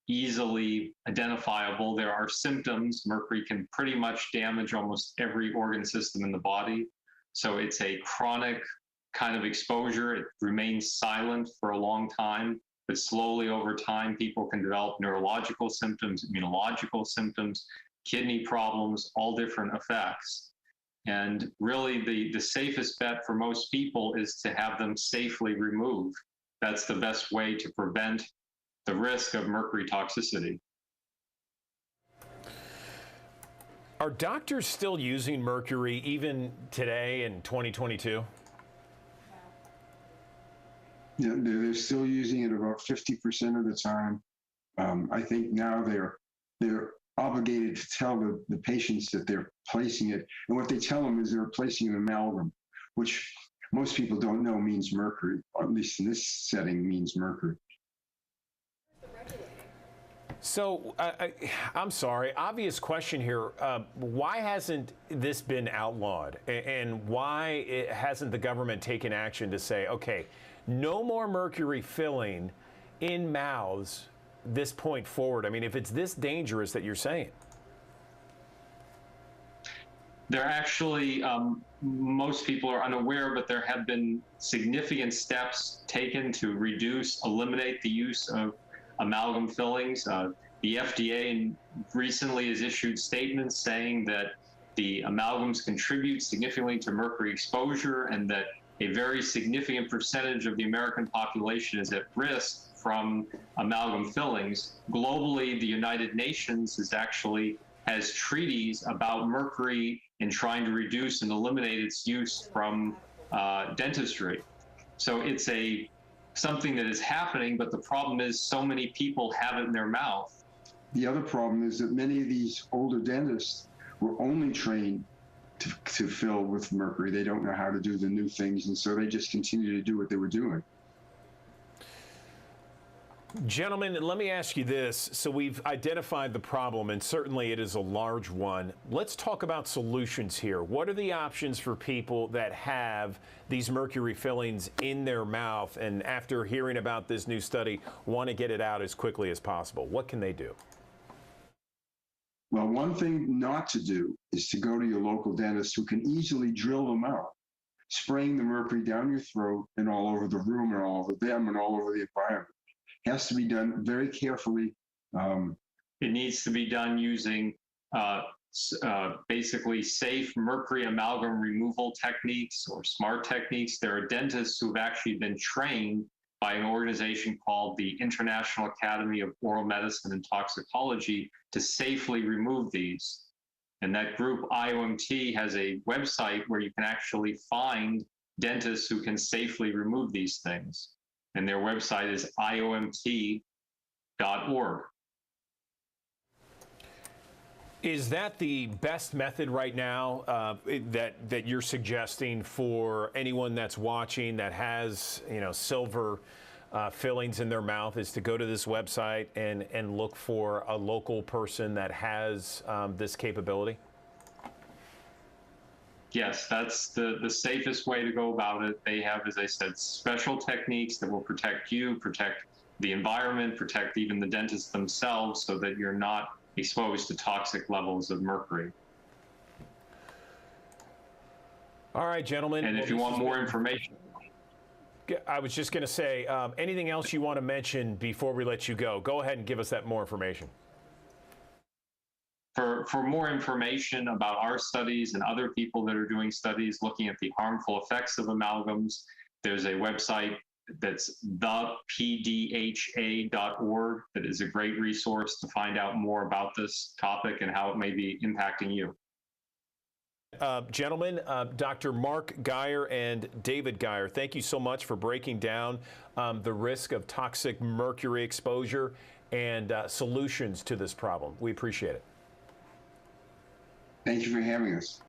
easily identifiable. There are symptoms. Mercury can pretty much damage almost every organ system in the body. So it's a chronic kind of exposure. It remains silent for a long time, but slowly over time, people can develop neurological symptoms, immunological symptoms, kidney problems, all different effects. And really the safest bet for most people is to have them safely removed. That's the best way to prevent the risk of mercury toxicity. Are doctors still using mercury even today in 2022? Yeah, they're still using it about 50% of the time. I think now they're obligated to tell the patients that they're placing it. And what they tell them is they're placing an amalgam, which most people don't know means mercury, or at least in this setting means mercury. So I'm sorry, obvious question here. Why hasn't this been outlawed? And why hasn't the government taken action to say, okay, no more mercury filling in mouths this point forward? I mean, if it's this dangerous that you're saying. There actually, most people are unaware, but there have been significant steps taken to eliminate the use of amalgam fillings. The FDA recently has issued statements saying that the amalgams contribute significantly to mercury exposure and that a very significant percentage of the American population is at risk from amalgam fillings. Globally, the United Nations has treaties about mercury and trying to reduce and eliminate its use from dentistry. So it's something that is happening, but the problem is so many people have it in their mouth. The other problem is that many of these older dentists were only trained to fill with mercury. They don't know how to do the new things, and so they just continue to do what they were doing. Gentlemen, let me ask you this. So we've identified the problem, and certainly it is a large one. Let's talk about solutions here. What are the options for people that have these mercury fillings in their mouth and after hearing about this new study want to get it out as quickly as possible? What can they do? Well, one thing not to do is to go to your local dentist who can easily drill them out, spraying the mercury down your throat and all over the room and all over them and all over the environment. has to be done very carefully. It needs to be done using basically safe mercury amalgam removal techniques or SMART techniques. There are dentists who've actually been trained by an organization called the International Academy of Oral Medicine and Toxicology to safely remove these. And that group, IOMT, has a website where you can actually find dentists who can safely remove these things. And their website is IOMT.org. Is that the best method right now that you're suggesting for anyone that's watching that has, silver fillings in their mouth, is to go to this website and look for a local person that has this capability? Yes, that's the safest way to go about it. They have, as I said, special techniques that will protect you, protect the environment, protect even the dentists themselves so that you're not exposed to toxic levels of mercury. All right, gentlemen. And if you want more information. I was just going to say, anything else you want to mention before we let you go? Go ahead and give us that more information. For more information about our studies and other people that are doing studies looking at the harmful effects of amalgams, there's a website that's thepdha.org that is a great resource to find out more about this topic and how it may be impacting you. Gentlemen, Dr. Mark Guyer and David Guyer, thank you so much for breaking down the risk of toxic mercury exposure and solutions to this problem. We appreciate it. Thank you for having us.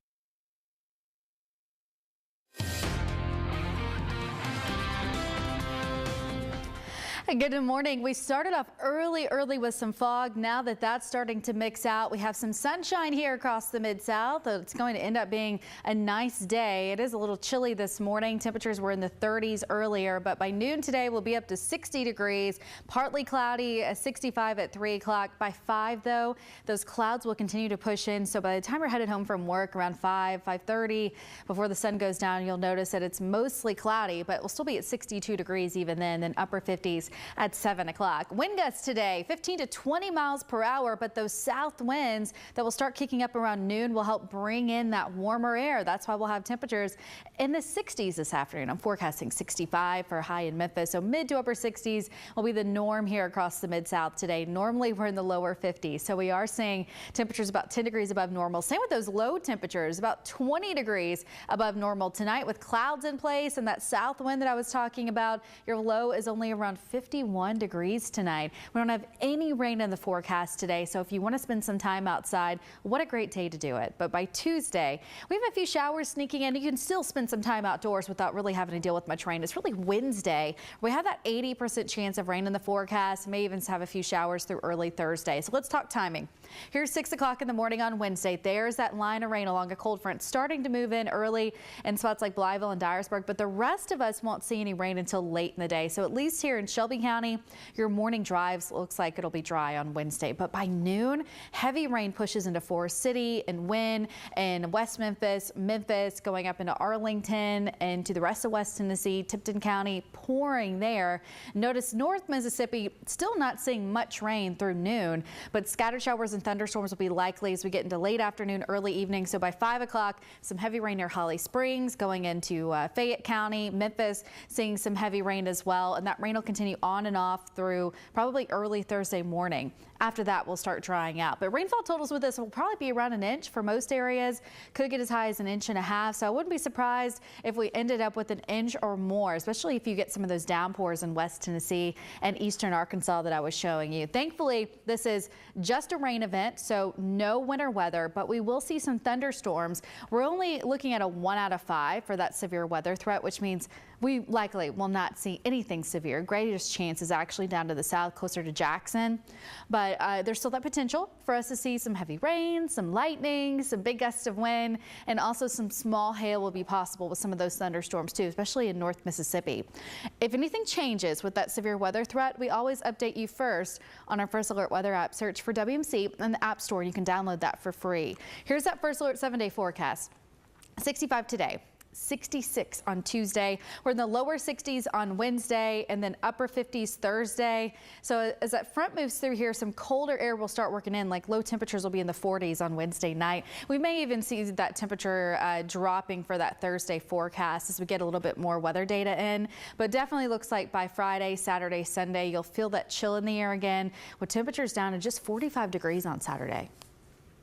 Good morning. We started off early with some fog. Now that that's starting to mix out, we have some sunshine here across the Mid-South. It's going to end up being a nice day. It is a little chilly this morning. Temperatures were in the 30s earlier, but by noon today we'll be up to 60 degrees. Partly cloudy, 65 at 3 o'clock. By 5 though, those clouds will continue to push in. So by the time you're headed home from work around 5:30, before the sun goes down, you'll notice that it's mostly cloudy, but we'll still be at 62 degrees even then upper 50s at 7 o'clock. Wind gusts today, 15 to 20 miles per hour, but those south winds that will start kicking up around noon will help bring in that warmer air. That's why we'll have temperatures in the 60s this afternoon. I'm forecasting 65 for a high in Memphis, so mid to upper 60s will be the norm here across the Mid-South today. Normally we're in the lower 50s, so we are seeing temperatures about 10 degrees above normal. Same with those low temperatures, about 20 degrees above normal tonight with clouds in place and that south wind that I was talking about. Your low is only around 51 degrees tonight. We don't have any rain in the forecast today, so if you want to spend some time outside, what a great day to do it. But by Tuesday, we have a few showers sneaking in. You can still spend some time outdoors without really having to deal with much rain. It's really Wednesday. We have that 80% chance of rain in the forecast. May even have a few showers through early Thursday. So let's talk timing. Here's 6 o'clock in the morning on Wednesday. There's that line of rain along a cold front starting to move in early in spots like Blytheville and Dyersburg, but the rest of us won't see any rain until late in the day. So at least here in Shelby County, your morning drives looks like it'll be dry on Wednesday. But by noon, heavy rain pushes into Forest City and Wynne and West Memphis, going up into Arlington and to the rest of West Tennessee, Tipton County, pouring there. Notice North Mississippi still not seeing much rain through noon, but scattered showers and thunderstorms will be likely as we get into late afternoon, early evening. So by 5 o'clock, some heavy rain near Holly Springs, going into Fayette County, Memphis, seeing some heavy rain as well. And that rain will continue on and off through probably early Thursday morning. After that, we'll start drying out. But rainfall totals with this will probably be around an inch for most areas. Could get as high as 1.5 inches. So I wouldn't be surprised if we ended up with 1 inch or more, especially if you get some of those downpours in West Tennessee and eastern Arkansas that I was showing you. Thankfully, this is just a rain event, so no winter weather, but we will see some thunderstorms. We're only looking at a 1 out of 5 for that severe weather threat, which means we likely will not see anything severe. Greatest chance is actually down to the south, closer to Jackson. But there's still that potential for us to see some heavy rain, some lightning, some big gusts of wind, and also some small hail will be possible with some of those thunderstorms too, especially in North Mississippi. If anything changes with that severe weather threat, we always update you first on our First Alert Weather app. Search for WMC in the App Store. You can download that for free. Here's that First Alert 7-day forecast. 65 today. 66 on Tuesday. We're in the lower 60s on Wednesday and then upper 50s Thursday. So as that front moves through here, some colder air will start working in, like low temperatures will be in the 40s on Wednesday night. We may even see that temperature dropping for that Thursday forecast as we get a little bit more weather data in. But definitely looks like by Friday, Saturday, Sunday, you'll feel that chill in the air again with temperatures down to just 45 degrees on Saturday.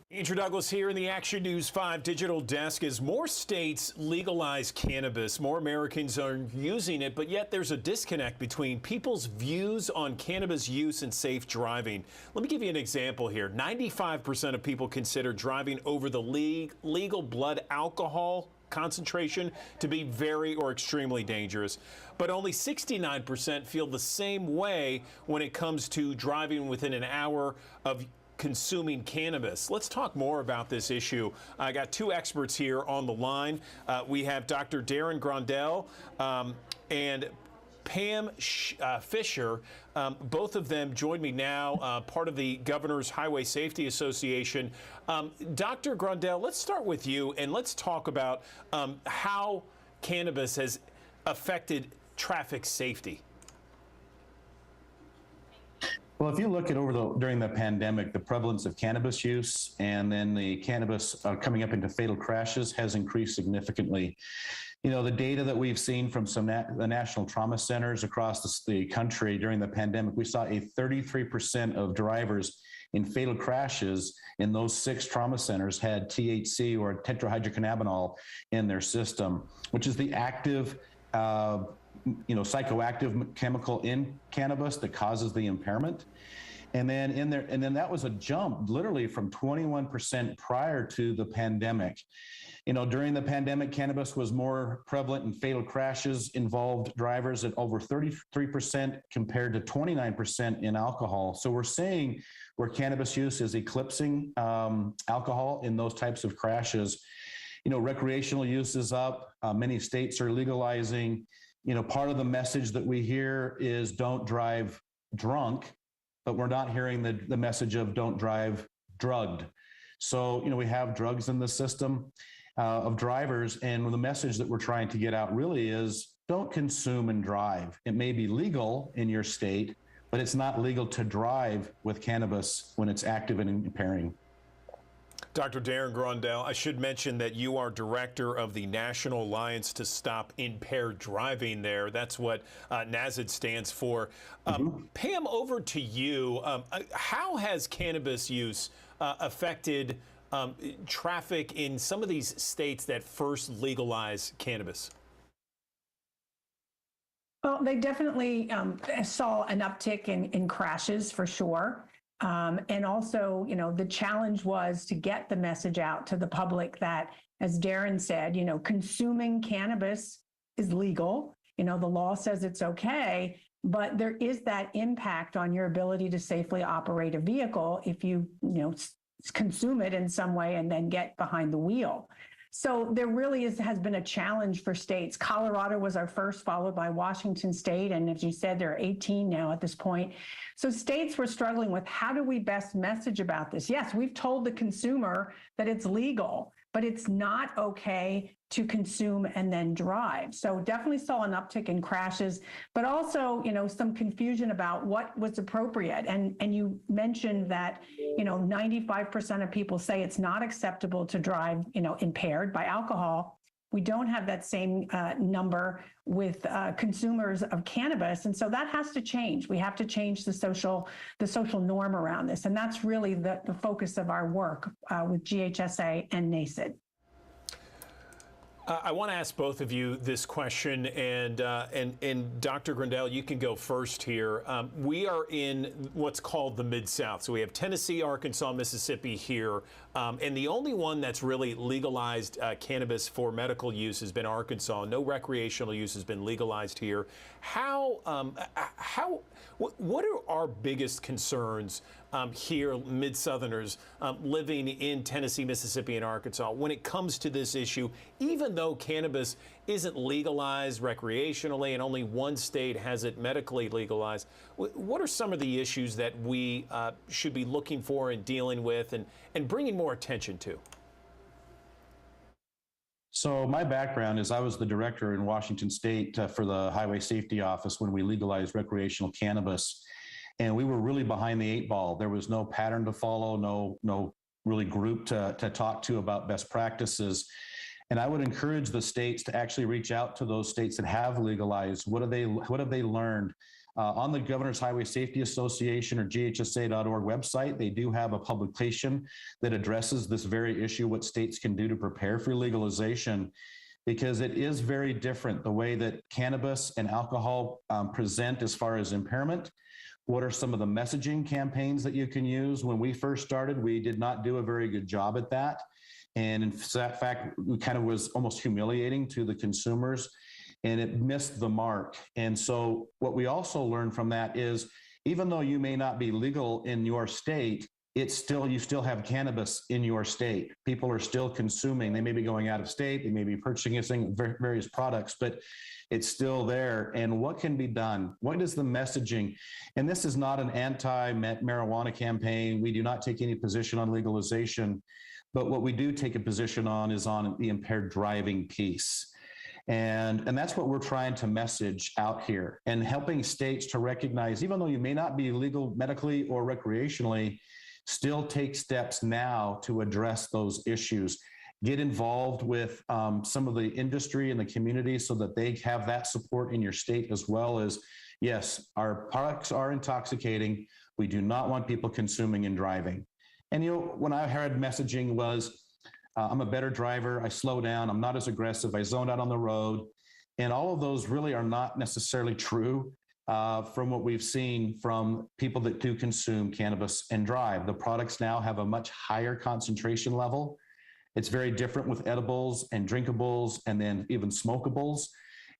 Andrew Douglas here in the Action News 5 digital desk. As more states legalize cannabis, more Americans are using it, but yet there's a disconnect between people's views on cannabis use and safe driving. Let me give you an example here. 95% of people consider driving over the legal blood alcohol concentration to be very or extremely dangerous, but only 69% feel the same way when it comes to driving within an hour of consuming cannabis. Let's talk more about this issue. I got two experts here on the line. We have Dr. Darren Grondell and Pam Fisher. Both of them join me now, part of the Governor's Highway Safety Association. Dr. Grondell, let's start with you and let's talk about how cannabis has affected traffic safety. Well, if you look at during the pandemic, the prevalence of cannabis use and then the cannabis coming up into fatal crashes has increased significantly. You know, the data that we've seen from the national trauma centers across the country during the pandemic, we saw a 33% of drivers in fatal crashes in those 6 trauma centers had THC or tetrahydrocannabinol in their system, which is the active psychoactive chemical in cannabis that causes the impairment. And then that was a jump literally from 21% prior to the pandemic. You know, during the pandemic, cannabis was more prevalent in fatal crashes, involved drivers at over 33% compared to 29% in alcohol. So we're seeing where cannabis use is eclipsing alcohol in those types of crashes. You know, recreational use is up. Many states are legalizing. You know, part of the message that we hear is don't drive drunk, but we're not hearing the message of don't drive drugged. So, you know, we have drugs in the system of drivers, and the message that we're trying to get out really is don't consume and drive. It may be legal in your state, but it's not legal to drive with cannabis when it's active and impairing. Dr. Darren Grondell, I should mention that you are director of the National Alliance to Stop Impaired Driving there. That's what NASID stands for. Pam, over to you. How has cannabis use affected traffic in some of these states that first legalized cannabis? Well, they definitely saw an uptick in crashes for sure. And also, you know, the challenge was to get the message out to the public that, as Darren said, you know, consuming cannabis is legal. You know, the law says it's okay, but there is that impact on your ability to safely operate a vehicle if you consume it in some way and then get behind the wheel. So there really has been a challenge for states. Colorado was our first, followed by Washington State. And as you said, there are 18 now at this point. So states were struggling with how do we best message about this? Yes, we've told the consumer that it's legal, but it's not okay to consume and then drive. So definitely saw an uptick in crashes, but also, you know, some confusion about what was appropriate. And you mentioned that, you know, 95% of people say it's not acceptable to drive, you know, impaired by alcohol. We don't have that same number with consumers of cannabis. And so that has to change. We have to change the social norm around this. And that's really the focus of our work with GHSA and NASID. I want to ask both of you this question, and Dr. Grondell, you can go first here. We are in what's called the Mid-South. So we have Tennessee, Arkansas, Mississippi here, and the only one that's really legalized cannabis for medical use has been Arkansas. No recreational use has been legalized here. What are our biggest concerns here, Mid-Southerners living in Tennessee, Mississippi, and Arkansas when it comes to this issue, even though cannabis isn't legalized recreationally and only one state has it medically legalized? What are some of the issues that we should be looking for and dealing with and bringing more attention to? So my background is I was the director in Washington State for the Highway Safety Office when we legalized recreational cannabis. And we were really behind the 8 ball. There was no pattern to follow, no really group to talk to about best practices. And I would encourage the states to actually reach out to those states that have legalized. What have they learned? On the Governor's Highway Safety Association or GHSA.org website, they do have a publication that addresses this very issue, what states can do to prepare for legalization, because it is very different the way that cannabis and alcohol present as far as impairment. What are some of the messaging campaigns that you can use? When we first started, we did not do a very good job at that. And in fact, it kind of was almost humiliating to the consumers, and it missed the mark. And so what we also learned from that is, even though you may not be legal in your state, you still have cannabis in your state. People are still consuming. They may be going out of state, they may be purchasing various products, but it's still there. And what can be done? What is the messaging? And this is not an anti-marijuana campaign. We do not take any position on legalization, but what we do take a position on is on the impaired driving piece. And that's what we're trying to message out here, and helping states to recognize, even though you may not be legal medically or recreationally, still take steps now to address those issues. Get involved with some of the industry and the community so that they have that support in your state, as well as, yes, our products are intoxicating. We do not want people consuming and driving. And when I heard messaging was, I'm a better driver, I slow down, I'm not as aggressive, I zone out on the road. And all of those really are not necessarily true from what we've seen from people that do consume cannabis and drive. The products now have a much higher concentration level. It's very different with edibles and drinkables, and then even smokables,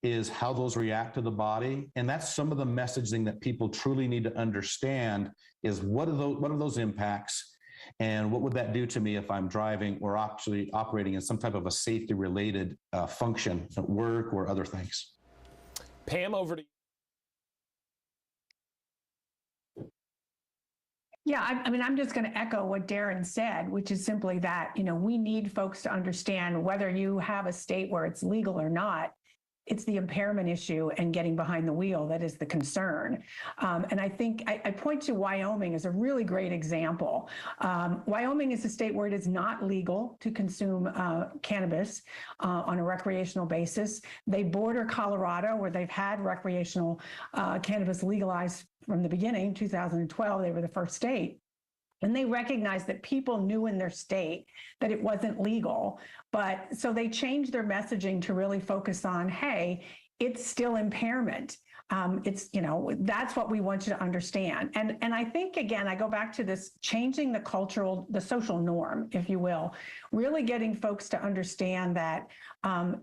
is how those react to the body. And that's some of the messaging that people truly need to understand, is what are those impacts? And what would that do to me if I'm driving or actually operating in some type of a safety-related function at work or other things? Pam, over to you. Yeah, I mean, I'm just going to echo what Darren said, which is simply that, we need folks to understand, whether you have a state where it's legal or not, it's the impairment issue and getting behind the wheel that is the concern. And I think I point to Wyoming as a really great example. Wyoming is a state where it is not legal to consume cannabis on a recreational basis. They border Colorado, where they've had recreational cannabis legalized from the beginning. 2012, they were the first state. And they recognized that people knew in their state that it wasn't legal. But so they changed their messaging to really focus on, hey, it's still impairment. That's what we want you to understand. And I think, again, I go back to this changing the social norm, if you will, really getting folks to understand that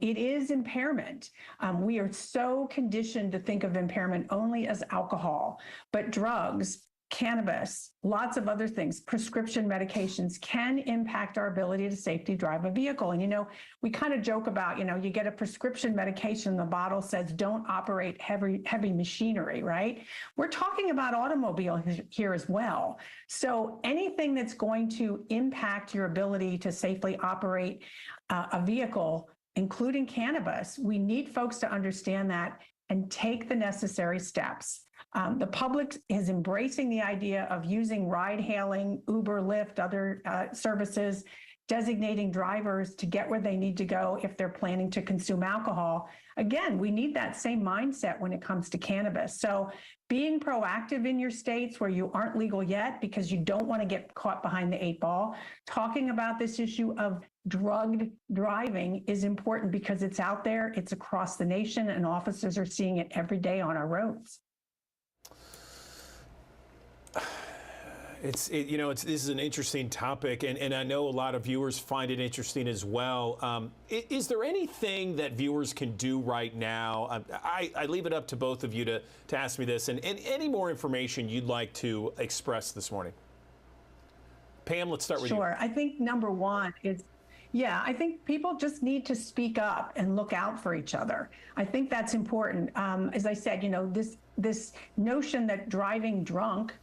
it is impairment. We are so conditioned to think of impairment only as alcohol, but drugs, cannabis, lots of other things, prescription medications can impact our ability to safely drive a vehicle. And, we kind of joke about, you get a prescription medication, the bottle says, don't operate heavy machinery, right? We're talking about automobile here as well. So anything that's going to impact your ability to safely operate a vehicle, including cannabis, we need folks to understand that and take the necessary steps. The public is embracing the idea of using ride-hailing, Uber, Lyft, other services, designating drivers to get where they need to go if they're planning to consume alcohol. Again, we need that same mindset when it comes to cannabis. So being proactive in your states where you aren't legal yet because you don't want to get caught behind the 8 ball, talking about this issue of drugged driving is important because it's out there, it's across the nation, and officers are seeing it every day on our roads. This is an interesting topic, and I know a lot of viewers find it interesting as well. Is there anything that viewers can do right now? I leave it up to both of you to ask me this, and any more information you'd like to express this morning. Pam, let's start with you. Sure. I think number one is, I think people just need to speak up and look out for each other. I think that's important. As I said, this notion that driving drunk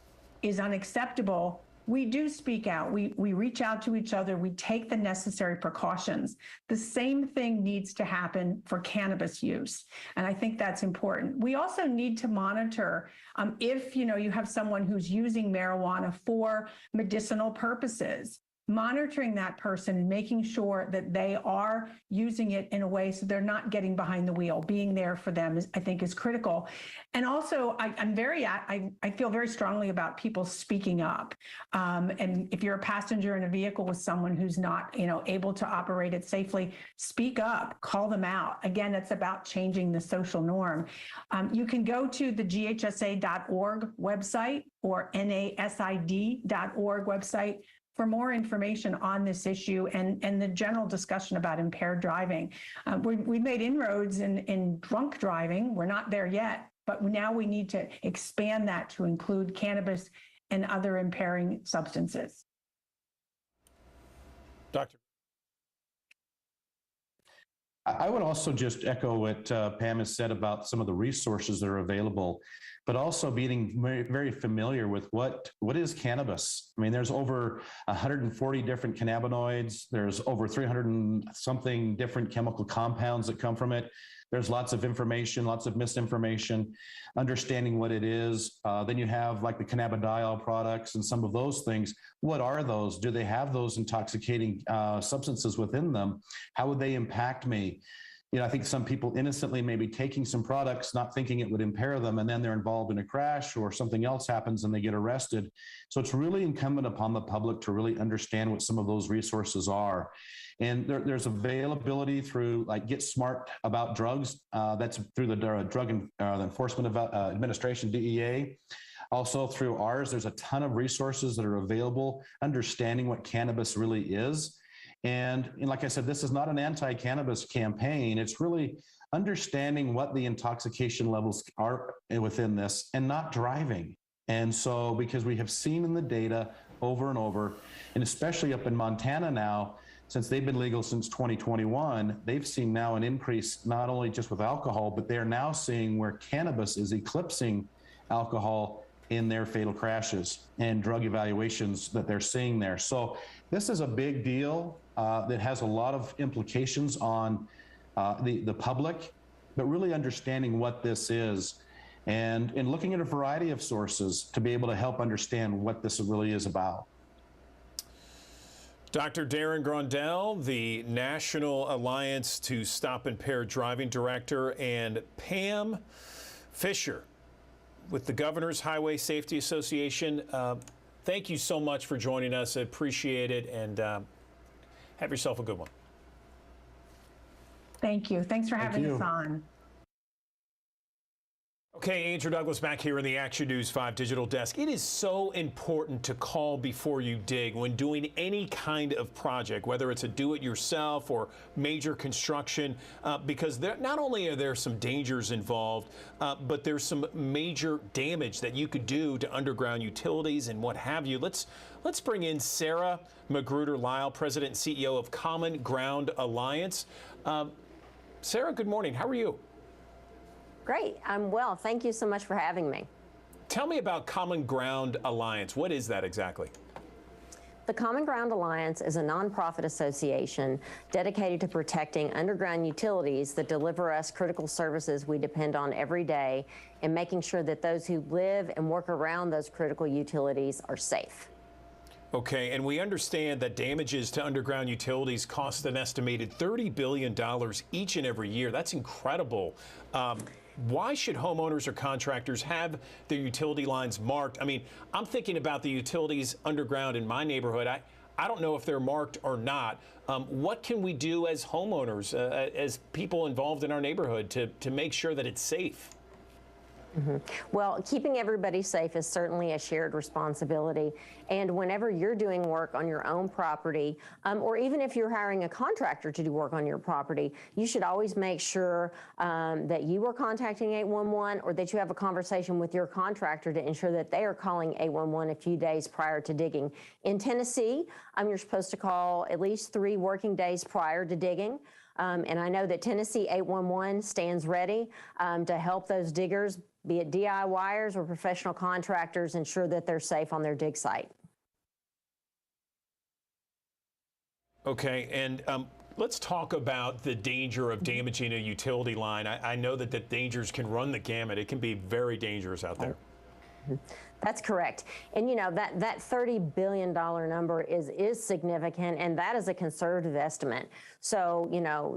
is unacceptable we do speak out. We reach out to each other. We take the necessary precautions. The same thing needs to happen for cannabis use. And I think that's important. We also need to monitor if, you have someone who's using marijuana for medicinal purposes, monitoring that person and making sure that they are using it in a way so they're not getting behind the wheel. Being there for them I think is critical. And also I feel very strongly about people speaking up. And if you're a passenger in a vehicle with someone who's not, able to operate it safely, speak up, call them out. Again, it's about changing the social norm. You can go to the GHSA.org website or NASID.org website for more information on this issue and the general discussion about impaired driving. We made inroads in drunk driving. We're not there yet, but now we need to expand that to include cannabis and other impairing substances. Doctor. I would also just echo what Pam has said about some of the resources that are available, but also being very, very familiar with what is cannabis. I mean, there's over 140 different cannabinoids. There's over 300 and something different chemical compounds that come from it. There's lots of information, lots of misinformation, understanding what it is. Then you have like the cannabidiol products and some of those things. What are those? Do they have those intoxicating substances within them? How would they impact me? I think some people innocently may be taking some products, not thinking it would impair them, and then they're involved in a crash or something else happens and they get arrested. So it's really incumbent upon the public to really understand what some of those resources are. And there's availability through like Get Smart About Drugs. That's through the Drug Enforcement Administration, DEA. Also through ours, there's a ton of resources that are available, understanding what cannabis really is. And like I said, this is not an anti-cannabis campaign. It's really understanding what the intoxication levels are within this and not driving. And so, because we have seen in the data over and over, and especially up in Montana now, since they've been legal since 2021, they've seen now an increase, not only just with alcohol, but they're now seeing where cannabis is eclipsing alcohol in their fatal crashes and drug evaluations that they're seeing there. So this is a big deal that has a lot of implications on the public, but really understanding what this is and looking at a variety of sources to be able to help understand what this really is about. Dr. Darren Grondell, the National Alliance to Stop Impaired Driving Director, and Pam Fisher with the Governor's Highway Safety Association. Thank you so much for joining us. I appreciate it, and have yourself a good one. Thank you. Thanks for having us on. Okay, Andrew Douglas back here in the Action News 5 digital desk. It is so important to call before you dig when doing any kind of project, whether it's a do-it-yourself or major construction, because not only are there some dangers involved, but there's some major damage that you could do to underground utilities and what have you. Let's bring in Sarah Magruder-Lyle, President and CEO of Common Ground Alliance. Sarah, good morning. How are you? Great. I'm well. Thank you so much for having me. Tell me about Common Ground Alliance. What is that exactly? The Common Ground Alliance is a nonprofit association dedicated to protecting underground utilities that deliver us critical services we depend on every day and making sure that those who live and work around those critical utilities are safe. Okay, and we understand that damages to underground utilities cost an estimated $30 billion each and every year. That's incredible. Why should homeowners or contractors have their utility lines marked? I mean, I'm thinking about the utilities underground in my neighborhood. I don't know if they're marked or not. What can we do as homeowners, as people involved in our neighborhood to make sure that it's safe? Well, keeping everybody safe is certainly a shared responsibility. And whenever you're doing work on your own property, or even if you're hiring a contractor to do work on your property, you should always make sure that you are contacting 811 or that you have a conversation with your contractor to ensure that they are calling 811 a few days prior to digging. In Tennessee, you're supposed to call at least 3 working days prior to digging. And I know that Tennessee 811 stands ready to help those diggers, be it DIYers or professional contractors, ensure that they're safe on their dig site. Okay, and let's talk about the danger of damaging a utility line. I know that the dangers can run the gamut. It can be very dangerous out there. That's correct. And you know, that $30 billion number is significant, and that is a conservative estimate. So, you know,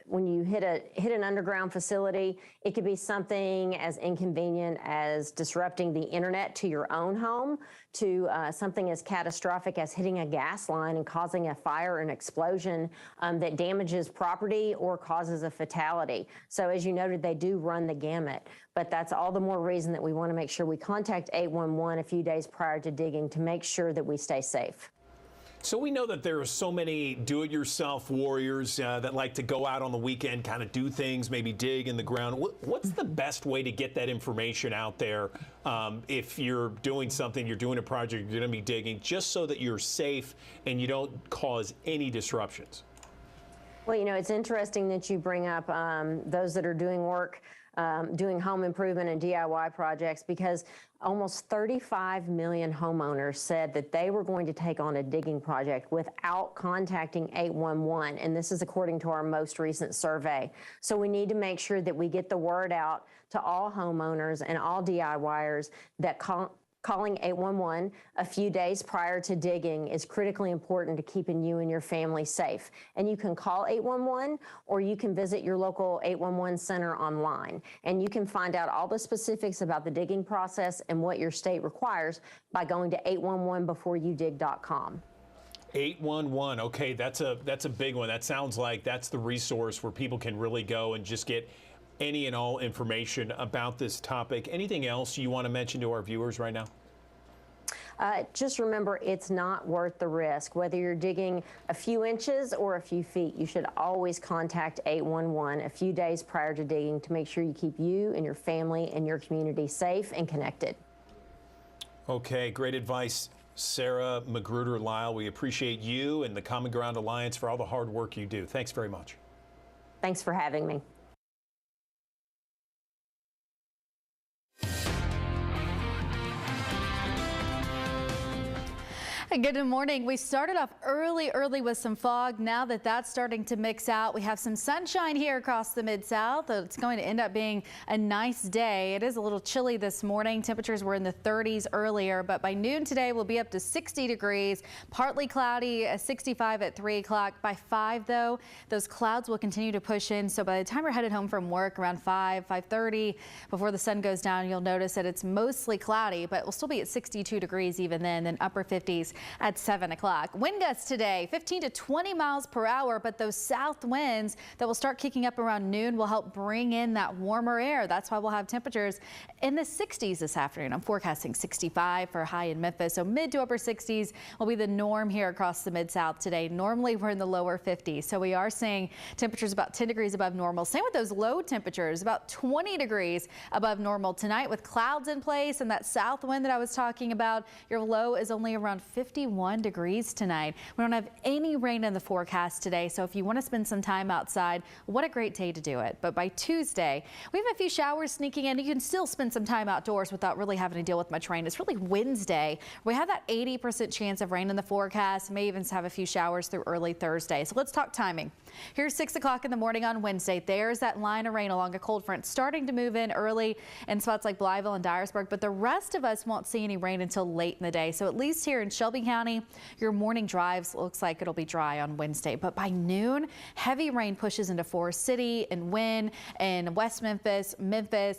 when you hit an underground facility, it could be something as inconvenient as disrupting the internet to your own home, to something as catastrophic as hitting a gas line and causing a fire or an explosion that damages property or causes a fatality. So as you noted, they do run the gamut, but that's all the more reason that we want to make sure we contact 811 a few days prior to digging to make sure that we stay safe. So we know that there are so many do-it-yourself warriors that like to go out on the weekend, kind of do things, maybe dig in the ground. What's the best way to get that information out there if you're doing something, you're doing a project, you're going to be digging, just so that you're safe and you don't cause any disruptions? Well, you know, it's interesting that you bring up those that are doing work, doing home improvement and DIY projects, because almost 35 million homeowners said that they were going to take on a digging project without contacting 811, and this is according to our most recent survey. So we need to make sure that we get the word out to all homeowners and all DIYers that calling 811 a few days prior to digging is critically important to keeping you and your family safe. And you can call 811 or you can visit your local 811 center online. And you can find out all the specifics about the digging process and what your state requires by going to 811beforeyoudig.com. 811, okay, that's a big one. That sounds like that's the resource where people can really go and just get any and all information about this topic. Anything else you want to mention to our viewers right now? Just remember, it's not worth the risk. Whether you're digging a few inches or a few feet, you should always contact 811 a few days prior to digging to make sure you keep you and your family and your community safe and connected. Okay, great advice, Sarah Magruder-Lyle. We appreciate you and the Common Ground Alliance for all the hard work you do. Thanks very much. Thanks for having me. Good morning. We started off early with some fog. Now that that's starting to mix out, we have some sunshine here across the Mid-South. It's going to end up being a nice day. It is a little chilly this morning. Temperatures were in the 30s earlier, but by noon today we'll be up to 60 degrees. Partly cloudy, 65 at 3 o'clock. By 5 though, those clouds will continue to push in. So by the time we're headed home from work around 5:30, before the sun goes down, you'll notice that it's mostly cloudy, but we'll still be at 62 degrees even then upper 50s at 7 o'clock. Wind gusts today, 15 to 20 miles per hour, but those south winds that will start kicking up around noon will help bring in that warmer air. That's why we'll have temperatures in the 60s this afternoon. I'm forecasting 65 for a high in Memphis, so mid to upper 60s will be the norm here across the Mid-South today. Normally we're in the lower 50s, so we are seeing temperatures about 10 degrees above normal. Same with those low temperatures, about 20 degrees above normal tonight with clouds in place and that south wind that I was talking about. Your low is only around 51 degrees tonight. We don't have any rain in the forecast today, so if you want to spend some time outside, what a great day to do it. But by Tuesday, we have a few showers sneaking in. You can still spend some time outdoors without really having to deal with much rain. It's really Wednesday. We have that 80% chance of rain in the forecast. May even have a few showers through early Thursday. So let's talk timing. Here's 6 o'clock in the morning on Wednesday. There's that line of rain along a cold front starting to move in early in spots like Blytheville and Dyersburg, but the rest of us won't see any rain until late in the day. So at least here in Shelby County, your morning drives looks like it'll be dry on Wednesday. But by noon, heavy rain pushes into Forest City and Wynne and West Memphis,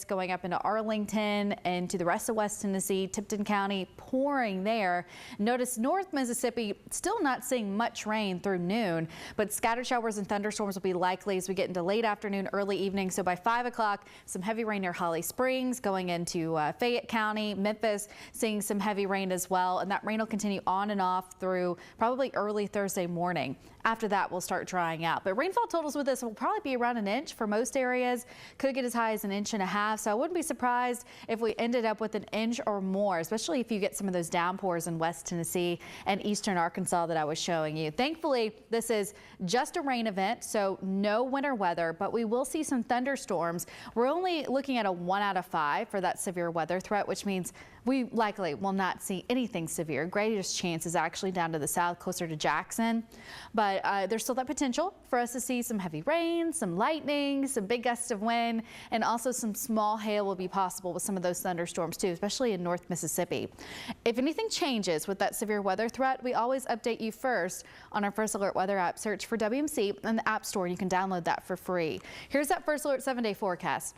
going up into Arlington and to the rest of West Tennessee, Tipton County, pouring there. Notice North Mississippi still not seeing much rain through noon, but scattered showers and thunderstorms will be likely as we get into late afternoon, early evening. So by 5 o'clock, some heavy rain near Holly Springs, going into Fayette County, Memphis, seeing some heavy rain as well. And that rain will continue on and off through probably early Thursday morning. After that, we'll start drying out. But rainfall totals with this will probably be around an inch for most areas. Could get as high as 1.5 inches. So I wouldn't be surprised if we ended up with 1 inch or more, especially if you get some of those downpours in West Tennessee and eastern Arkansas that I was showing you. Thankfully, this is just a rain event, so no winter weather, but we will see some thunderstorms. We're only looking at a 1 out of 5 for that severe weather threat, which means we likely will not see anything severe. Greatest chance is actually down to the south, closer to Jackson. But there's still that potential for us to see some heavy rain, some lightning, some big gusts of wind, and also some small hail will be possible with some of those thunderstorms too, especially in North Mississippi. If anything changes with that severe weather threat, we always update you first on our First Alert Weather app. Search for WMC in the App Store, and you can download that for free. Here's that First Alert 7-day forecast.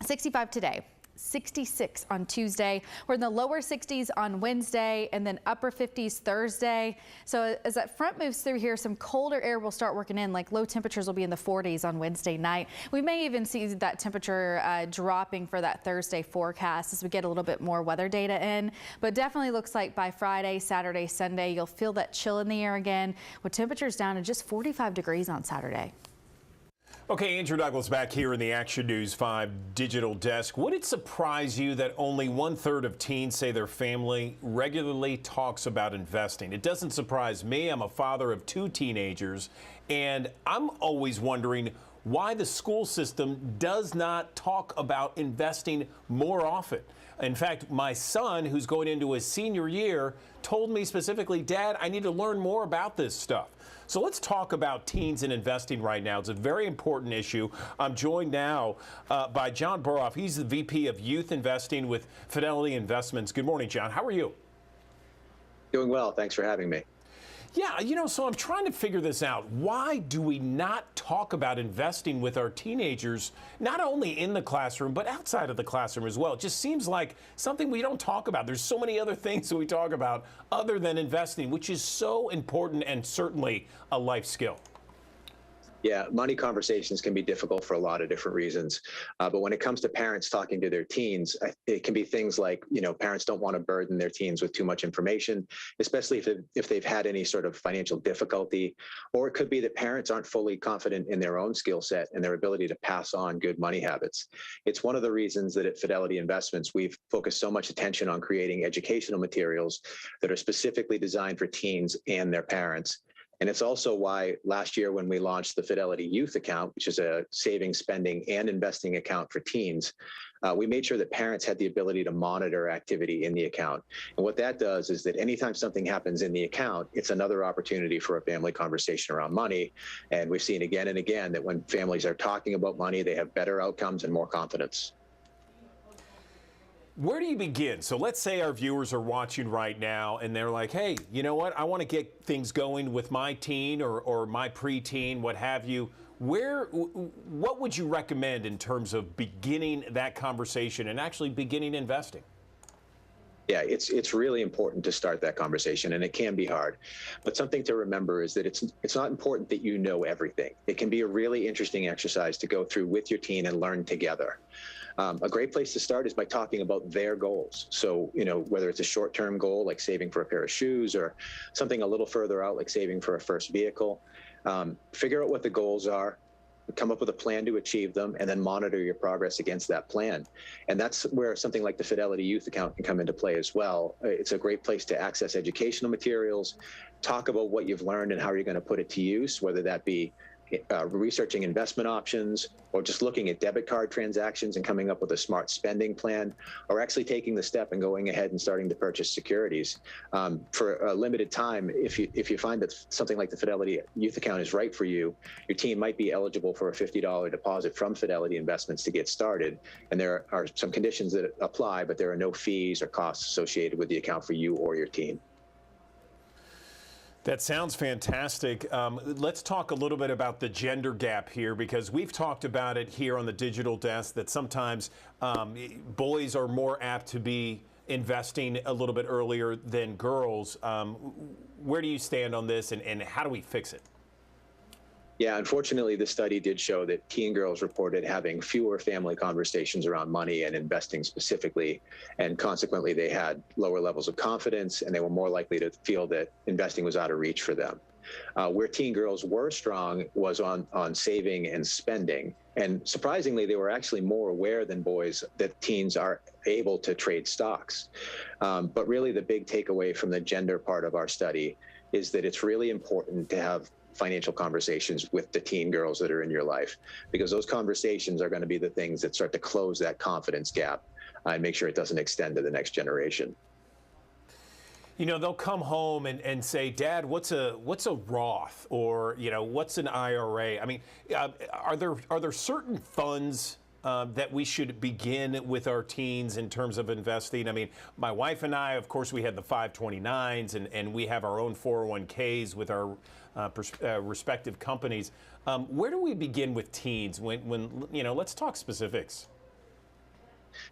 65 today. 66 on Tuesday. We're in the lower 60s on Wednesday and then upper 50s Thursday. So as that front moves through here, some colder air will start working in, like low temperatures will be in the 40s on Wednesday night. We may even see that temperature dropping for that Thursday forecast as we get a little bit more weather data in. But definitely looks like by Friday, Saturday, Sunday, you'll feel that chill in the air again with temperatures down to just 45 degrees on Saturday. Okay, Andrew Douglas back here in the Action News 5 digital desk. Would it surprise you that only 1/3 of teens say their family regularly talks about investing? It doesn't surprise me. I'm a father of 2 teenagers, and I'm always wondering why the school system does not talk about investing more often. In fact, my son, who's going into his senior year, told me specifically, Dad, I need to learn more about this stuff. So let's talk about teens and investing right now. It's a very important issue. I'm joined now by John Boroff. He's the VP of Youth Investing with Fidelity Investments. Good morning, John. How are you? Doing well. Thanks for having me. Yeah, you know, so I'm trying to figure this out. Why do we not talk about investing with our teenagers, not only in the classroom, but outside of the classroom as well? It just seems like something we don't talk about. There's so many other things that we talk about other than investing, which is so important and certainly a life skill. Yeah, money conversations can be difficult for a lot of different reasons. But when it comes to parents talking to their teens, it can be things like, you know, parents don't want to burden their teens with too much information, especially if they've had any sort of financial difficulty. Or it could be that parents aren't fully confident in their own skill set and their ability to pass on good money habits. It's one of the reasons that at Fidelity Investments, we've focused so much attention on creating educational materials that are specifically designed for teens and their parents. And it's also why last year when we launched the Fidelity Youth Account, which is a saving, spending, and investing account for teens, we made sure that parents had the ability to monitor activity in the account. And what that does is that anytime something happens in the account, it's another opportunity for a family conversation around money. And we've seen again and again that when families are talking about money, they have better outcomes and more confidence. Where do you begin? So let's say our viewers are watching right now and they're like, hey, you know what? I want to get things going with my teen or my preteen, what have you. What would you recommend in terms of beginning that conversation and actually beginning investing? Yeah, it's really important to start that conversation, and it can be hard. But something to remember is that it's not important that you know everything. It can be a really interesting exercise to go through with your teen and learn together. A great place to start is by talking about their goals. So, you know, whether it's a short-term goal like saving for a pair of shoes or something a little further out like saving for a first vehicle, figure out what the goals are, come up with a plan to achieve them, and then monitor your progress against that plan. And that's where something like the Fidelity Youth Account can come into play as well. It's a great place to access educational materials, talk about what you've learned and how you're going to put it to use, whether that be researching investment options or just looking at debit card transactions and coming up with a smart spending plan, or actually taking the step and going ahead and starting to purchase securities. For a limited time, if you find that something like the Fidelity Youth Account is right for you, your teen might be eligible for a $50 deposit from Fidelity Investments to get started. And there are some conditions that apply, but there are no fees or costs associated with the account for you or your teen. That sounds fantastic. Let's talk a little bit about the gender gap here, because we've talked about it here on the digital desk that sometimes boys are more apt to be investing a little bit earlier than girls. Where do you stand on this, and how do we fix it? Yeah, unfortunately, the study did show that teen girls reported having fewer family conversations around money and investing specifically, and consequently, they had lower levels of confidence, and they were more likely to feel that investing was out of reach for them. Where teen girls were strong was on saving and spending. And surprisingly, they were actually more aware than boys that teens are able to trade stocks. But really, the big takeaway from the gender part of our study is that it's really important to have financial conversations with the teen girls that are in your life, because those conversations are going to be the things that start to close that confidence gap and make sure it doesn't extend to the next generation. You know, they'll come home and say, Dad, what's a Roth, or, you know, what's an IRA? I mean, are there certain funds that we should begin with our teens in terms of investing? I mean, my wife and I, of course, we had the 529s, and we have our own 401ks with our respective companies. Where do we begin with teens? When you know, let's talk specifics.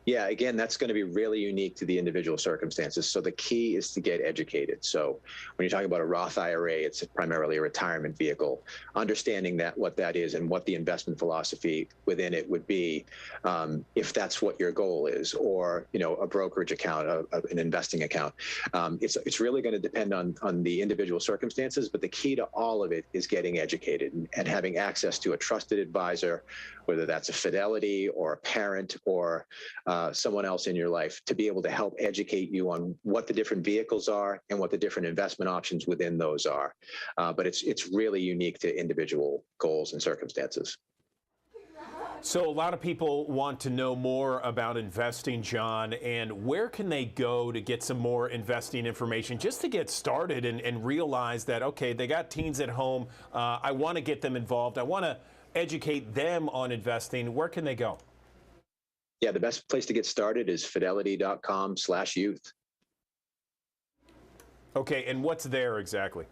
Yeah, again, that's going to be really unique to the individual circumstances. So the key is to get educated. So when you're talking about a Roth IRA, it's primarily a retirement vehicle. Understanding that, what that is, and what the investment philosophy within it would be, if that's what your goal is, or, you know, a brokerage account, an investing account. It's really going to depend on the individual circumstances, but the key to all of it is getting educated and having access to a trusted advisor, whether that's a Fidelity or a parent or someone else in your life, to be able to help educate you on what the different vehicles are and what the different investment options within those are. But it's really unique to individual goals and circumstances. So a lot of people want to know more about investing, John, and where can they go to get some more investing information just to get started and realize that, okay, they got teens at home. I want to get them involved. I want to educate them on investing. Where can they go? Yeah, the best place to get started is fidelity.com/youth. Okay, and what's there exactly?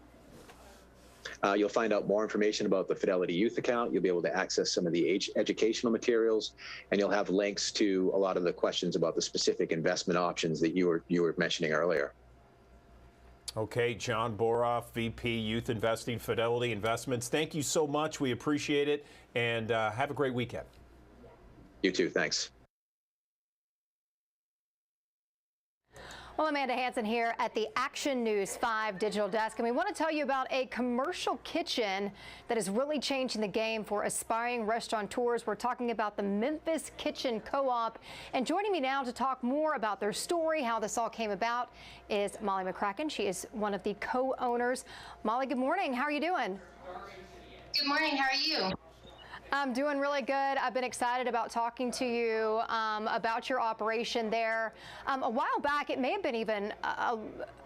You'll find out more information about the Fidelity Youth account. You'll be able to access some of the educational materials, and you'll have links to a lot of the questions about the specific investment options that you were mentioning earlier. Okay, John Boroff, VP Youth Investing, Fidelity Investments. Thank you so much. We appreciate it, and have a great weekend. You too. Thanks. Well, Amanda Hansen here at the Action News 5 digital desk, and we want to tell you about a commercial kitchen that is really changing the game for aspiring restaurateurs. We're talking about the Memphis Kitchen Co-op, and joining me now to talk more about their story, how this all came about, is Molly McCracken. She is one of the co-owners. Molly, good morning. How are you doing? Good morning. How are you? I'm doing really good. I've been excited about talking to you about your operation there. A while back, it may have been even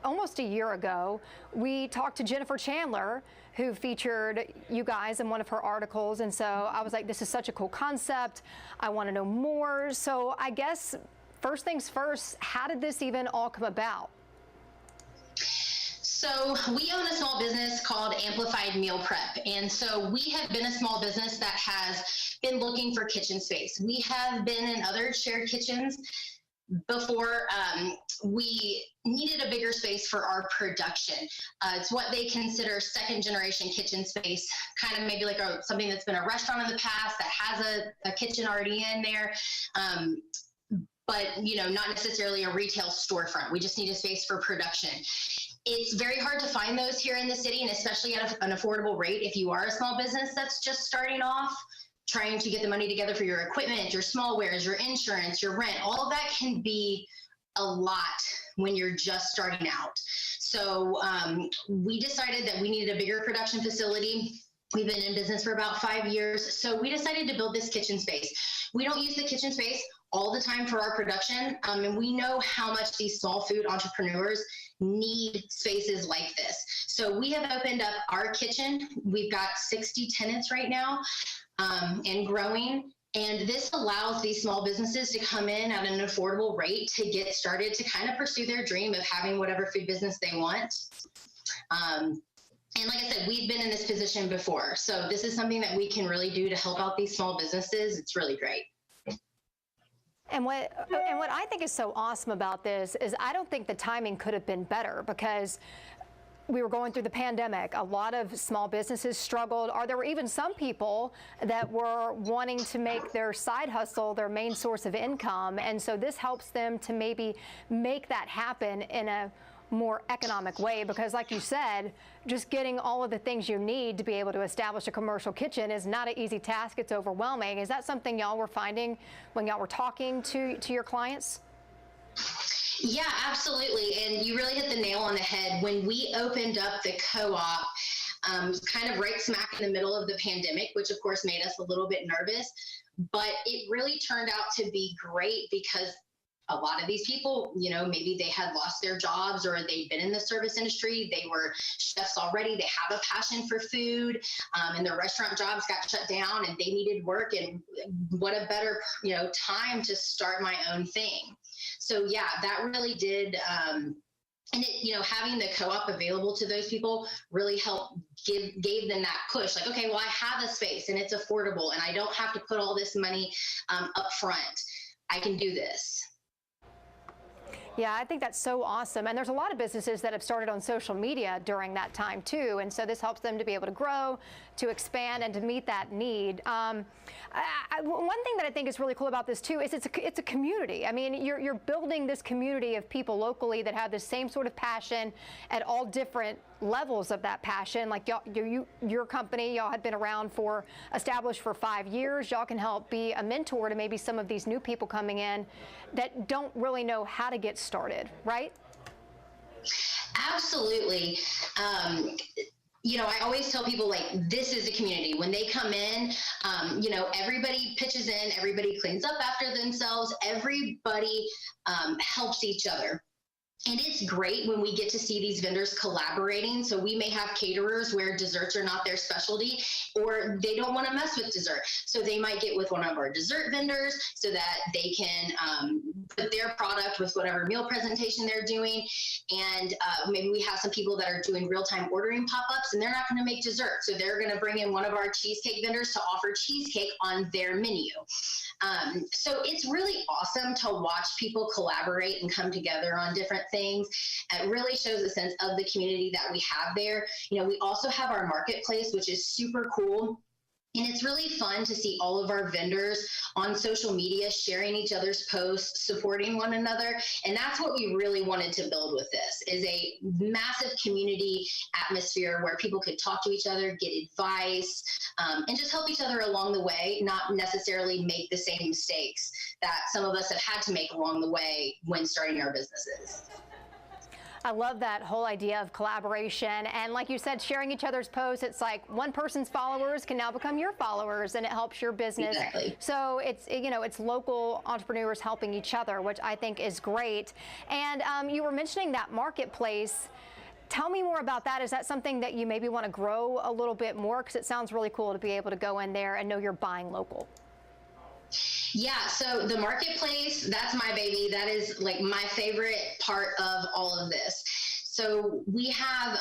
almost a year ago, we talked to Jennifer Chandler, who featured you guys in one of her articles. And so I was like, this is such a cool concept. I want to know more. So I guess first things first, how did this even all come about? So we own a small business called Amplified Meal Prep. And so we have been a small business that has been looking for kitchen space. We have been in other shared kitchens before. We needed a bigger space for our production. It's what they consider second generation kitchen space, kind of maybe like something that's been a restaurant in the past that has a kitchen already in there. But, you know, not necessarily a retail storefront. We just need a space for production. It's very hard to find those here in the city, and especially at an affordable rate if you are a small business that's just starting off, trying to get the money together for your equipment, your small wares, your insurance, your rent. All of that can be a lot when you're just starting out. So we decided that we needed a bigger production facility. We've been in business for about 5 years. So we decided to build this kitchen space. We don't use the kitchen space all the time for our production. And we know how much these small food entrepreneurs need spaces like this. So we have opened up our kitchen. We've got 60 tenants right now and growing. And this allows these small businesses to come in at an affordable rate to get started, to kind of pursue their dream of having whatever food business they want. And like I said, we've been in this position before. So this is something that we can really do to help out these small businesses. It's really great. And what I think is so awesome about this is I don't think the timing could have been better, because we were going through the pandemic. A lot of small businesses struggled, or there were even some people that were wanting to make their side hustle their main source of income. And so this helps them to maybe make that happen in a more economic way, because like you said, just getting all of the things you need to be able to establish a commercial kitchen is not an easy task. It's overwhelming. Is that something y'all were finding when y'all were talking to your clients? Yeah, absolutely. And you really hit the nail on the head. When we opened up the co-op, kind of right smack in the middle of the pandemic, which of course made us a little bit nervous, but it really turned out to be great, because a lot of these people, you know, maybe they had lost their jobs or they'd been in the service industry. They were chefs already. They have a passion for food, and their restaurant jobs got shut down and they needed work. And what a better, you know, time to start my own thing. So yeah, that really did, and it, you know, having the co-op available to those people really helped gave them that push. Like, okay, well, I have a space and it's affordable and I don't have to put all this money up front. I can do this. Yeah, I think that's so awesome. And there's a lot of businesses that have started on social media during that time too. And so this helps them to be able to grow, to expand, and to meet that need. One thing that I think is really cool about this too is it's a community. I mean, you're building this community of people locally that have the same sort of passion at all different levels of that passion. Like your company, y'all had been around established for 5 years. Y'all can help be a mentor to maybe some of these new people coming in that don't really know how to get started, right? Absolutely. You know, I always tell people, like, this is a community. When they come in, you know, everybody pitches in, everybody cleans up after themselves, everybody helps each other. And it's great when we get to see these vendors collaborating. So we may have caterers where desserts are not their specialty, or they don't want to mess with dessert. So they might get with one of our dessert vendors so that they can put their product with whatever meal presentation they're doing. And maybe we have some people that are doing real-time ordering pop-ups and they're not going to make dessert. So they're going to bring in one of our cheesecake vendors to offer cheesecake on their menu. So it's really awesome to watch people collaborate and come together on different things. It really shows a sense of the community that we have there. You know, we also have our marketplace, which is super cool. And it's really fun to see all of our vendors on social media sharing each other's posts, supporting one another. And that's what we really wanted to build with this, is a massive community atmosphere where people could talk to each other, get advice, and just help each other along the way, not necessarily make the same mistakes that some of us have had to make along the way when starting our businesses. I love that whole idea of collaboration. And like you said, sharing each other's posts, it's like one person's followers can now become your followers and it helps your business. Exactly. So it's, you know, it's local entrepreneurs helping each other, which I think is great. And you were mentioning that marketplace. Tell me more about that. Is that something that you maybe want to grow a little bit more? Because it sounds really cool to be able to go in there and know you're buying local. Yeah, so the marketplace, that's my baby. That is like my favorite part of all of this. So we have,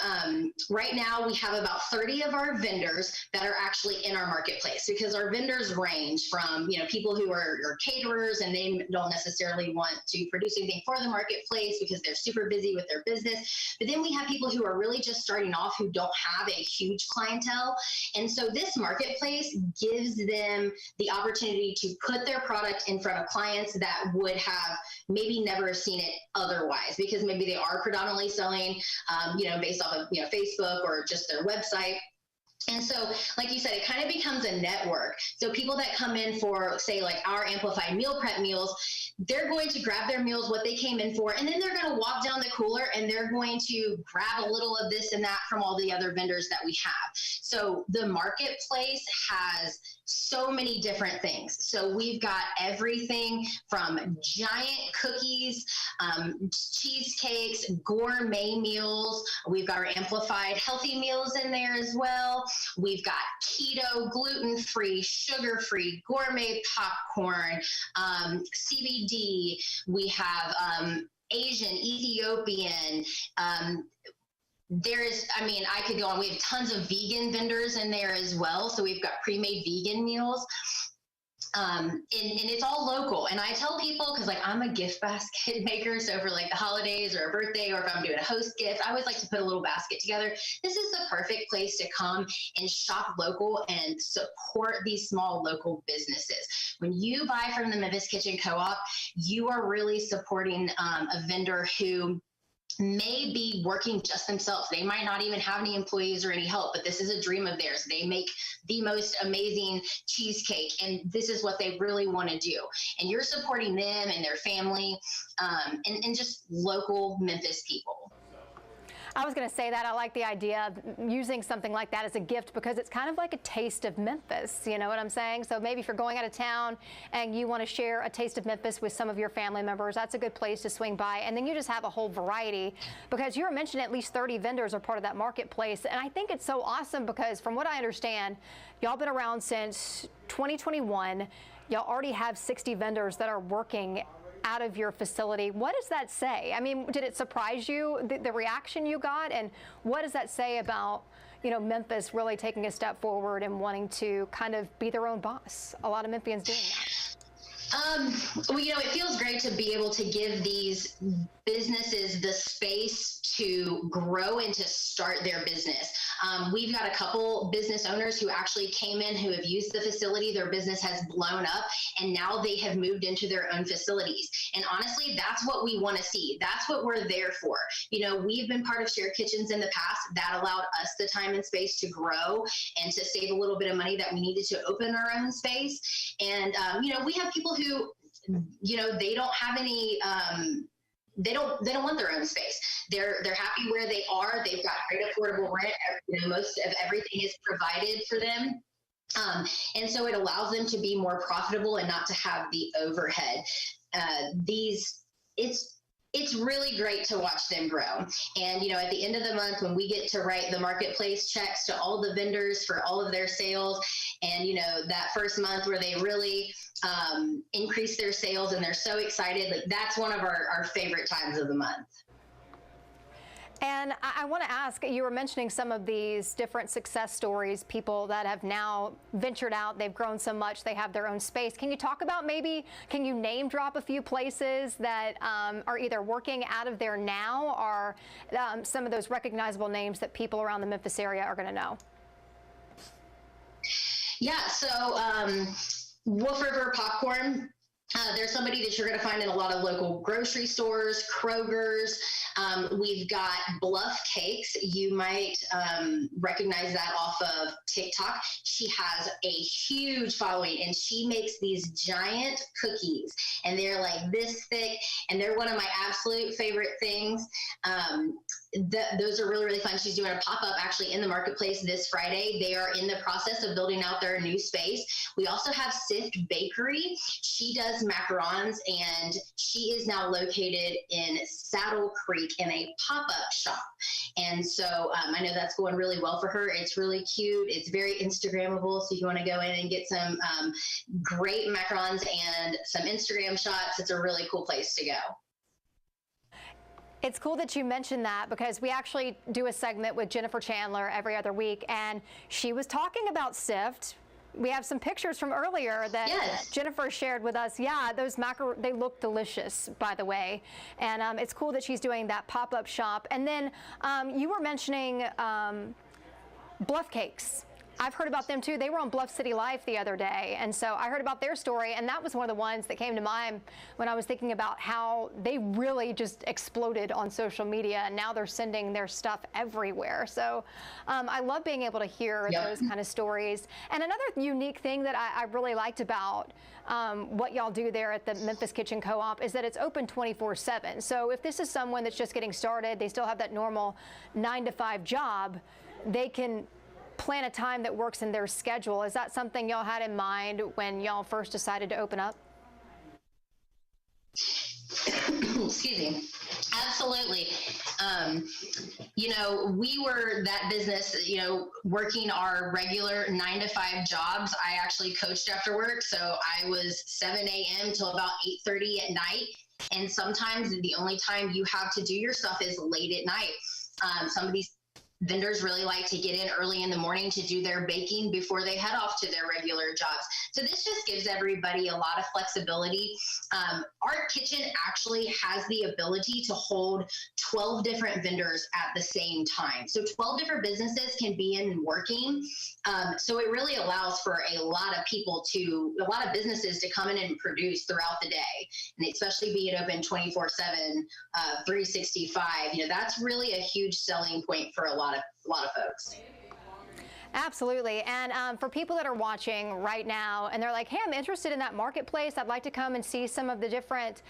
right now we have about 30 of our vendors that are actually in our marketplace, because our vendors range from, you know, people who are caterers and they don't necessarily want to produce anything for the marketplace because they're super busy with their business. But then we have people who are really just starting off who don't have a huge clientele. And so this marketplace gives them the opportunity to put their product in front of clients that would have maybe never seen it otherwise, because maybe they are predominantly selling you know, based off of, you know, Facebook or just their website. And so, like you said, it kind of becomes a network. So people that come in for, say, like our amplified meal prep meals, they're going to grab their meals, what they came in for, and then they're going to walk down the cooler and they're going to grab a little of this and that from all the other vendors that we have. So the marketplace has so many different things. So we've got everything from giant cookies, cheesecakes, gourmet meals. We've got our amplified healthy meals in there as well. We've got keto, gluten-free, sugar-free, gourmet popcorn, CBD. We have Asian, Ethiopian. There's, I mean, I could go on. We have tons of vegan vendors in there as well. So we've got pre-made vegan meals. And it's all local. And I tell people, because like I'm a gift basket maker, so for like the holidays or a birthday, or if I'm doing a host gift, I always like to put a little basket together. This is the perfect place to come and shop local and support these small local businesses. When you buy from the Memphis Kitchen Co-op, you are really supporting a vendor who may be working just themselves. They might not even have any employees or any help, but this is a dream of theirs. They make the most amazing cheesecake, and this is what they really want to do. And you're supporting them and their family, and just local Memphis people. I was going to say that. I like the idea of using something like that as a gift because it's kind of like a taste of Memphis. You know what I'm saying? So maybe if you're going out of town and you want to share a taste of Memphis with some of your family members, that's a good place to swing by. And then you just have a whole variety because you were mentioning at least 30 vendors are part of that marketplace. And I think it's so awesome because from what I understand, y'all been around since 2021. Y'all already have 60 vendors that are working out of your facility. What does that say? I mean, did it surprise you, the reaction you got? And what does that say about, you know, Memphis really taking a step forward and wanting to kind of be their own boss? A lot of Memphians doing that. Well, you know, it feels great to be able to give these businesses the space to grow and to start their business. We've got a couple business owners who actually came in who have used the facility. Their business has blown up and now they have moved into their own facilities. And honestly, that's what we want to see. That's what we're there for. You know, we've been part of shared kitchens in the past. That allowed us the time and space to grow and to save a little bit of money that we needed to open our own space. And, you know, we have people who, you know, they don't have any, they don't want their own space. They're happy where they are. They've got great affordable rent. You know, most of everything is provided for them. And so it allows them to be more profitable and not to have the overhead. It's really great to watch them grow. And, you know, at the end of the month, when we get to write the marketplace checks to all the vendors for all of their sales, and, you know, that first month where they really increase their sales and they're so excited, like that's one of our favorite times of the month. And I want to ask, you were mentioning some of these different success stories, people that have now ventured out, they've grown so much, they have their own space. Can you talk about maybe, can you name drop a few places that are either working out of there now or some of those recognizable names that people around the Memphis area are going to know? Yeah, so Wolf River Popcorn. There's somebody that you're going to find in a lot of local grocery stores, Kroger's. We've got Bluff Cakes. You might recognize that off of TikTok. She has a huge following and she makes these giant cookies and they're like this thick and they're one of my absolute favorite things. Those are really, really fun. She's doing a pop-up actually in the marketplace this Friday. They are in the process of building out their new space. We also have Sift Bakery. She does macarons and she is now located in Saddle Creek in a pop-up shop. And so I know that's going really well for her. It's really cute. It's very Instagrammable. So if you want to go in and get some great macarons and some Instagram shots, it's a really cool place to go. It's cool that you mentioned that because we actually do a segment with Jennifer Chandler every other week, and she was talking about Sift. We have some pictures from earlier that Jennifer shared with us. Yeah, those they look delicious, by the way. And it's cool that she's doing that pop-up shop. And then you were mentioning Bluff Cakes. I've heard about them too. They were on Bluff City Life the other day. And so I heard about their story. And that was one of the ones that came to mind when I was thinking about how they really just exploded on social media. And now they're sending their stuff everywhere. So I love being able to hear those kind of stories. And another unique thing that I really liked about what y'all do there at the Memphis Kitchen Co-op is that it's open 24/7. So if this is someone that's just getting started, they still have that normal 9-to-5 job, they can plan a time that works in their schedule. Is that something y'all had in mind when y'all first decided to open up? Excuse me. Absolutely. You know, we were that business, you know, working our regular 9-to-5 jobs. I actually coached after work. So I was 7 a.m. till about 8:30 at night. And sometimes the only time you have to do your stuff is late at night. Some of these vendors really like to get in early in the morning to do their baking before they head off to their regular jobs. So this just gives everybody a lot of flexibility. Our kitchen actually has the ability to hold 12 different vendors at the same time. So 12 different businesses can be in and working. So it really allows for a lot of businesses to come in and produce throughout the day. And especially being open 24/7, 365, you know, that's really a huge selling point for a lot of folks. Absolutely. And for people that are watching right now and they're like, hey, I'm interested in that marketplace. I'd like to come and see some of the different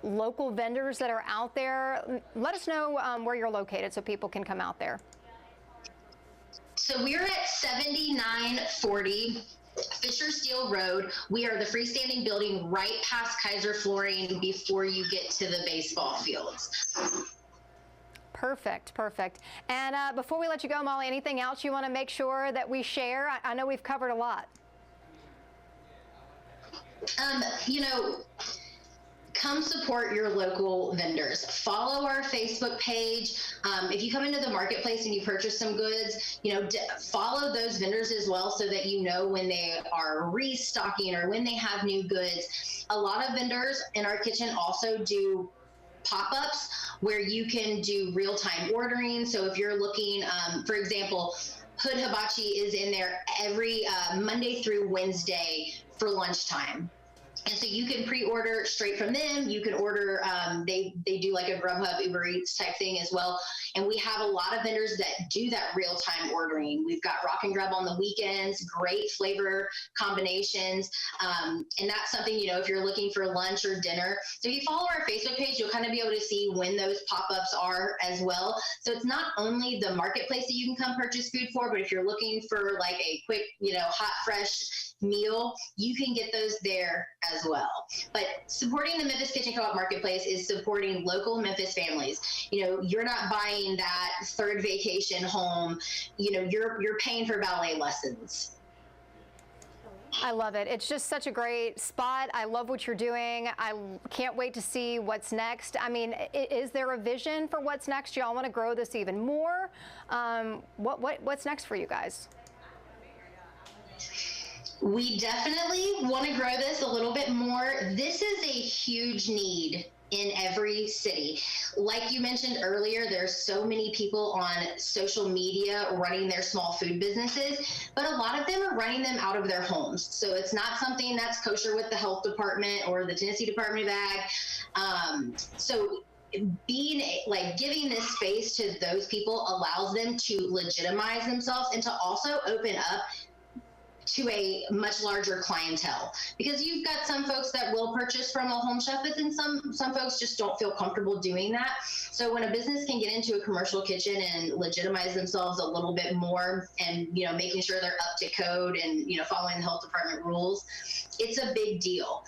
local vendors that are out there. Let us know where you're located so people can come out there. So we're at 7940 Fisher Steel Road. We are the freestanding building right past Kaiser Flooring before you get to the baseball fields. Perfect, perfect. And before we let you go, Molly, anything else you want to make sure that we share? I know we've covered a lot. You know, come support your local vendors. Follow our Facebook page. If you come into the marketplace and you purchase some goods, you know, follow those vendors as well so that you know when they are restocking or when they have new goods. A lot of vendors in our kitchen also do pop-ups where you can do real-time ordering. So if you're looking, for example, Hood Hibachi is in there every Monday through Wednesday for lunchtime. And so you can pre-order straight from them. You can order, they do like a Grubhub, Uber Eats type thing as well. And we have a lot of vendors that do that real-time ordering. We've got Rock and Grub on the weekends, great flavor combinations. And that's something, you know, if you're looking for lunch or dinner. So if you follow our Facebook page, you'll kind of be able to see when those pop-ups are as well. So it's not only the marketplace that you can come purchase food for, but if you're looking for like a quick, you know, hot, fresh meal, you can get those there as well. But supporting the Memphis Kitchen Co-op Marketplace is supporting local Memphis families. You know, you're not buying that third vacation home. You know, you're paying for ballet lessons. I love it. It's just such a great spot. I love what you're doing. I can't wait to see what's next. I mean, is there a vision for what's next? Y'all want to grow this even more? What's next for you guys? We definitely want to grow this a little bit more. This is a huge need in every city. Like you mentioned earlier, there's so many people on social media running their small food businesses, but a lot of them are running them out of their homes. So it's not something that's kosher with the health department or the Tennessee Department of Ag. So giving this space to those people allows them to legitimize themselves and to also open up to a much larger clientele, because you've got some folks that will purchase from a home chef, but then some folks just don't feel comfortable doing that. So when a business can get into a commercial kitchen and legitimize themselves a little bit more, and you know, making sure they're up to code and you know, following the health department rules, it's a big deal.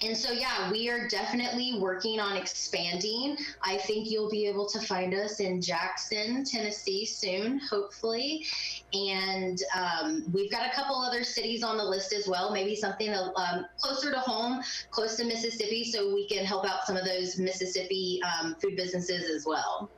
And so, yeah, we are definitely working on expanding. I think you'll be able to find us in Jackson, Tennessee soon, hopefully. And we've got a couple other cities on the list as well, maybe something closer to home, close to Mississippi, so we can help out some of those Mississippi food businesses as well.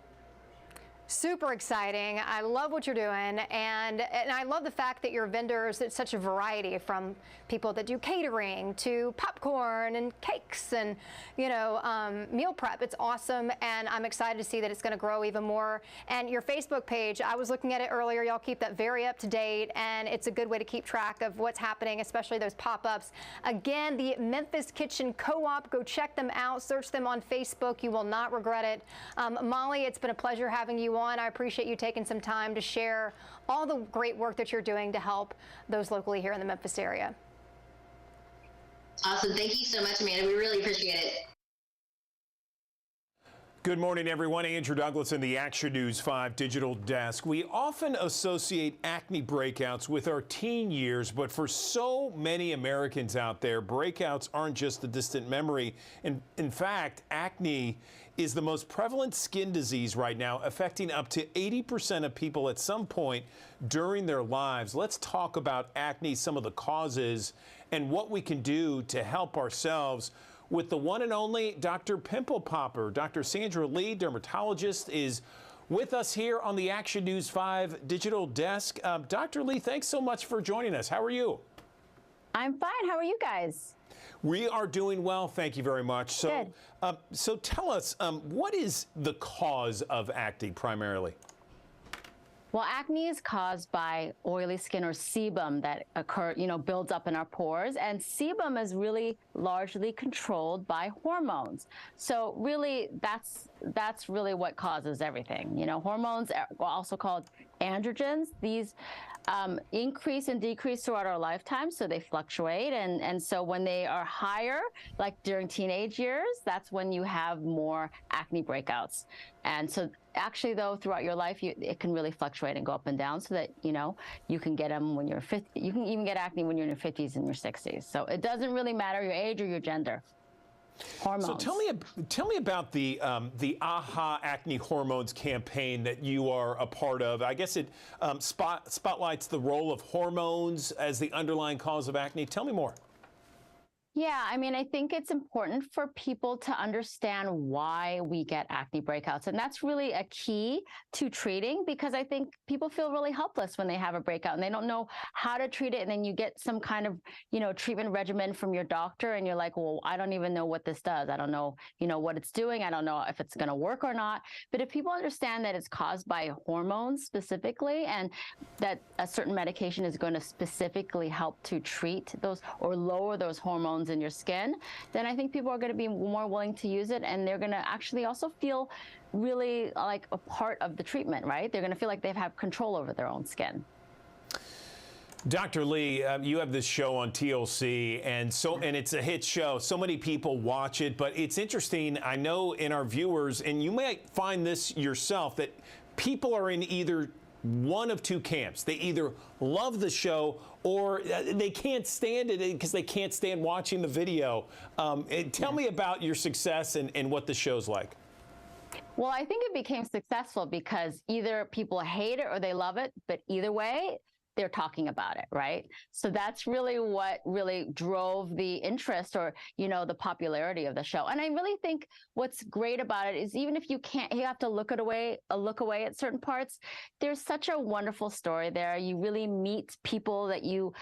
Super exciting. I love what you're doing, and I love the fact that your vendors, it's such a variety, from people that do catering to popcorn and cakes and, you know, meal prep. It's awesome, and I'm excited to see that it's going to grow even more. And your Facebook page, I was looking at it earlier. Y'all keep that very up to date, and it's a good way to keep track of what's happening, especially those pop-ups. Again, the Memphis Kitchen Co-op, go check them out, search them on Facebook. You will not regret it. Molly, it's been a pleasure having you on. I appreciate you taking some time to share all the great work that you're doing to help those locally here in the Memphis area. Awesome. Thank you so much, Amanda. We really appreciate it. Good morning, everyone. Andrew Douglas in the Action News 5 digital desk. We often associate acne breakouts with our teen years, but for so many Americans out there, breakouts aren't just a distant memory. In fact, acne is the most prevalent skin disease right now, affecting up to 80% of people at some point during their lives. Let's talk about acne, some of the causes, and what we can do to help ourselves with the one and only Dr. Pimple Popper. Dr. Sandra Lee, dermatologist, is with us here on the Action News 5 digital desk. Dr. Lee, thanks so much for joining us. How are you? I'm fine. How are you guys? We are doing well, thank you very much. So, so tell us, what is the cause of acne primarily? Well, acne is caused by oily skin or sebum that builds up in our pores, and sebum is really largely controlled by hormones. So really, that's really what causes everything. You know, hormones are also called androgens. These increase and decrease throughout our lifetime, so they fluctuate. And so when they are higher, like during teenage years, that's when you have more acne breakouts. And so actually, though, throughout your life, it can really fluctuate and go up and down, so that, you know, you can get them when you're 50. You can even get acne when you're in your 50s and your 60s. So it doesn't really matter your age or your gender. Hormones. So tell me about the AHA Acne Hormones campaign that you are a part of. I guess it spotlights the role of hormones as the underlying cause of acne. Tell me more. Yeah, I mean, I think it's important for people to understand why we get acne breakouts. And that's really a key to treating, because I think people feel really helpless when they have a breakout and they don't know how to treat it. And then you get some kind of, you know, treatment regimen from your doctor and you're like, well, I don't even know what this does. I don't know, you know, what it's doing. I don't know if it's going to work or not. But if people understand that it's caused by hormones specifically, and that a certain medication is going to specifically help to treat those or lower those hormones in your skin, then I think people are going to be more willing to use it, and they're going to actually also feel really like a part of the treatment, right? They're going to feel like they have control over their own skin. Dr. Lee, you have this show on TLC, and it's a hit show. So many people watch it, but it's interesting. I know in our viewers, and you might find this yourself, that people are in either one of two camps. They either love the show or they can't stand it because they can't stand watching the video. Tell me about your success and what the show's like. Well, I think it became successful because either people hate it or they love it, but either way, they're talking about it, right? So that's really what really drove the interest, or, you know, the popularity of the show. And I really think what's great about it is, even if you have to look away at certain parts, there's such a wonderful story there. You really meet people that you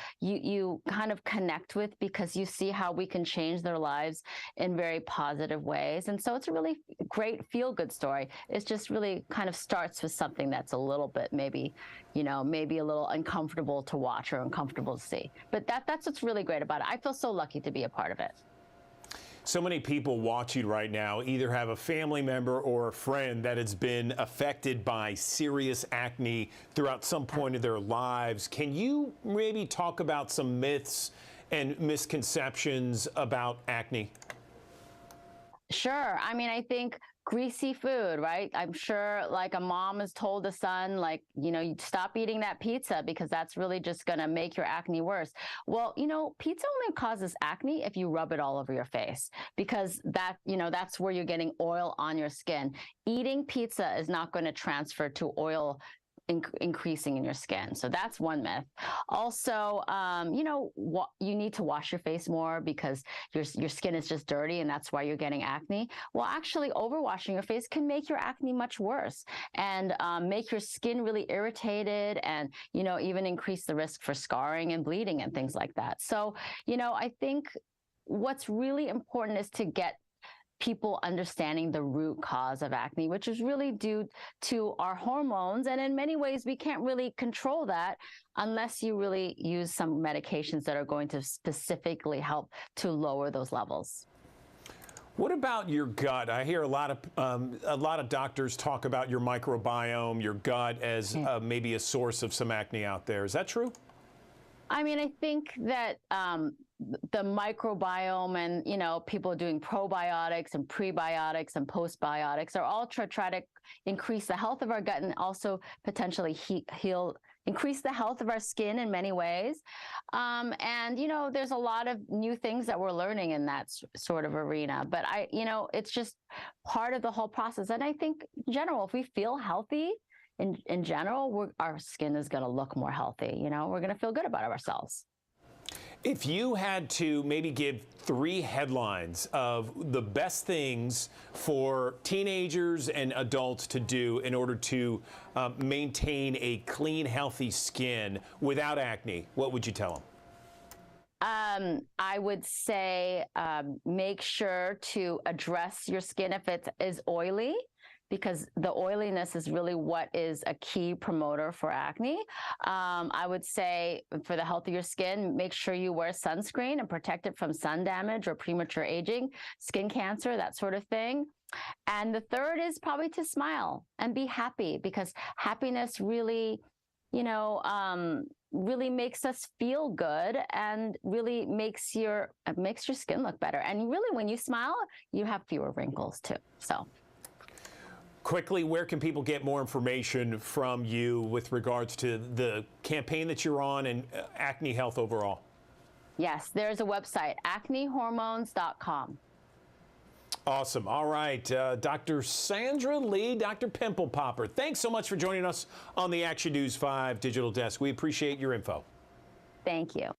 kind of connect with, because you see how we can change their lives in very positive ways. And so it's a really great feel-good story. It just really kind of starts with something that's a little bit maybe a little uncomfortable to watch or uncomfortable to see. But that's what's really great about it. I feel so lucky to be a part of it. So many people watching right now either have a family member or a friend that has been affected by serious acne throughout some point of their lives. Can you maybe talk about some myths and misconceptions about acne? Sure. I mean, I think greasy food, right? I'm sure like a mom has told a son, like, you know, you stop eating that pizza because that's really just going to make your acne worse. Well, you know, pizza only causes acne if you rub it all over your face, because that, you know, that's where you're getting oil on your skin. Eating pizza is not going to transfer to oil increasing in your skin. So that's one myth. Also, you know, you need to wash your face more because your skin is just dirty, and that's why you're getting acne. Well, actually, overwashing your face can make your acne much worse and make your skin really irritated, and, you know, even increase the risk for scarring and bleeding and things like that. So, you know, I think what's really important is to get people understanding the root cause of acne, which is really due to our hormones. And in many ways, we can't really control that unless you really use some medications that are going to specifically help to lower those levels. What about your gut? I hear a lot of doctors talk about your microbiome, your gut, as maybe a source of some acne out there. Is that true? I mean, I think that the microbiome and, you know, people doing probiotics and prebiotics and postbiotics are all to try to increase the health of our gut and also potentially increase the health of our skin in many ways. And, you know, there's a lot of new things that we're learning in that sort of arena. But you know, it's just part of the whole process. And I think in general, if we feel healthy, in general, our skin is going to look more healthy. You know, we're going to feel good about ourselves. If you had to maybe give 3 headlines of the best things for teenagers and adults to do in order to maintain a clean, healthy skin without acne, what would you tell them? I would say make sure to address your skin if it is oily, because the oiliness is really what is a key promoter for acne. I would say for the health of your skin, make sure you wear sunscreen and protect it from sun damage or premature aging, skin cancer, that sort of thing. And the third is probably to smile and be happy, because happiness really, really makes us feel good and really makes your skin look better. And really, when you smile, you have fewer wrinkles too. So. Quickly, where can people get more information from you with regards to the campaign that you're on and acne health overall? Yes, there's a website, acnehormones.com. Awesome. All right, Dr. Sandra Lee, Dr. Pimple Popper, thanks so much for joining us on the Action News 5 Digital Desk. We appreciate your info. Thank you.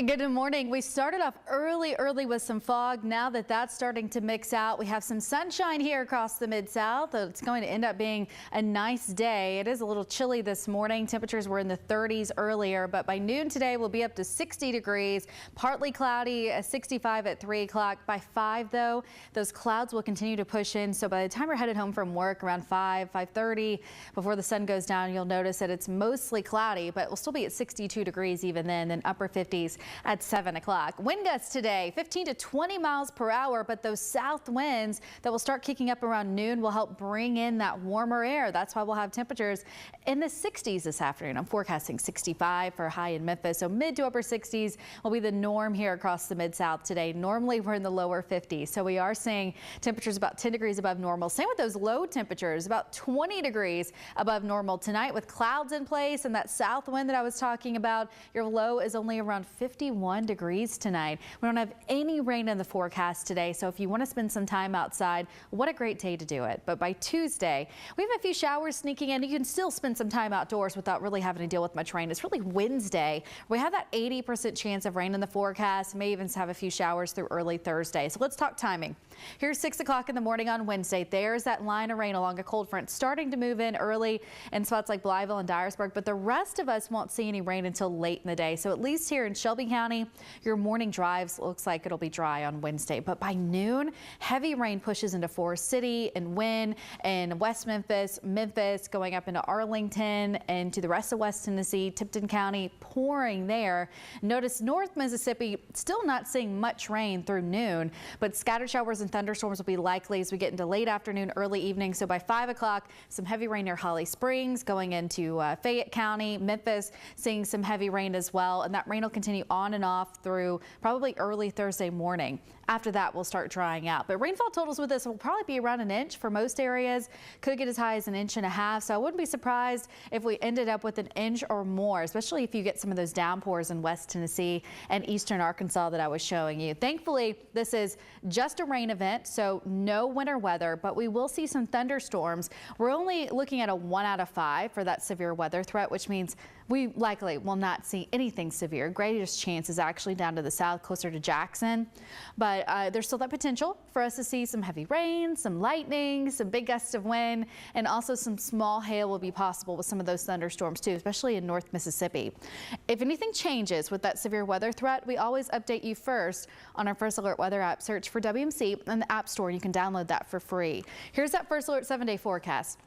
Good morning. We started off early with some fog. Now that that's starting to mix out, we have some sunshine here across the Mid-South. It's going to end up being a nice day. It is a little chilly this morning. Temperatures were in the 30s earlier, but by noon today we'll be up to 60 degrees. Partly cloudy, 65 at 3 o'clock. By 5 though, those clouds will continue to push in. So by the time you're headed home from work around 5:30, before the sun goes down, you'll notice that it's mostly cloudy, but we'll still be at 62 degrees even then upper 50s at 7 o'clock. Wind gusts today, 15 to 20 miles per hour, but those south winds that will start kicking up around noon will help bring in that warmer air. That's why we'll have temperatures in the 60s this afternoon. I'm forecasting 65 for a high in Memphis, so mid to upper 60s will be the norm here across the Mid-South today. Normally we're in the lower 50s, so we are seeing temperatures about 10 degrees above normal. Same with those low temperatures, about 20 degrees above normal tonight with clouds in place and that south wind that I was talking about. Your low is only around 51 degrees tonight. We don't have any rain in the forecast today, so if you want to spend some time outside, what a great day to do it. But by Tuesday, we have a few showers sneaking in. You can still spend some time outdoors without really having to deal with much rain. It's really Wednesday. We have that 80% chance of rain in the forecast. May even have a few showers through early Thursday. So let's talk timing. Here's 6 o'clock in the morning on Wednesday. There's that line of rain along a cold front starting to move in early in spots like Blytheville and Dyersburg, but the rest of us won't see any rain until late in the day. So at least here in Shelby County, your morning drives looks like it'll be dry on Wednesday. But by noon, heavy rain pushes into Forest City and Wynne and West Memphis, going up into Arlington and to the rest of West Tennessee, Tipton County, pouring there. Notice North Mississippi still not seeing much rain through noon, but scattered showers and thunderstorms will be likely as we get into late afternoon, early evening. So by 5 o'clock, some heavy rain near Holly Springs, going into Fayette County, Memphis, seeing some heavy rain as well. And that rain will continue on and off through probably early Thursday morning. After that, we'll start drying out. But rainfall totals with this will probably be around an inch for most areas. Could get as high as 1.5 inches. So I wouldn't be surprised if we ended up with 1 inch or more, especially if you get some of those downpours in West Tennessee and eastern Arkansas that I was showing you. Thankfully, this is just a rain event, so no winter weather, but we will see some thunderstorms. We're only looking at a 1 out of 5 for that severe weather threat, which means we likely will not see anything severe. Greatest chance is actually down to the south, closer to Jackson. But there's still that potential for us to see some heavy rain, some lightning, some big gusts of wind, and also some small hail will be possible with some of those thunderstorms too, especially in North Mississippi. If anything changes with that severe weather threat, we always update you first on our First Alert Weather app. Search for WMC in the App Store. You can download that for free. Here's that First Alert 7-day forecast.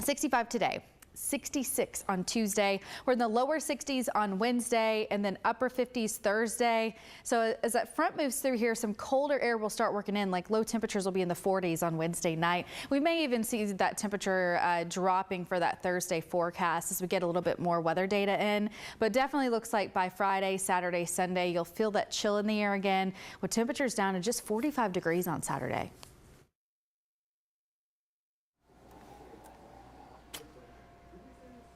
65 today. 66 on Tuesday. We're in the lower 60s on Wednesday and then upper 50s Thursday. So as that front moves through here, some colder air will start working in, like low temperatures will be in the 40s on Wednesday night. We may even see that temperature dropping for that Thursday forecast as we get a little bit more weather data in. But definitely looks like by Friday, Saturday, Sunday, you'll feel that chill in the air again with temperatures down to just 45 degrees on Saturday.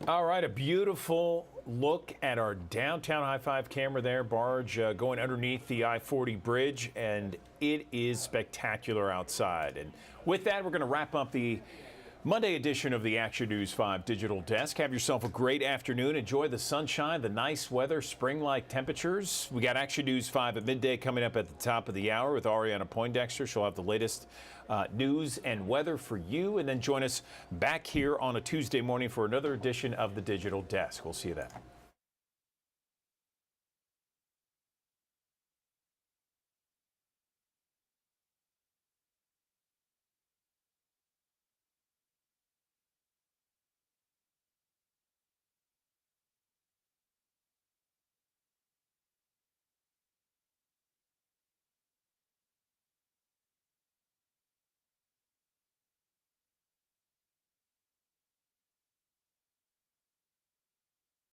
All right, a beautiful look at our downtown high-five camera there, barge going underneath the I-40 bridge, and it is spectacular outside. And with that, we're going to wrap up the Monday edition of the Action News 5 Digital Desk. Have yourself a great afternoon. Enjoy the sunshine, the nice weather, spring-like temperatures. We got Action News 5 at midday coming up at the top of the hour with Ariana Poindexter. She'll have the latest news and weather for you, and then join us back here on a Tuesday morning for another edition of the Digital Desk. We'll see you then.